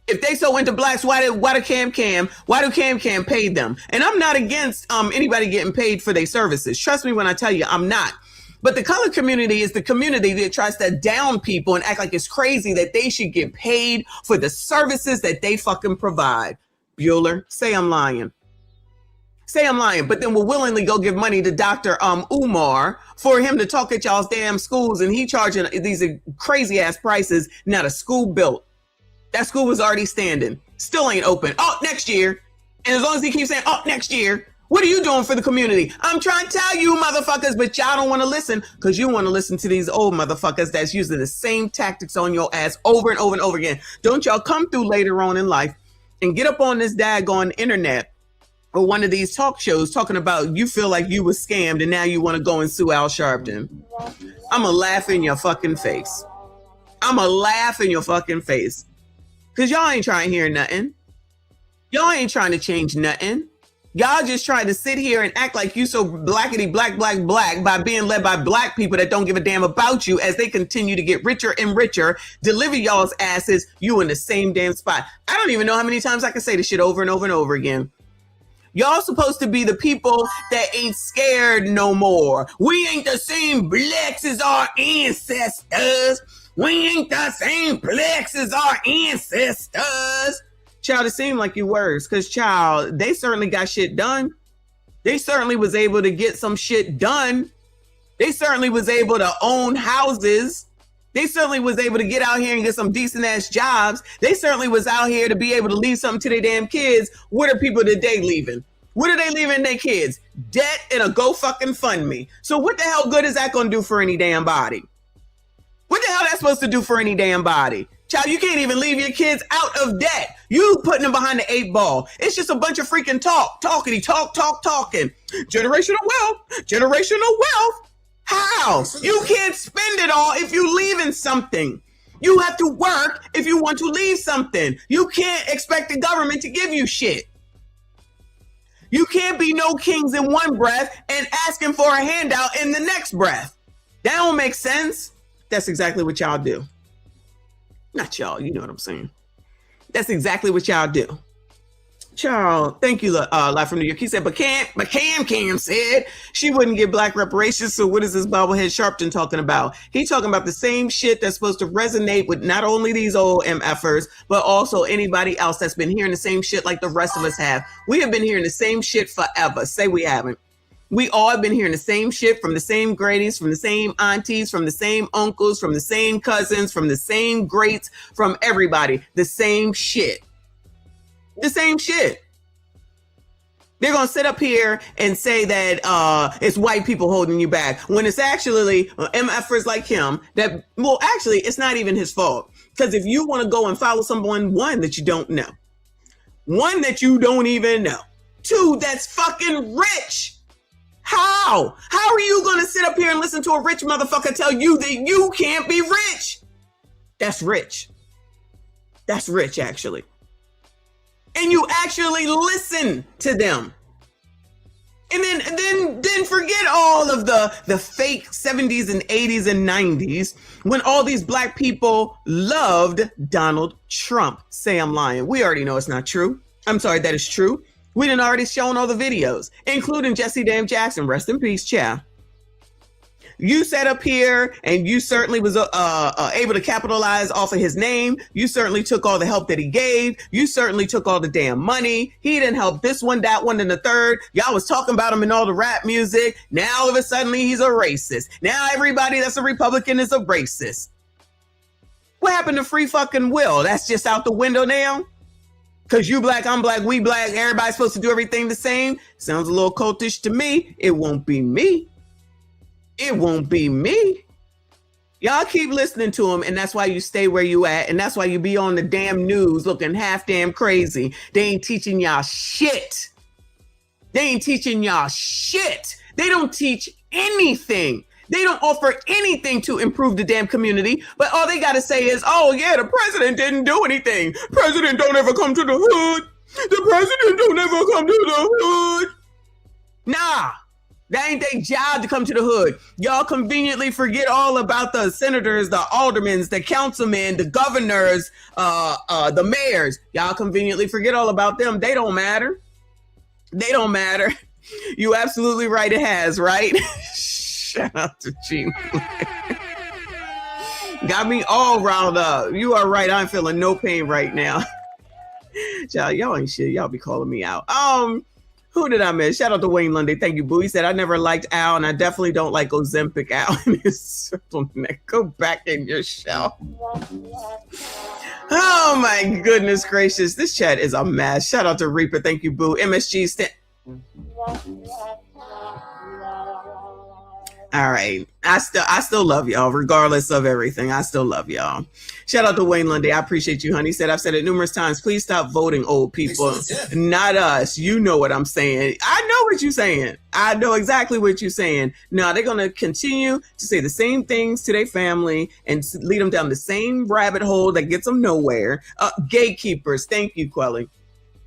If they so into blacks, why do Cam pay them? And I'm not against anybody getting paid for their services. Trust me when I tell you, I'm not. But the color community is the community that tries to down people and act like it's crazy that they should get paid for the services that they fucking provide. Bueller, say I'm lying. Say I'm lying, but then we'll willingly go give money to Dr. Umar for him to talk at y'all's damn schools, and he charging these crazy ass prices. Now the school built. That school was already standing. Still ain't open. Oh, next year. And as long as he keeps saying, oh, next year, what are you doing for the community? I'm trying to tell you, motherfuckers, but y'all don't want to listen because you want to listen to these old motherfuckers that's using the same tactics on your ass over and over and over again. Don't y'all come through later on in life and get up on this daggone internet or one of these talk shows talking about you feel like you was scammed and now you want to go and sue Al Sharpton. I'm going to laugh in your fucking face. I'm going to laugh in your fucking face. Because y'all ain't trying to hear nothing. Y'all ain't trying to change nothing. Y'all just trying to sit here and act like you so blackety black by being led by black people that don't give a damn about you as they continue to get richer and richer, deliver y'all's asses, you in the same damn spot. I don't even know how many times I can say this shit over and over and over again. Y'all supposed to be the people that ain't scared no more. We ain't the same blacks as our ancestors. We ain't the same blacks as our ancestors. Child, it seemed like you were, because child, they certainly got shit done. They certainly was able to get some shit done. They certainly was able to own houses. They certainly was able to get out here and get some decent ass jobs. They certainly was out here to be able to leave something to their damn kids. What are people today leaving? What are they leaving their kids? Debt and a go fucking fund me. So what the hell good is that going to do for any damn body? What the hell that's supposed to do for any damn body? Child, you can't even leave your kids out of debt. You putting them behind the 8 ball. It's just a bunch of freaking talking. Generational wealth. How? You can't spend it all if you leaving something. You have to work if you want to leave something. You can't expect the government to give you shit. You can't be no kings in one breath and asking for a handout in the next breath. That don't make sense. That's exactly what y'all do. Not y'all, you know what I'm saying. That's exactly what y'all do. Child, thank you, Live from New York. He said, but Cam said she wouldn't give black reparations. So what is this bobblehead Sharpton talking about? He talking about the same shit that's supposed to resonate with not only these old MFers, but also anybody else that's been hearing the same shit like the rest of us have. We have been hearing the same shit forever. Say we haven't. We all have been hearing the same shit from the same Grady's, from the same aunties, from the same uncles, from the same cousins, from the same greats, from everybody. The same shit. The same shit. They're going to sit up here and say that it's white people holding you back when it's actually MFers like him that, well, actually, it's not even his fault. Because if you want to go and follow someone, one, that you don't know. One, that you don't even know. Two, that's fucking rich. How? How are you going to sit up here and listen to a rich motherfucker tell you that you can't be rich? That's rich. That's rich, actually. And you actually listen to them. And then forget all of the fake 70s and 80s and 90s when all these black people loved Donald Trump. Say I'm lying. We already know it's not true. I'm sorry, that is true. We done already shown all the videos, including Jesse Damn Jackson. Rest in peace, child. You sat up here and you certainly was able to capitalize off of his name. You certainly took all the help that he gave. You certainly took all the damn money. He didn't help this one, that one, and the third. Y'all was talking about him in all the rap music. Now all of a sudden he's a racist. Now everybody that's a Republican is a racist. What happened to free fucking will? That's just out the window now? Because you black, I'm black, we black, everybody's supposed to do everything the same? Sounds a little cultish to me. It won't be me. It won't be me. Y'all keep listening to him, and that's why you stay where you at, and that's why you be on the damn news looking half damn crazy. They ain't teaching y'all shit. They ain't teaching y'all shit. They don't teach anything. They don't offer anything to improve the damn community, but all they gotta say is, oh yeah, the president didn't do anything. President don't ever come to the hood. The president don't ever come to the hood. Nah. That ain't their job to come to the hood. Y'all conveniently forget all about the senators, the aldermen, the councilmen, the governors, the mayors. Y'all conveniently forget all about them. They don't matter. They don't matter. You absolutely right. It has, right? Shout out to G. Got me all riled up. You are right. I'm feeling no pain right now. Y'all ain't shit. Y'all be calling me out. Who did I miss? Shout out to Wayne Lundy. Thank you, Boo. He said, I never liked Al, and I definitely don't like Ozempic Al in his turtleneck. Go back in your shell. Oh, my goodness gracious. This chat is a mess. Shout out to Reaper. Thank you, Boo. MSG. All right. I still love y'all, regardless of everything. I still love y'all. Shout out to Wayne Lundy. I appreciate you, honey. He said, I've said it numerous times. Please stop voting, old people. Not us. You know what I'm saying. I know what you're saying. I know exactly what you're saying. No, they're going to continue to say the same things to their family and lead them down the same rabbit hole that gets them nowhere. Gatekeepers. Thank you, Quelly.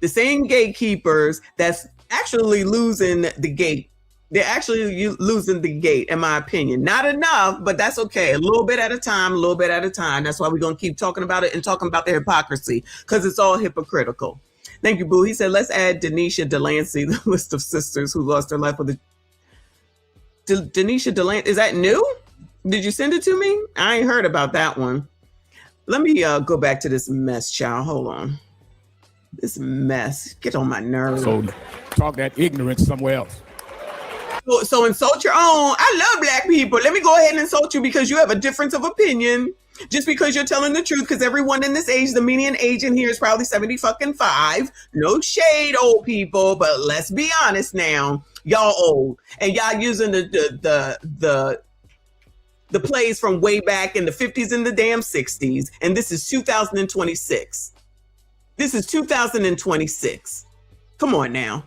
The same gatekeepers that's actually losing the gate. They're actually losing the gate, in my opinion. Not enough, but that's okay. A little bit at a time, a little bit at a time. That's why we're going to keep talking about it and talking about the hypocrisy, because it's all hypocritical. Thank you, Boo. He said, let's add Denisha Delancey, the list of sisters who lost their life with Denisha Delancey. Is that new? Did you send it to me? I ain't heard about that one. Let me go back to this mess, child. Hold on. This mess. Get on my nerves. So talk that ignorance somewhere else. So insult your own. I love black people. Let me go ahead and insult you because you have a difference of opinion. Just because you're telling the truth, because everyone in this age, the median age in here is probably 75. No shade, old people, but let's be honest now. Y'all old. And y'all using the plays from way back in the 50s and the damn 60s. And this is 2026. This is 2026. Come on now.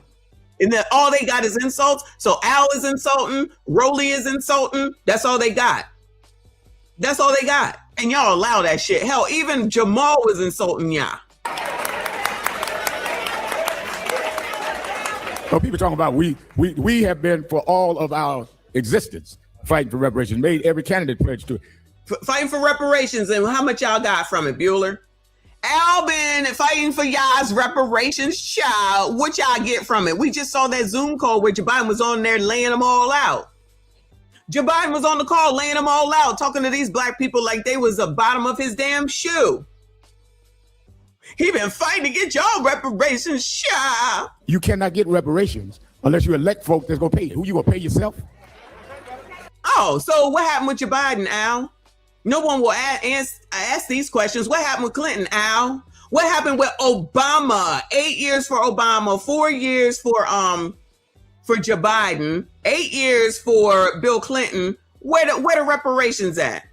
And then all they got is insults. So Al is insulting, Rolly is insulting. That's all they got. That's all they got. And y'all allow that shit. Hell, even Jamal was insulting y'all. So people talking about we have been for all of our existence fighting for reparations, made every candidate pledge to it. Fighting for reparations, and how much y'all got from it, Bueller? Al been fighting for y'all's reparations, child. What y'all get from it? We just saw that Zoom call where Joe Biden was on there laying them all out. Joe Biden was on the call laying them all out, talking to these black people like they was the bottom of his damn shoe. He been fighting to get y'all reparations, child. You cannot get reparations unless you elect folk that's gonna pay you. Who you gonna pay yourself? Oh, so what happened with Joe Biden, Al? No one will ask these questions. What happened with Clinton, Al? What happened with Obama? 8 years for Obama, 4 years for Joe Biden, 8 years for Bill Clinton. Where the reparations at?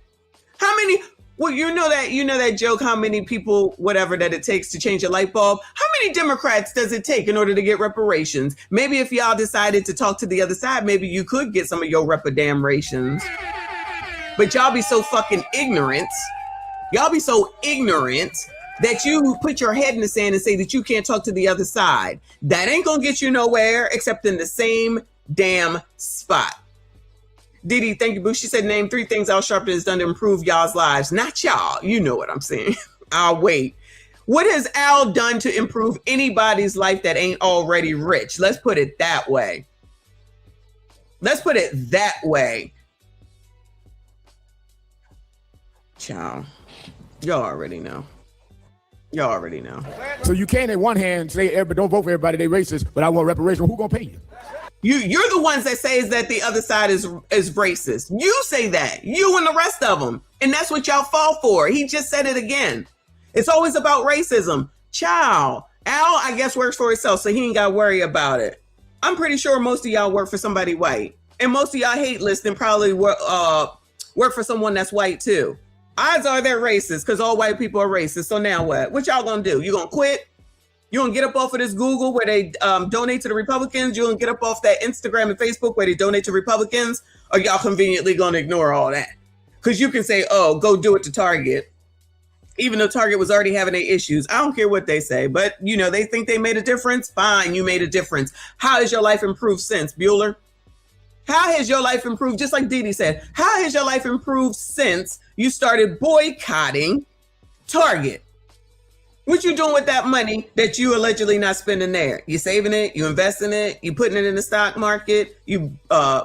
How many? Well, you know that joke. How many people, whatever that it takes to change a light bulb? How many Democrats does it take in order to get reparations? Maybe if y'all decided to talk to the other side, maybe you could get some of your reparations. But y'all be so fucking ignorant. Y'all be so ignorant that you put your head in the sand and say that you can't talk to the other side. That ain't gonna get you nowhere except in the same damn spot. Didi, thank you, Boo. She said, name 3 things Al Sharpton has done to improve y'all's lives. Not y'all. You know what I'm saying. I'll wait. What has Al done to improve anybody's life that ain't already rich? Let's put it that way. Let's put it that way. Child, y'all already know. Y'all already know. So you can't, in one hand, say, don't vote for everybody, they racist, but I want reparations. Who gonna pay you? You're the ones that says that the other side is racist. You say that. You and the rest of them. And that's what y'all fall for. He just said it again. It's always about racism. Child, Al, I guess, works for himself, so he ain't got to worry about it. I'm pretty sure most of y'all work for somebody white. And most of y'all hate list and probably work for someone that's white too. Odds are they're racist because all white people are racist. So now what? What y'all gonna do? You gonna quit? You gonna get up off of this Google where they donate to the Republicans? You gonna get up off that Instagram and Facebook where they donate to Republicans? Or y'all conveniently gonna ignore all that? Because you can say, oh, go do it to Target. Even though Target was already having their issues. I don't care what they say, but you know, they think they made a difference. Fine, you made a difference. How has your life improved since, Bueller? How has your life improved? Just like Didi said, how has your life improved since you started boycotting Target? What you doing with that money that you allegedly not spending there? You saving it, you investing it, you putting it in the stock market, you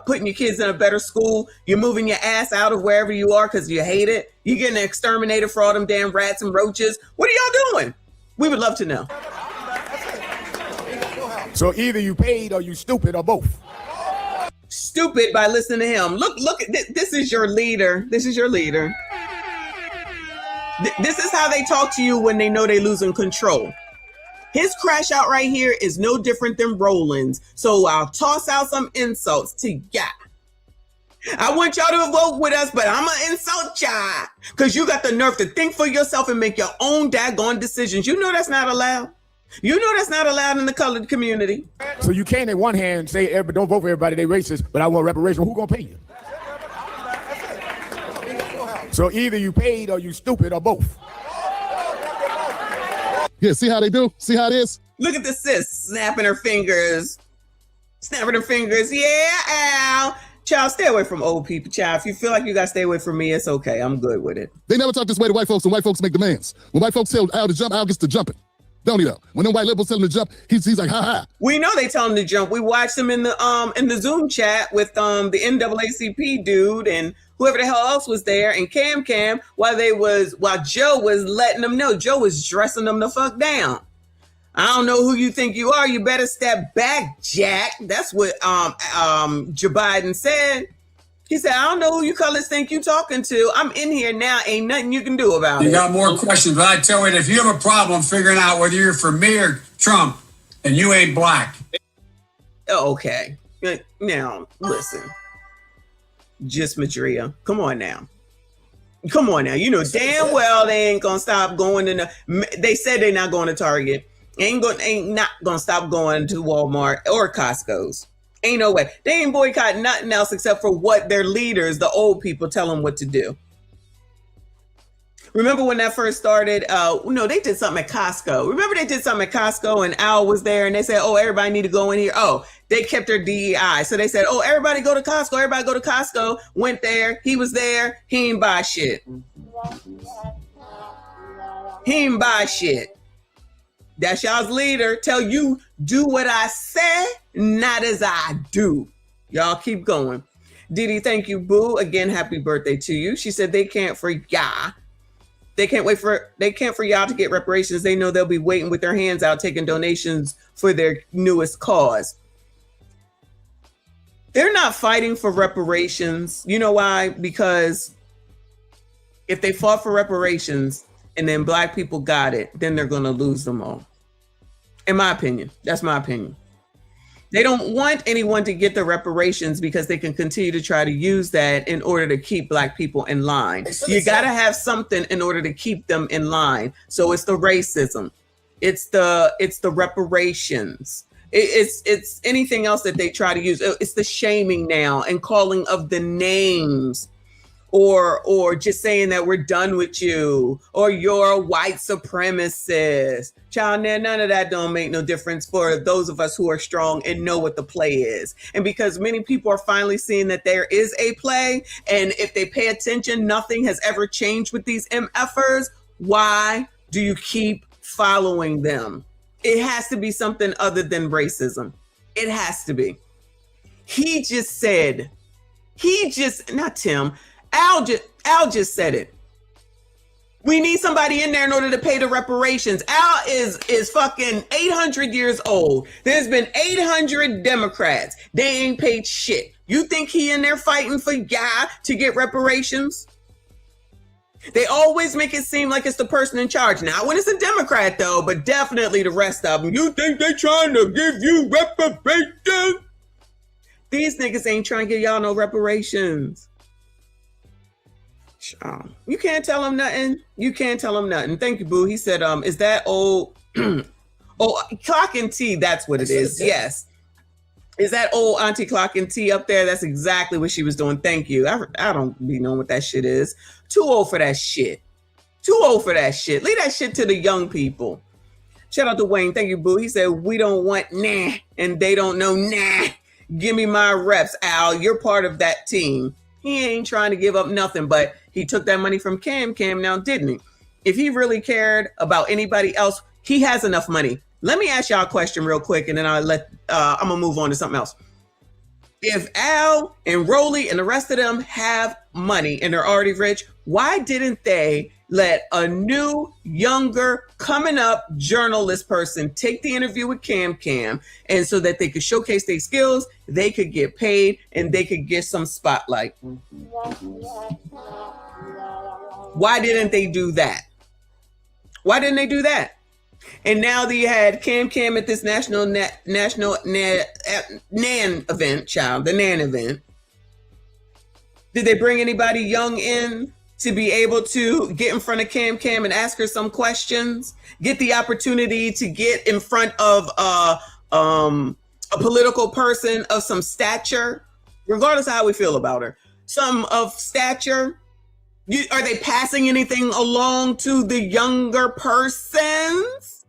putting your kids in a better school, you're moving your ass out of wherever you are because you hate it. You getting exterminated for all them damn rats and roaches. What are y'all doing? We would love to know. So either you paid or you stupid or both. Stupid by listening to him. Look, this is your leader. This is your leader. This is how they talk to you when they know they're losing control. His crash out right here is no different than Roland's. So I'll toss out some insults to ya. I want y'all to vote with us, but I'm gonna insult y'all because you got the nerve to think for yourself and make your own daggone decisions. You know that's not allowed. You know that's not allowed in the colored community. So you can't, in one hand, say, don't vote for everybody, they racist, but I want reparations. Who gonna pay you? So either you paid or you stupid or both. Yeah, see how they do? See how it is? Look at the sis snapping her fingers. Snapping her fingers. Yeah, Al. Child, stay away from old people, child. If you feel like you gotta stay away from me, it's okay. I'm good with it. They never talk this way to white folks when white folks make demands. When white folks tell Al to jump, Al gets to jumping. Don't he though? When them white liberals tell him to jump, he's like, ha ha. We know they tell him to jump. We watched him in the Zoom chat with the NAACP dude and whoever the hell else was there, and Cam while Joe was letting them know. Joe was dressing them the fuck down. I don't know who you think you are. You better step back, Jack. That's what Joe Biden said. He said, I don't know who you colors think you talking to. I'm in here now. Ain't nothing you can do about it. You got more questions, but I tell you, if you have a problem figuring out whether you're for me or Trump, and you ain't black. Okay. Now, listen. Just Madria. Come on now. Come on now. You know damn well they ain't gonna stop going to they said they're not going to Target. Ain't not gonna stop going to Walmart or Costco's. Ain't no way. They ain't boycotting nothing else except for what their leaders, the old people, tell them what to do. Remember when that first started? No, they did something at Costco. Remember they did something at Costco and Al was there and they said, oh, everybody need to go in here. Oh, they kept their DEI. So they said, oh, everybody go to Costco. Everybody go to Costco. Went there. He was there. He ain't buy shit. He ain't buy shit. That's y'all's leader. Tell you, do what I say, not as I do. Y'all keep going. Didi, thank you, boo. Again, happy birthday to you. She said they can't for y'all. They can't for y'all to get reparations. They know they'll be waiting with their hands out, taking donations for their newest cause. They're not fighting for reparations. You know why? Because if they fought for reparations and then Black people got it, then they're going to lose them all. In my opinion, that's my opinion. They don't want anyone to get the reparations because they can continue to try to use that in order to keep Black people in line. You got to have something in order to keep them in line. So it's the racism. It's the reparations. It's anything else that they try to use. It's the shaming now and calling of the names. Or just saying that we're done with you, or you're a white supremacist. Child, none of that don't make no difference for those of us who are strong and know what the play is. And because many people are finally seeing that there is a play, and if they pay attention, nothing has ever changed with these MFers, why do you keep following them? It has to be something other than racism. It has to be. Not Tim, Al just said it. We need somebody in there in order to pay the reparations. Al is fucking 800 years old. There's been 800 Democrats. They ain't paid shit. You think he in there fighting for y'all to get reparations? They always make it seem like it's the person in charge. Now, when it's a Democrat, though, but definitely the rest of them. You think they trying to give you reparations? These niggas ain't trying to give y'all no reparations. You can't tell him nothing. You can't tell him nothing. Thank you, boo. He said, is that old? Oh, Clock and Tea. That's what it is. Yes. Is that old Auntie Clock and Tea up there? That's exactly what she was doing. Thank you. I don't be knowing what that shit is. Too old for that shit. Too old for that shit. Leave that shit to the young people. Shout out to Wayne. Thank you, boo. He said, we don't want nah, and they don't know nah. Give me my reps, Al. You're part of that team. He ain't trying to give up nothing, but he took that money from Cam now, didn't he? If he really cared about anybody else, he has enough money. Let me ask y'all a question real quick, and then I'm gonna move on to something else. If Al and Rolly and the rest of them have money and they're already rich, why didn't they let a new, younger, coming up journalist person take the interview with Cam, and so that they could showcase their skills, they could get paid, and they could get some spotlight? Why didn't they do that? Why didn't they do that? And now that you had Cam at this national NAN event, child, the NAN event, did they bring anybody young in to be able to get in front of Cam and ask her some questions, get the opportunity to get in front of a political person of some stature, regardless of how we feel about her, some of stature? Are they passing anything along to the younger persons?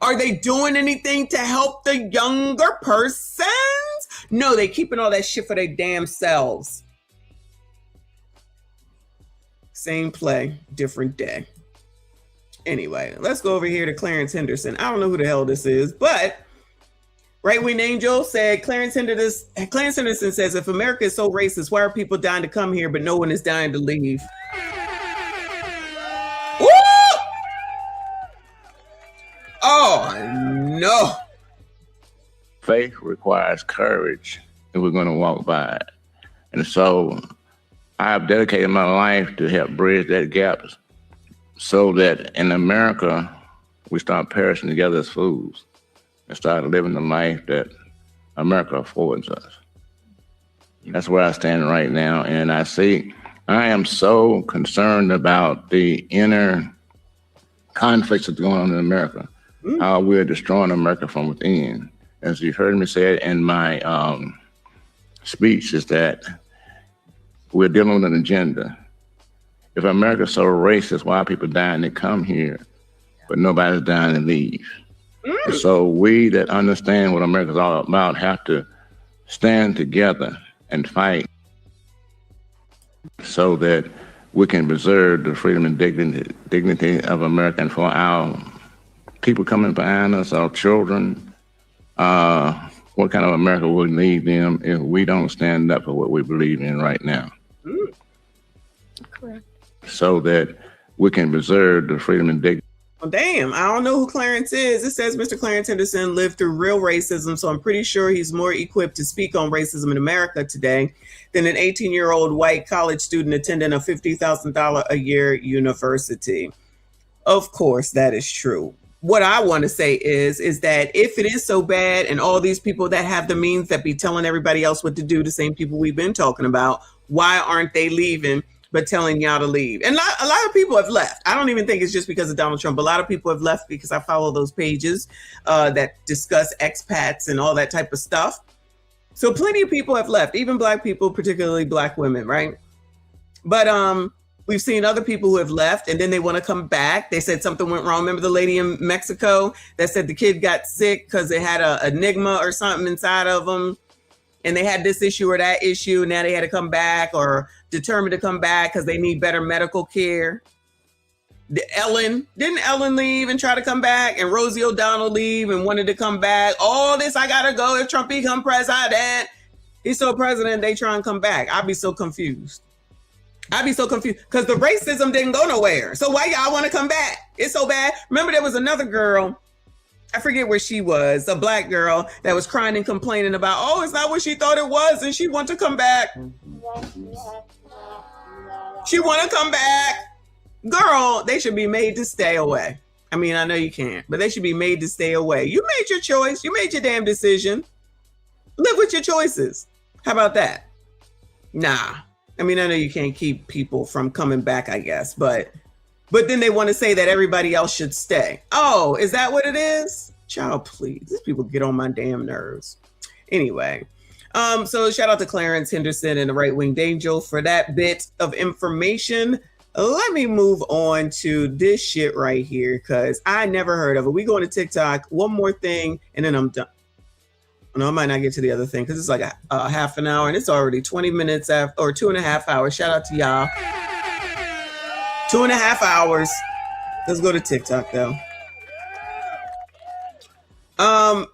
Are they doing anything to help the younger persons? No, they keeping all that shit for their damn selves. Same play, different day. Anyway, let's go over here to Clarence Henderson. I don't know who the hell this is, but Right Wing Angel said, Clarence Henderson says, if America is so racist, why are people dying to come here, but no one is dying to leave? Woo! Oh, no. Faith requires courage if we're going to walk by it. And so I have dedicated my life to help bridge that gap so that in America, we start perishing together as fools and start living the life that America affords us. That's where I stand right now. And I am so concerned about the inner conflicts that's going on in America, how we're destroying America from within. As you heard me say it in my speech, is that we're dealing with an agenda. If America's so racist, why are people dying to come here, but nobody's dying to leave? So we that understand what America's all about have to stand together and fight so that we can preserve the freedom and dignity of America, and for our people coming behind us, our children. What kind of America will leave them if we don't stand up for what we believe in right now? Correct. So that we can preserve the freedom and dignity. Well, damn, I don't know who Clarence is. It says Mr. Clarence Henderson lived through real racism, so I'm pretty sure he's more equipped to speak on racism in America today than an 18-year-old white college student attending a $50,000 a year university. Of course, that is true. What I want to say is that if it is so bad and all these people that have the means that be telling everybody else what to do, the same people we've been talking about, why aren't they leaving but telling y'all to leave? And a lot of people have left. I don't even think it's just because of Donald Trump. A lot of people have left because I follow those pages that discuss expats and all that type of stuff. So plenty of people have left, even Black people, particularly Black women, right? But we've seen other people who have left and then they want to come back. They said something went wrong. Remember the lady in Mexico that said the kid got sick because it had a enigma or something inside of them, and they had this issue or that issue, and now they had to come back or determined to come back because they need better medical care. Didn't Ellen leave and try to come back, and Rosie O'Donnell leave and wanted to come back? All this, I gotta go if Trump become president. He's still president, they try and come back. I'd be so confused. Because the racism didn't go nowhere. So why y'all want to come back? It's so bad. Remember there was another girl, I forget where she was, a Black girl that was crying and complaining about, oh, it's not what she thought it was, and she want to come back. She want to come back. Girl, they should be made to stay away. I mean, I know you can't, but they should be made to stay away. You made your choice. You made your damn decision. Live with your choices. How about that? Nah. I mean, I know you can't keep people from coming back, I guess, but then they want to say that everybody else should stay. Oh, is that what it is? Child, please. These people get on my damn nerves. Anyway, so shout out to Clarence Henderson and the Right Winged Angel for that bit of information. Let me move on to this shit right here, because I never heard of it. We going to TikTok. One more thing, and then I'm done. No, I might not get to the other thing because it's like a half an hour and it's already 20 minutes after, or 2.5 hours. Shout out to y'all. 2.5 hours. Let's go to TikTok though.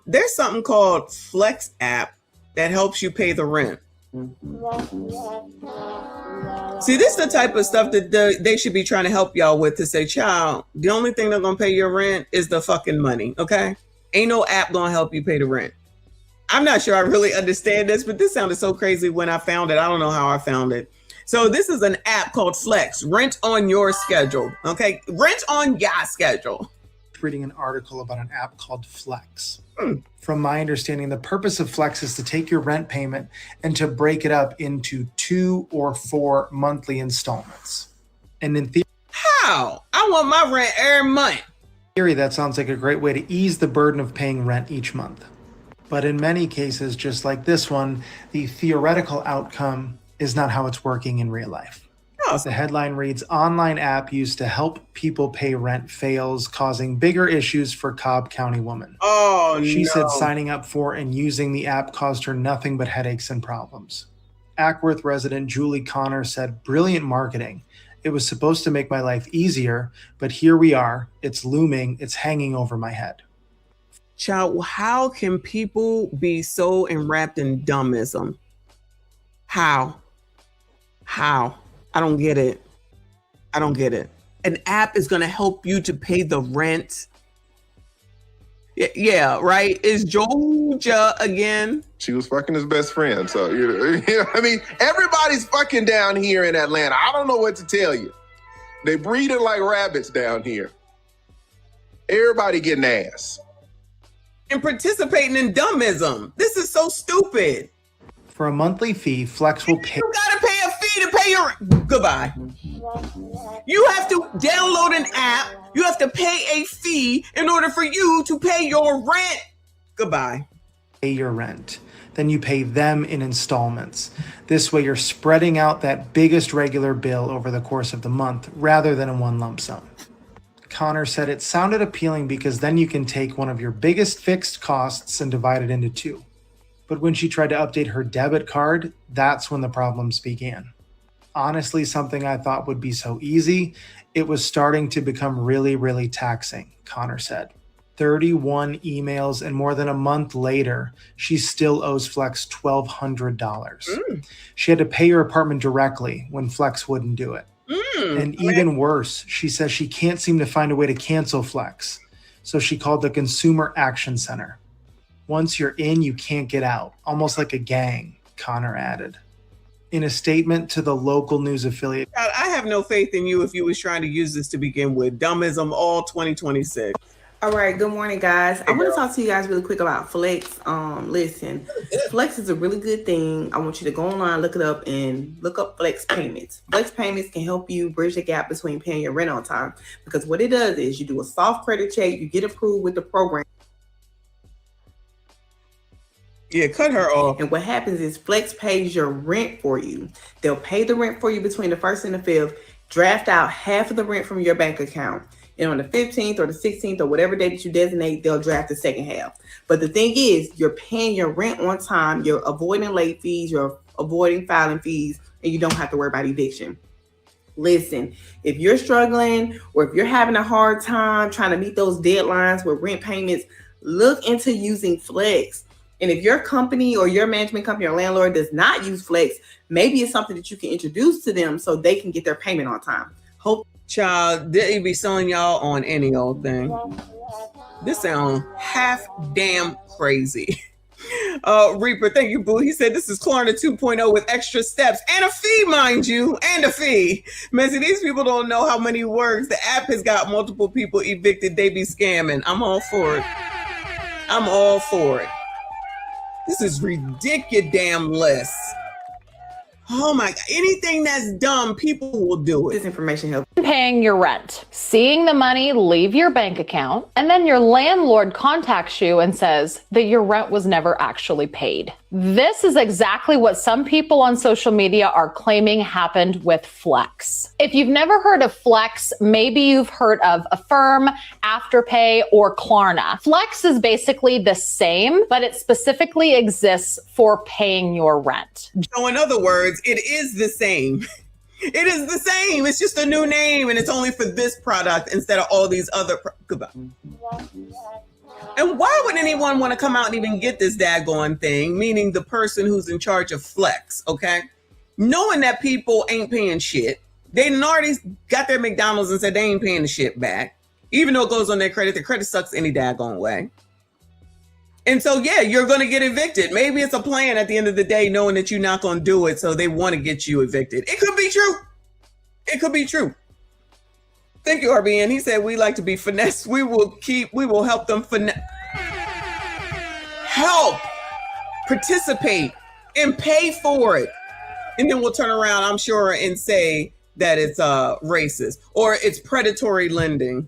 There's something called Flex app that helps you pay the rent. See, this is the type of stuff that they should be trying to help y'all with, to say, child, the only thing that's gonna pay your rent is the fucking money, okay? Ain't no app gonna help you pay the rent. I'm not sure I really understand this, but this sounded so crazy when I found it. I don't know how I found it. So this is an app called Flex, rent on your schedule, okay? Rent on your schedule. Reading an article about an app called Flex. From my understanding, the purpose of Flex is to take your rent payment and to break it up into 2 or 4 monthly installments. And in theory, how? I want my rent every month. In theory, that sounds like a great way to ease the burden of paying rent each month. But in many cases, just like this one, the theoretical outcome is not how it's working in real life. Oh. The headline reads, online app used to help people pay rent fails, causing bigger issues for Cobb County woman. Oh, She said signing up for and using the app caused her nothing but headaches and problems. Ackworth resident Julie Connor said, brilliant marketing. It was supposed to make my life easier, but here we are. It's looming. It's hanging over my head. Child, how can people be so enwrapped in dummism? How? I don't get it. An app is going to help you to pay the rent. Yeah, right? Is Georgia again? She was fucking his best friend. So, I mean, everybody's fucking down here in Atlanta. I don't know what to tell you. They breeding like rabbits down here. Everybody getting ass. And participating in dummism. This is so stupid. For a monthly fee, Flex will pay. You gotta pay a fee to pay your... Goodbye. You have to download an app. You have to pay a fee in order for you to pay your rent. Goodbye. Pay your rent. Then you pay them in installments. This way you're spreading out that biggest regular bill over the course of the month rather than in one lump sum. Connor said it sounded appealing because then you can take one of your biggest fixed costs and divide it into two. But when she tried to update her debit card, that's when the problems began. Honestly, something I thought would be so easy, it was starting to become really, really taxing, Connor said. 31 emails, and more than a month later, she still owes Flex $1,200. She had to pay her apartment directly when Flex wouldn't do it. And even worse, she says she can't seem to find a way to cancel Flex. So she called the Consumer Action Center. Once you're in, you can't get out, almost like a gang, Connor added. In a statement to the local news affiliate, God, I have no faith in you if you was trying to use this to begin with. Dumb as I'm all 2026. All right, good morning, guys. I want to talk to you guys really quick about Flex. Listen, Flex is a really good thing. I want you to go online, look it up, and look up Flex Payments. Flex Payments can help you bridge the gap between paying your rent on time, because what it does is you do a soft credit check, you get approved with the program. Yeah, cut her off. And what happens is Flex pays your rent for you. They'll pay the rent for you between the 1st and the 5th, draft out half of the rent from your bank account. And on the 15th or the 16th or whatever day that you designate, they'll draft the second half. But the thing is, you're paying your rent on time, you're avoiding late fees, you're avoiding filing fees, and you don't have to worry about eviction. Listen, if you're struggling or if you're having a hard time trying to meet those deadlines with rent payments, look into using Flex. And if your company or your management company or landlord does not use Flex, maybe it's something that you can introduce to them so they can get their payment on time. Child, they be selling y'all on any old thing. This sounds half damn crazy. Reaper, thank you, boo. He said this is Klarna 2.0 with extra steps and a fee, mind you, and a fee. Man, see, these people don't know how many works. The app has got multiple people evicted. They be scamming. I'm all for it. I'm all for it. This is ridiculous. Oh my God. Anything that's dumb, people will do it. This information helps. Paying your rent, seeing the money leave your bank account, and then your landlord contacts you and says that your rent was never actually paid. This is exactly what some people on social media are claiming happened with Flex. If you've never heard of Flex, maybe you've heard of Affirm, Afterpay, or Klarna. Flex is basically the same, but it specifically exists for paying your rent. So in other words, it is the same. It is the same. It's just a new name, and it's only for this product instead of all these other. Goodbye. And why would anyone want to come out and even get this daggone thing? Meaning the person who's in charge of Flex, okay? Knowing that people ain't paying shit. They already got their McDonald's and said they ain't paying the shit back. Even though it goes on their credit, the credit sucks any daggone way. And so, yeah, you're going to get evicted. Maybe it's a plan at the end of the day, knowing that you're not going to do it. So they want to get you evicted. It could be true. It could be true. Thank you, RBN. He said, we like to be finesse. We will help them help, participate, and pay for it. And then we'll turn around, I'm sure, and say that it's racist or it's predatory lending.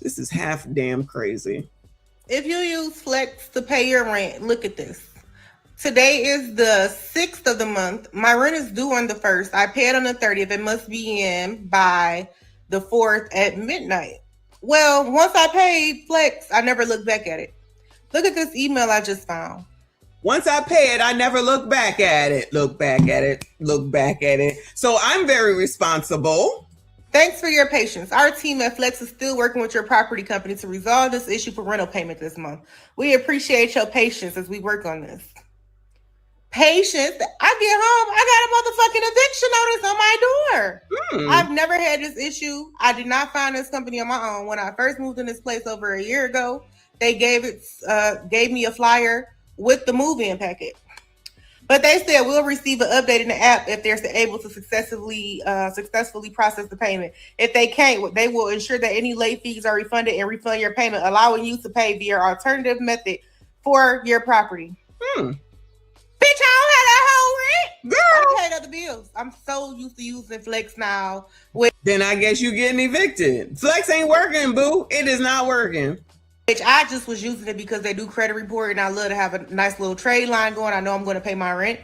This is half damn crazy. If you use Flex to pay your rent, look at this. Today is the 6th of the month. My rent is due on the 1st. I pay it on the 30th. It must be in by the 4th at midnight. Well, once I paid Flex, I never looked back at it. Look at this email I just found. Once I pay it, I never look back at it. Look back at it. Look back at it. So I'm very responsible. Thanks for your patience. Our team at Flex is still working with your property company to resolve this issue for rental payment this month. We appreciate your patience as we work on this. Patience? I get home, I got a motherfucking eviction notice on my door. I've never had this issue. I did not find this company on my own. When I first moved in this place over a year ago, they gave me a flyer with the move-in packet. But they said we'll receive an update in the app if they're able to successfully process the payment. If they can't, they will ensure that any late fees are refunded and refund your payment, allowing you to pay via alternative method for your property. Bitch, I don't have that whole rent. Girl, I paid other bills. I'm so used to using Flex now. Then I guess you getting evicted. Flex ain't working, boo. It is not working. Which I just was using it because they do credit report and I love to have a nice little trade line going. I know I'm going to pay my rent.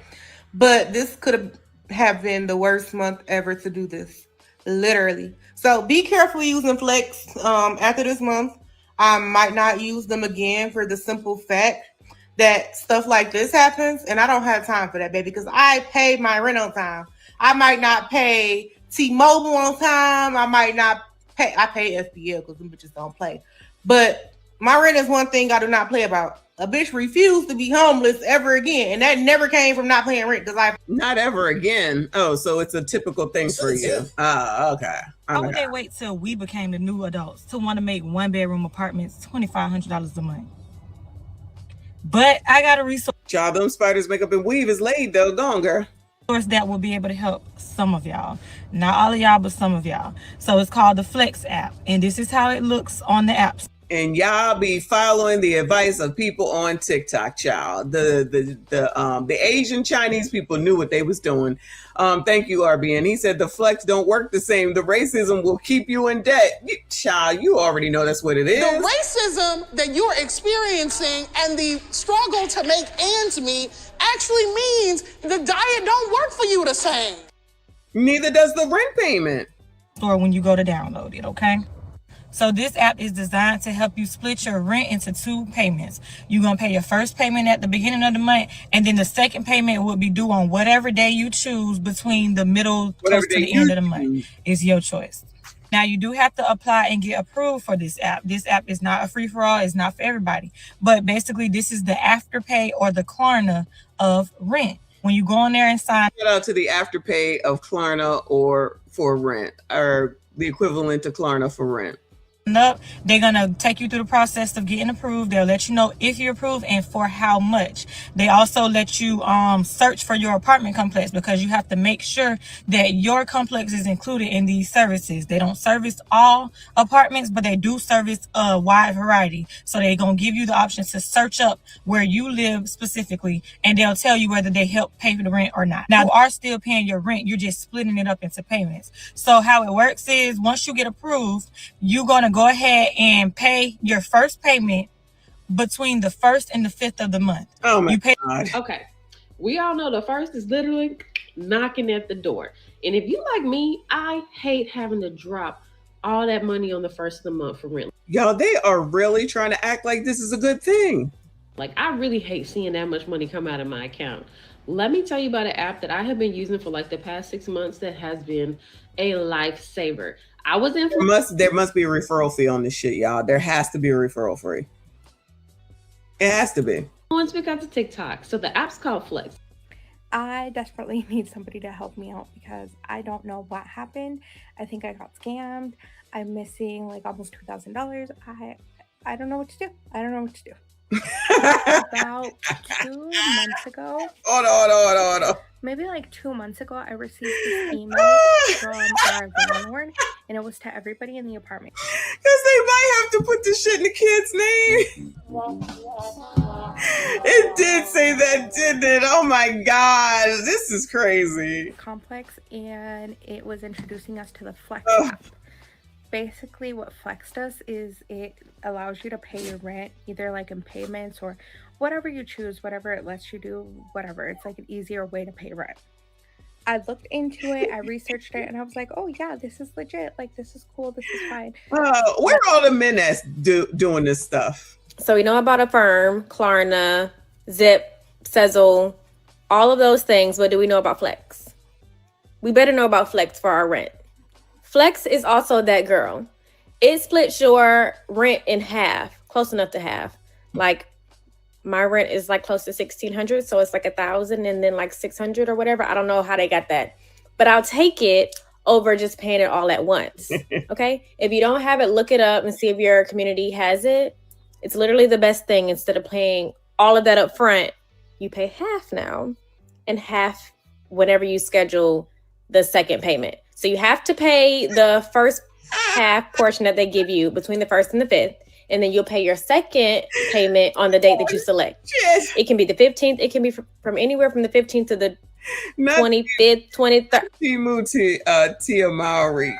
But this could have been the worst month ever to do this. Literally. So be careful using Flex after this month. I might not use them again for the simple fact that stuff like this happens. And I don't have time for that, baby, because I pay my rent on time. I might not pay T-Mobile on time. I might not pay. I pay FBL because them bitches don't play. But my rent is one thing I do not play about. A bitch refused to be homeless ever again. And that never came from not paying rent because I... Not ever again. Oh, so it's a typical thing for you. Okay. Why would they wait till we became the new adults to want to make one-bedroom apartments $2,500 a month? But I got a resource. Y'all, them spiders make up and weave is laid though. Go on, girl. That will be able to help some of y'all. Not all of y'all, but some of y'all. So it's called the Flex app. And this is how it looks on the apps. And y'all be following the advice of people on TikTok, child. The Asian Chinese people knew what they was doing. Thank you, RBN. He said the Flex don't work the same. The racism will keep you in debt. Child, you already know that's what it is. The racism that you're experiencing and the struggle to make ends meet actually means the diet don't work for you the same. Neither does the rent payment. Or when you go to download it, okay? So this app is designed to help you split your rent into 2 payments. You're going to pay your first payment at the beginning of the month, and then the second payment will be due on whatever day you choose between the middle close to the end of the month. It's your choice. Now, you do have to apply and get approved for this app. This app is not a free-for-all. It's not for everybody. But basically, this is the Afterpay or the Klarna of rent. When you go on there and sign... Shout out to the Afterpay of Klarna or for rent, or the equivalent to Klarna for rent. Up, they're gonna take you through the process of getting approved. They'll let you know if you're approved and for how much. They also let you search for your apartment complex because you have to make sure that your complex is included in these services. They don't service all apartments, but they do service a wide variety. So they're gonna give you the option to search up where you live specifically, and they'll tell you whether they help pay for the rent or not. Now, you are still paying your rent. You're just splitting it up into payments. So how it works is once you get approved, you're gonna go ahead and pay your first payment between the 1st and the 5th of the month. Oh my God. Okay. We all know the 1st is literally knocking at the door. And if you like me, I hate having to drop all that money on the 1st of the month for rent. Y'all, they are really trying to act like this is a good thing. Like, I really hate seeing that much money come out of my account. Let me tell you about an app that I have been using for like the past 6 months that has been a lifesaver. I was in. There must be a referral fee on this shit, y'all. There has to be a referral fee. It has to be. I want to speak out to TikTok. So the app's called Flex. I desperately need somebody to help me out because I don't know what happened. I think I got scammed. I'm missing like almost $2,000. I don't know what to do. I don't know what to do. About 2 months ago. Hold on. Maybe like 2 months ago, I received this email from our landlord, and it was to everybody in the apartment. Because they might have to put this shit in the kid's name. It did say that, didn't it? Oh my God, this is crazy. Complex, and it was introducing us to the Flex app. Basically, what Flex does is it allows you to pay your rent either like in payments or whatever you choose, whatever it lets you do, whatever. It's like an easier way to pay rent. I looked into it, I researched it, and I was like, oh yeah, this is legit. Like, this is cool, this is fine. Where are all the men that's doing this stuff? So we know about Affirm, Klarna, Zip, Sezzle, all of those things, but do we know about Flex? We better know about Flex for our rent. Flex is also that girl. It splits your rent in half, close enough to half. Like, my rent is like close to $1,600, so it's like $1,000 and then like $600 or whatever. I don't know how they got that, but I'll take it over just paying it all at once. Okay, if you don't have it, look it up and see if your community has it. It's literally the best thing. Instead of paying all of that up front, you pay half now and half whenever you schedule the second payment. So you have to pay the first half portion that they give you between the 1st and the 5th. And then you'll pay your second payment on the date that you select. Yes. It can be the 15th. It can be from anywhere from the 15th to the 25th, 23rd. Timu Tia Maori.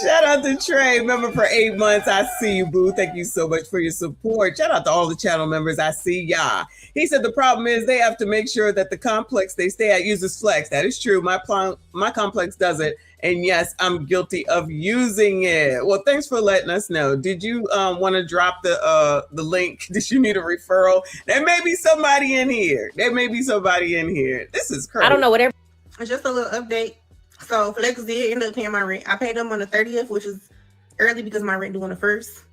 Shout out to Trey, member for 8 months. I see you, boo. Thank you so much for your support. Shout out to all the channel members. I see ya. He said the problem is they have to make sure that the complex they stay at uses Flex. That is true. My complex does it. And yes, I'm guilty of using it. Well, thanks for letting us know. Did you want to drop the link? Did you need a referral? There may be somebody in here. This is crazy. I don't know whatever. Just a little update. So Flex did end up paying my rent. I paid them on the 30th, which is early because my rent due on the 1st.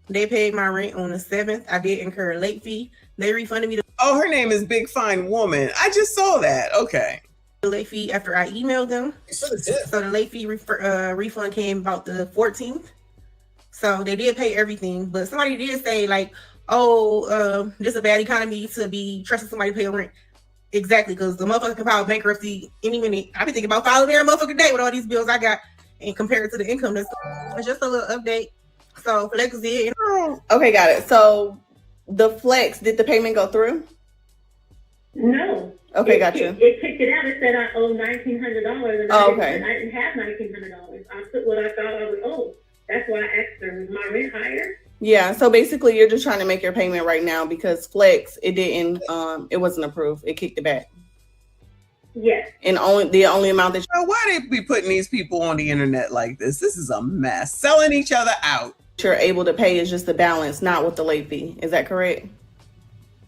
They paid my rent on the 7th. I did incur a late fee. They refunded me Oh, her name is Big Fine Woman. I just saw that. Okay. the late fee after I emailed them. So the late fee refund came about the 14th. So they did pay everything. But somebody did say like, oh, this is a bad economy to be trusting somebody to pay rent. Exactly, because the motherfucker can file bankruptcy any minute. I've been thinking about filing every motherfucking day with all these bills I got and compare it to the income. It's just a little update. So Flex did. Okay, got it. So the Flex, did the payment go through? No. Okay, got you. It kicked it out. It said I owe $1,900, and okay. I didn't have $1,900. I took what I thought I would owe. That's why I asked her, was my rent higher? Yeah, so basically you're just trying to make your payment right now because Flex, it didn't, it wasn't approved. It kicked it back. Yes. And the only amount that why they be putting these people on the internet like this? This is a mess. Selling each other out. you're able to pay is just the balance, not with the late fee. Is that correct?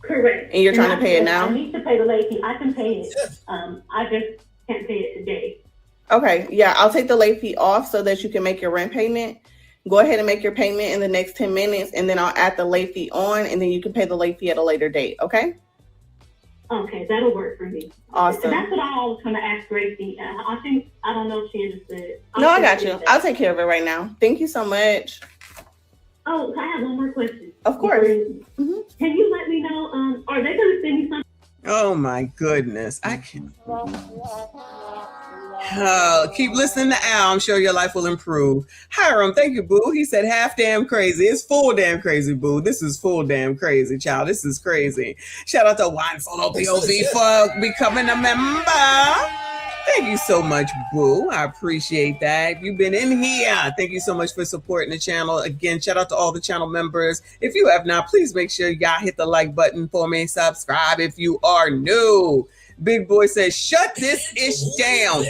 Correct. And you're trying to pay it now? I need to pay the late fee. I can pay it. I just can't pay it today. Okay, yeah, I'll take the late fee off so that you can make your rent payment. Go ahead and make your payment in the next 10 minutes, and then I'll add the late fee on, and then you can pay the late fee at a later date, okay? Okay, that'll work for me. Awesome. That's what I was going to ask Gracie. I don't know if she understood. No, I got you. I'll take care of it right now. Thank you so much. Oh, I have one more question. Of course. Can you let me know, are they going to send me something? Oh my goodness. I can keep listening to Al. I'm sure your life will improve. Hiram, thank you, boo. He said half damn crazy. It's full damn crazy, boo. This is full damn crazy, child. This is crazy. Shout out to Wine Solo POV for becoming a member. Thank you so much, boo. I appreciate that. If you've been in here, thank you so much for supporting the channel. Again, shout out to all the channel members. If you have not, please make sure y'all hit the like button for me. Subscribe if you are new. Big Boy says, shut this ish down.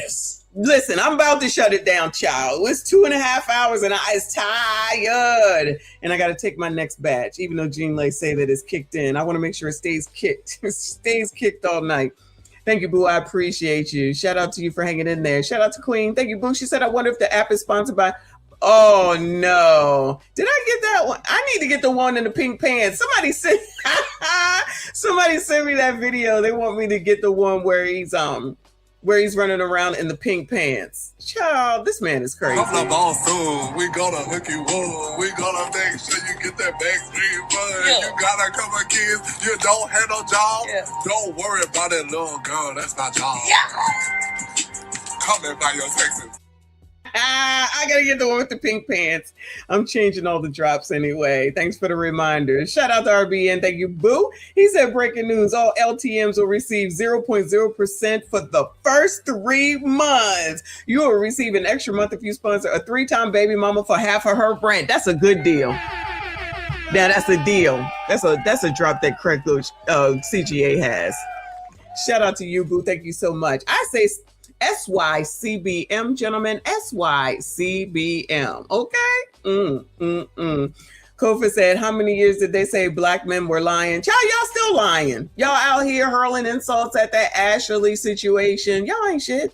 Listen, I'm about to shut it down, child. It's 2.5 hours and I'm tired. And I got to take my next batch, even though Jean Lay say that it's kicked in. I want to make sure it stays kicked. It stays kicked all night. Thank you, boo. I appreciate you. Shout out to you for hanging in there. Shout out to Queen. Thank you, boo. She said, I wonder if the app is sponsored by... Oh, no. Did I get that one? I need to get the one in the pink pants. Somebody sent me that video. They want me to get the one where he's running around in the pink pants. Child, this man is crazy. Couple of all soon, we gonna hook you up. We gonna make sure you get that backstreet fun. Yeah. You got a couple of kids, you don't have no job. Yeah. Don't worry about it, little girl. That's my job. Yeah. Come in by your Texas. I gotta get the one with the pink pants. I'm changing all the drops anyway. Thanks for the reminder. Shout out to RBN. Thank you, boo. He said, breaking news, all LTMs will receive 0.0% for the first 3 months. You will receive an extra month if you sponsor a 3-time baby mama for half of her rent. That's a good deal. Now that's a deal. That's a drop that Craig CGA has. Shout out to you, boo. Thank you so much. I say SYCBM, gentlemen, SYCBM. Okay? Kofi said, how many years did they say black men were lying? Child, y'all still lying. Y'all out here hurling insults at that Ashley situation. Y'all ain't shit.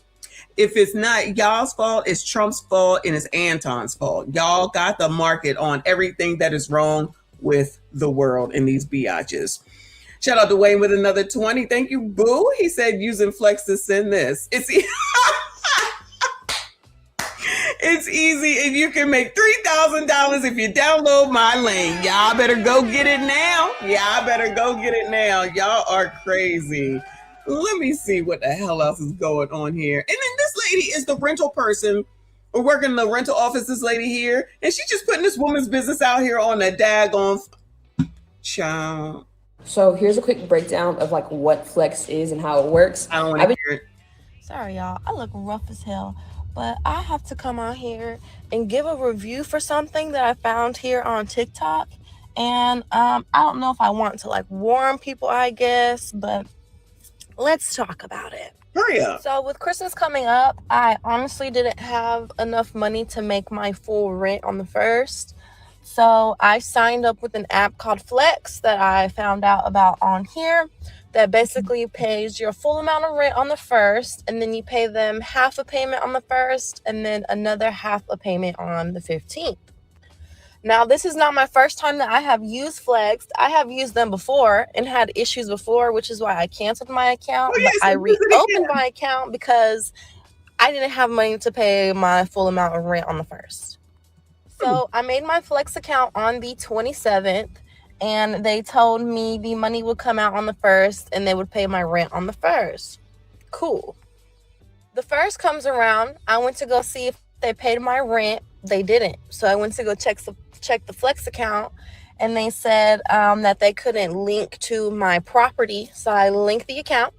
If it's not y'all's fault, it's Trump's fault and it's Anton's fault. Y'all got the market on everything that is wrong with the world and these biatches. Shout out to Wayne with another 20. Thank you, boo. He said using Flex to send this. It's easy, and you can make $3,000 if you download my link. Y'all better go get it now. Y'all are crazy. Let me see what the hell else is going on here. And then this lady is the rental person. We're working in the rental office, this lady here, and she's just putting this woman's business out here on the daggone child. So here's a quick breakdown of like what Flex is and how it works. I don't want to hear it. Sorry, y'all. I look rough as hell. but I have to come on here and give a review for something that I found here on TikTok. And I don't know if I want to like warn people, I guess, but let's talk about it. Hurry up. So with Christmas coming up, I honestly didn't have enough money to make my full rent on the 1st. So I signed up with an app called Flex that I found out about on here that basically pays your full amount of rent on the 1st, and then you pay them half a payment on the 1st and then another half a payment on the 15th. Now, this is not my first time that I have used Flex. I have used them before and had issues before, which is why I canceled my account. Oh, yes, but I you did it reopened again. my account because I didn't have money to pay my full amount of rent on the 1st. So I made my Flex account on the 27th, and they told me the money would come out on the 1st and they would pay my rent on the 1st. Cool. The 1st comes around. I went to go see if they paid my rent. They didn't. So I went to go check the Flex account, and they said that they couldn't link to my property. So I linked the account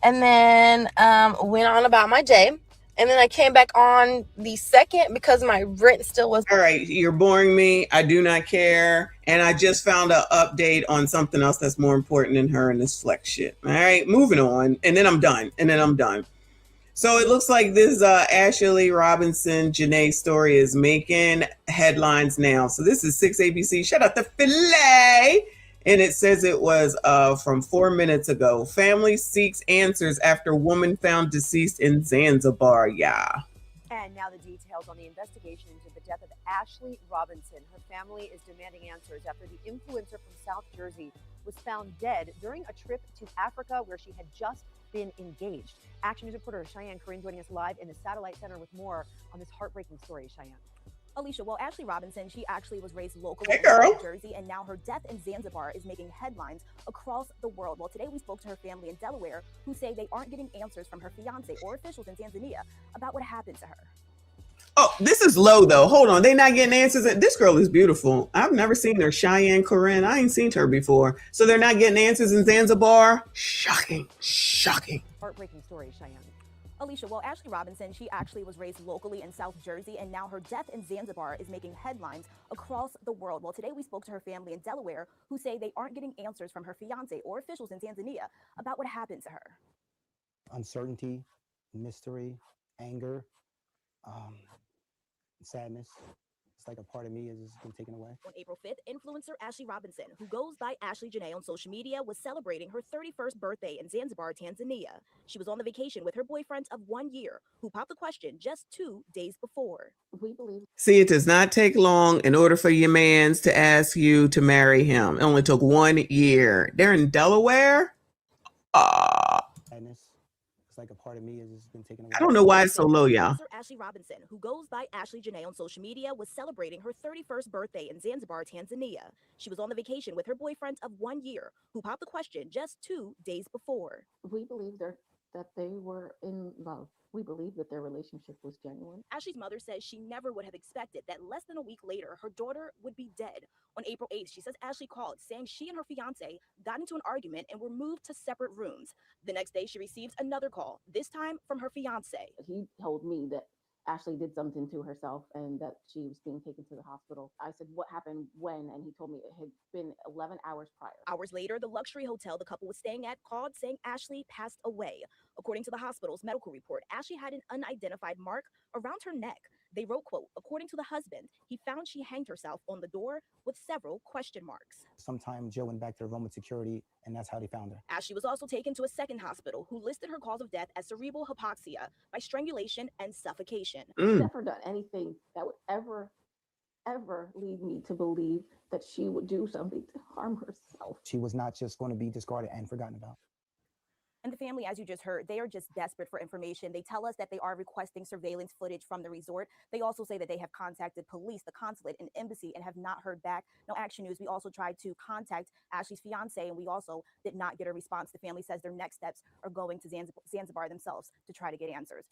and then went on about my day. And then I came back on the 2nd because my rent still was. All right, you're boring me. I do not care. And I just found an update on something else that's more important than her and this Flex shit. All right, moving on. And then I'm done. So it looks like this Ashley Robinson Janae story is making headlines now. So this is 6 ABC. Shout out to Filet. And it says it was from 4 minutes ago. Family seeks answers after woman found deceased in Zanzibar. Yeah. And now the details on the investigation into the death of Ashley Robinson. Her family is demanding answers after the influencer from South Jersey was found dead during a trip to Africa where she had just been engaged. Action News reporter Cheyenne Corinne joining us live in the Satellite Center with more on this heartbreaking story. Cheyenne. Alicia, well, Ashley Robinson, she actually was raised locally in New Jersey, and now her death in Zanzibar is making headlines across the world. Well, today we spoke to her family in Delaware, who say they aren't getting answers from her fiance or officials in Tanzania about what happened to her. Oh, this is low, though. Hold on. They not getting answers. This girl is beautiful. I've never seen her. Cheyenne Corinne. I ain't seen her before. So they're not getting answers in Zanzibar? Shocking. Heartbreaking story, Cheyenne. Alicia, well, Ashley Robinson, she actually was raised locally in South Jersey, and now her death in Zanzibar is making headlines across the world. Well, today we spoke to her family in Delaware, who say they aren't getting answers from her fiance or officials in Tanzania about what happened to her. Uncertainty, mystery, anger, sadness. It's like a part of me has been taken away. On April 5th, influencer Ashley Robinson, who goes by Ashley Jana on social media, was celebrating her 31st birthday in Zanzibar, Tanzania. She was on the vacation with her boyfriend of 1 year, who popped the question just 2 days before. We believe. See, it does not take long in order for your mans to ask you to marry him. It only took 1 year. They're in Delaware? Sadness. It's like a part of me has been taken away. I don't know why it's so low, y'all. Ashley Robinson, who goes by Ashley Jana on social media, was celebrating her 31st birthday in Zanzibar, Tanzania. She was on the vacation with her boyfriend of 1 year, who popped the question just 2 days before. We believe that they were in love. We believe that their relationship was genuine. Ashley's mother says she never would have expected that less than a week later, her daughter would be dead. On April 8th, she says Ashley called, saying she and her fiance got into an argument and were moved to separate rooms. The next day, she received another call, this time from her fiance. He told me that Ashley did something to herself and that she was being taken to the hospital. I said, what happened when? And he told me it had been 11 hours prior. Hours later, the luxury hotel the couple was staying at called saying Ashley passed away. According to the hospital's medical report, Ashley had an unidentified mark around her neck. They wrote, quote, according to the husband, he found she hanged herself on the door with several question marks. Sometime Joe went back to Roman security, and that's how they found her. Ashley was also taken to a second hospital who listed her cause of death as cerebral hypoxia by strangulation and suffocation. Never done anything that would ever lead me to believe that she would do something to harm herself. She was not just going to be discarded and forgotten about. And the family, as you just heard, they are just desperate for information. They tell us that they are requesting surveillance footage from the resort. They also say that they have contacted police, the consulate, and embassy and have not heard back. No Action News, we also tried to contact Ashley's fiance, and we also did not get a response. The family says their next steps are going to Zanzibar themselves to try to get answers.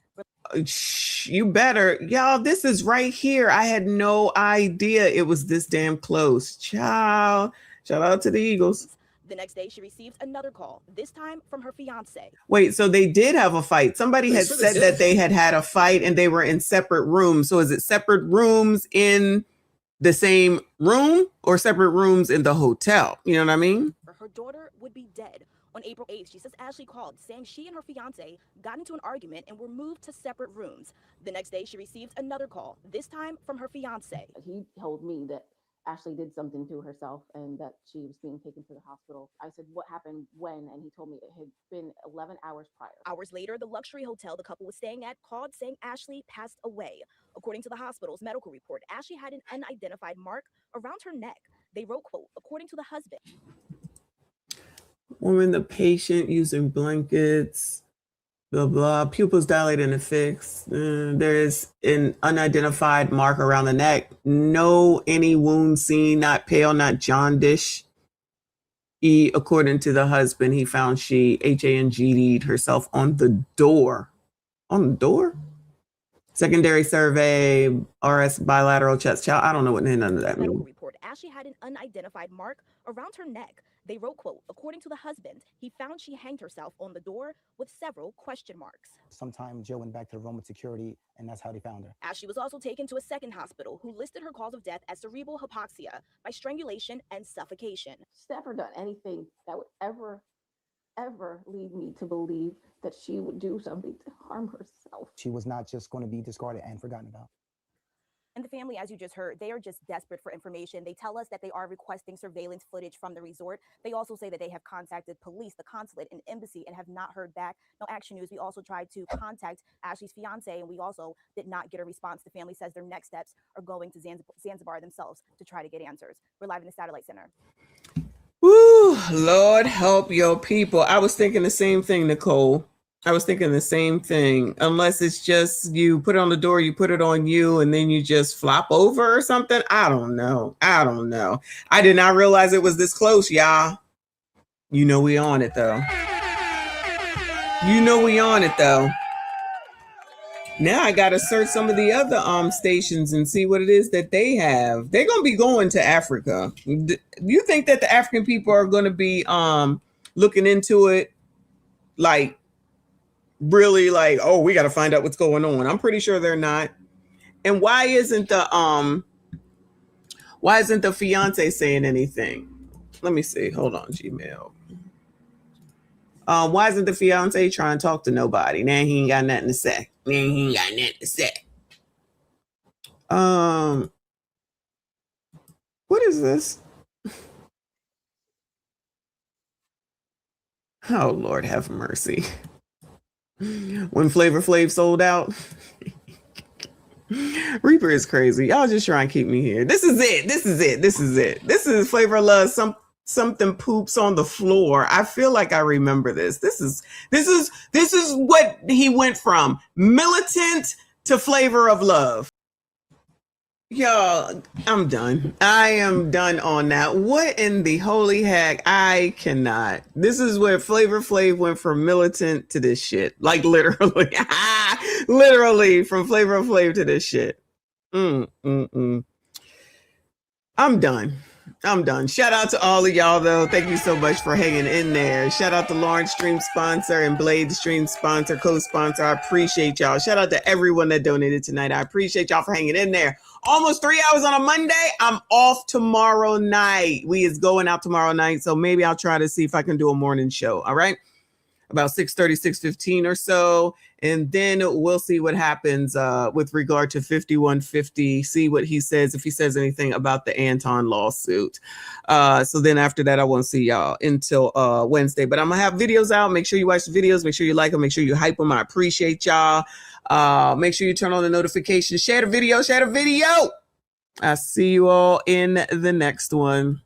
You better. Y'all, this is right here. I had no idea it was this damn close. Ciao. Shout out to the Eagles. The next day, she received another call, this time from her fiance. Wait, so they did have a fight. Somebody had said that they had a fight and they were in separate rooms. So is it separate rooms in the same room or separate rooms in the hotel? You know what I mean? Her daughter would be dead. On April 8th, she says Ashley called saying she and her fiance got into an argument and were moved to separate rooms. The next day, she received another call, this time from her fiance. He told me that Ashley did something to herself and that she was being taken to the hospital. I said, what happened when? And he told me it had been 11 hours prior. Hours later, the luxury hotel the couple was staying at called saying Ashley passed away. According to the hospital's medical report, Ashley had an unidentified mark around her neck. They wrote, quote, according to the husband. Woman, the patient using blankets, blah, blah, pupils dilated and fixed. There is an unidentified mark around the neck. No any wound seen, not pale, not jaundice. According to the husband, he found she HANG'd herself on the door. On the door? Secondary survey, RS bilateral chest. Child, I don't know what none of that means. Report, Ashley had an unidentified mark around her neck. They wrote, quote, according to the husband, he found she hanged herself on the door with several question marks. Sometime Jill went back to the room with security, and that's how they found her. Ashley was also taken to a second hospital who listed her cause of death as cerebral hypoxia by strangulation and suffocation. She's never done anything that would ever lead me to believe that she would do something to harm herself. She was not just going to be discarded and forgotten about. And the family, as you just heard, they are just desperate for information. They tell us that they are requesting surveillance footage from the resort. They also say that they have contacted police, the consulate, and embassy and have not heard back. No action news. We also tried to contact Ashley's fiance, and we also did not get a response. The family says their next steps are going to Zanzibar themselves to try to get answers. We're live in the Satellite Center. Woo, Lord help your people. I was thinking the same thing, Nicole. I was thinking the same thing. Unless it's just you put it on the door, you put it on you, and then you just flop over or something. I don't know. I did not realize it was this close, y'all. You know we on it, though. Now I got to search some of the other stations and see what it is that they have. They're going to be going to Africa. Do you think that the African people are going to be looking into it like really like, oh, we got to find out what's going on? I'm pretty sure they're not. And why isn't the fiance saying anything? Let me see. Hold on, Gmail. Why isn't the fiance trying to talk to nobody? Now he ain't got nothing to say. What is this? Oh, Lord have mercy. When Flavor Flav sold out. Reaper is crazy. Y'all just trying to keep me here. This is it. This is Flavor of Love. Something poops on the floor. I feel like I remember this. This is what he went from militant to Flavor of Love. Y'all, I'm done. I am done on that. What in the holy heck? I cannot. This is where Flavor Flav went from militant to this shit. Like literally. Literally from Flavor Flav to this shit. I'm done. Shout out to all of y'all, though. Thank you so much for hanging in there. Shout out to Lawrence Stream sponsor and Blade Stream sponsor, co-sponsor. I appreciate y'all. Shout out to everyone that donated tonight. I appreciate y'all for hanging in there. Almost 3 hours on a Monday. I'm off tomorrow night. We is going out tomorrow night, so maybe I'll try to see if I can do a morning show. All right, about 6:30, 6:15 or so, and then we'll see what happens with regard to 5150. See what he says, if he says anything about the Anton lawsuit. So then after that, I won't see y'all until Wednesday. But I'm gonna have videos out. Make sure you watch the videos. Make sure you like them. Make sure you hype them. I appreciate y'all. Make sure you turn on the notifications. Share the video. I'll see you all in the next one.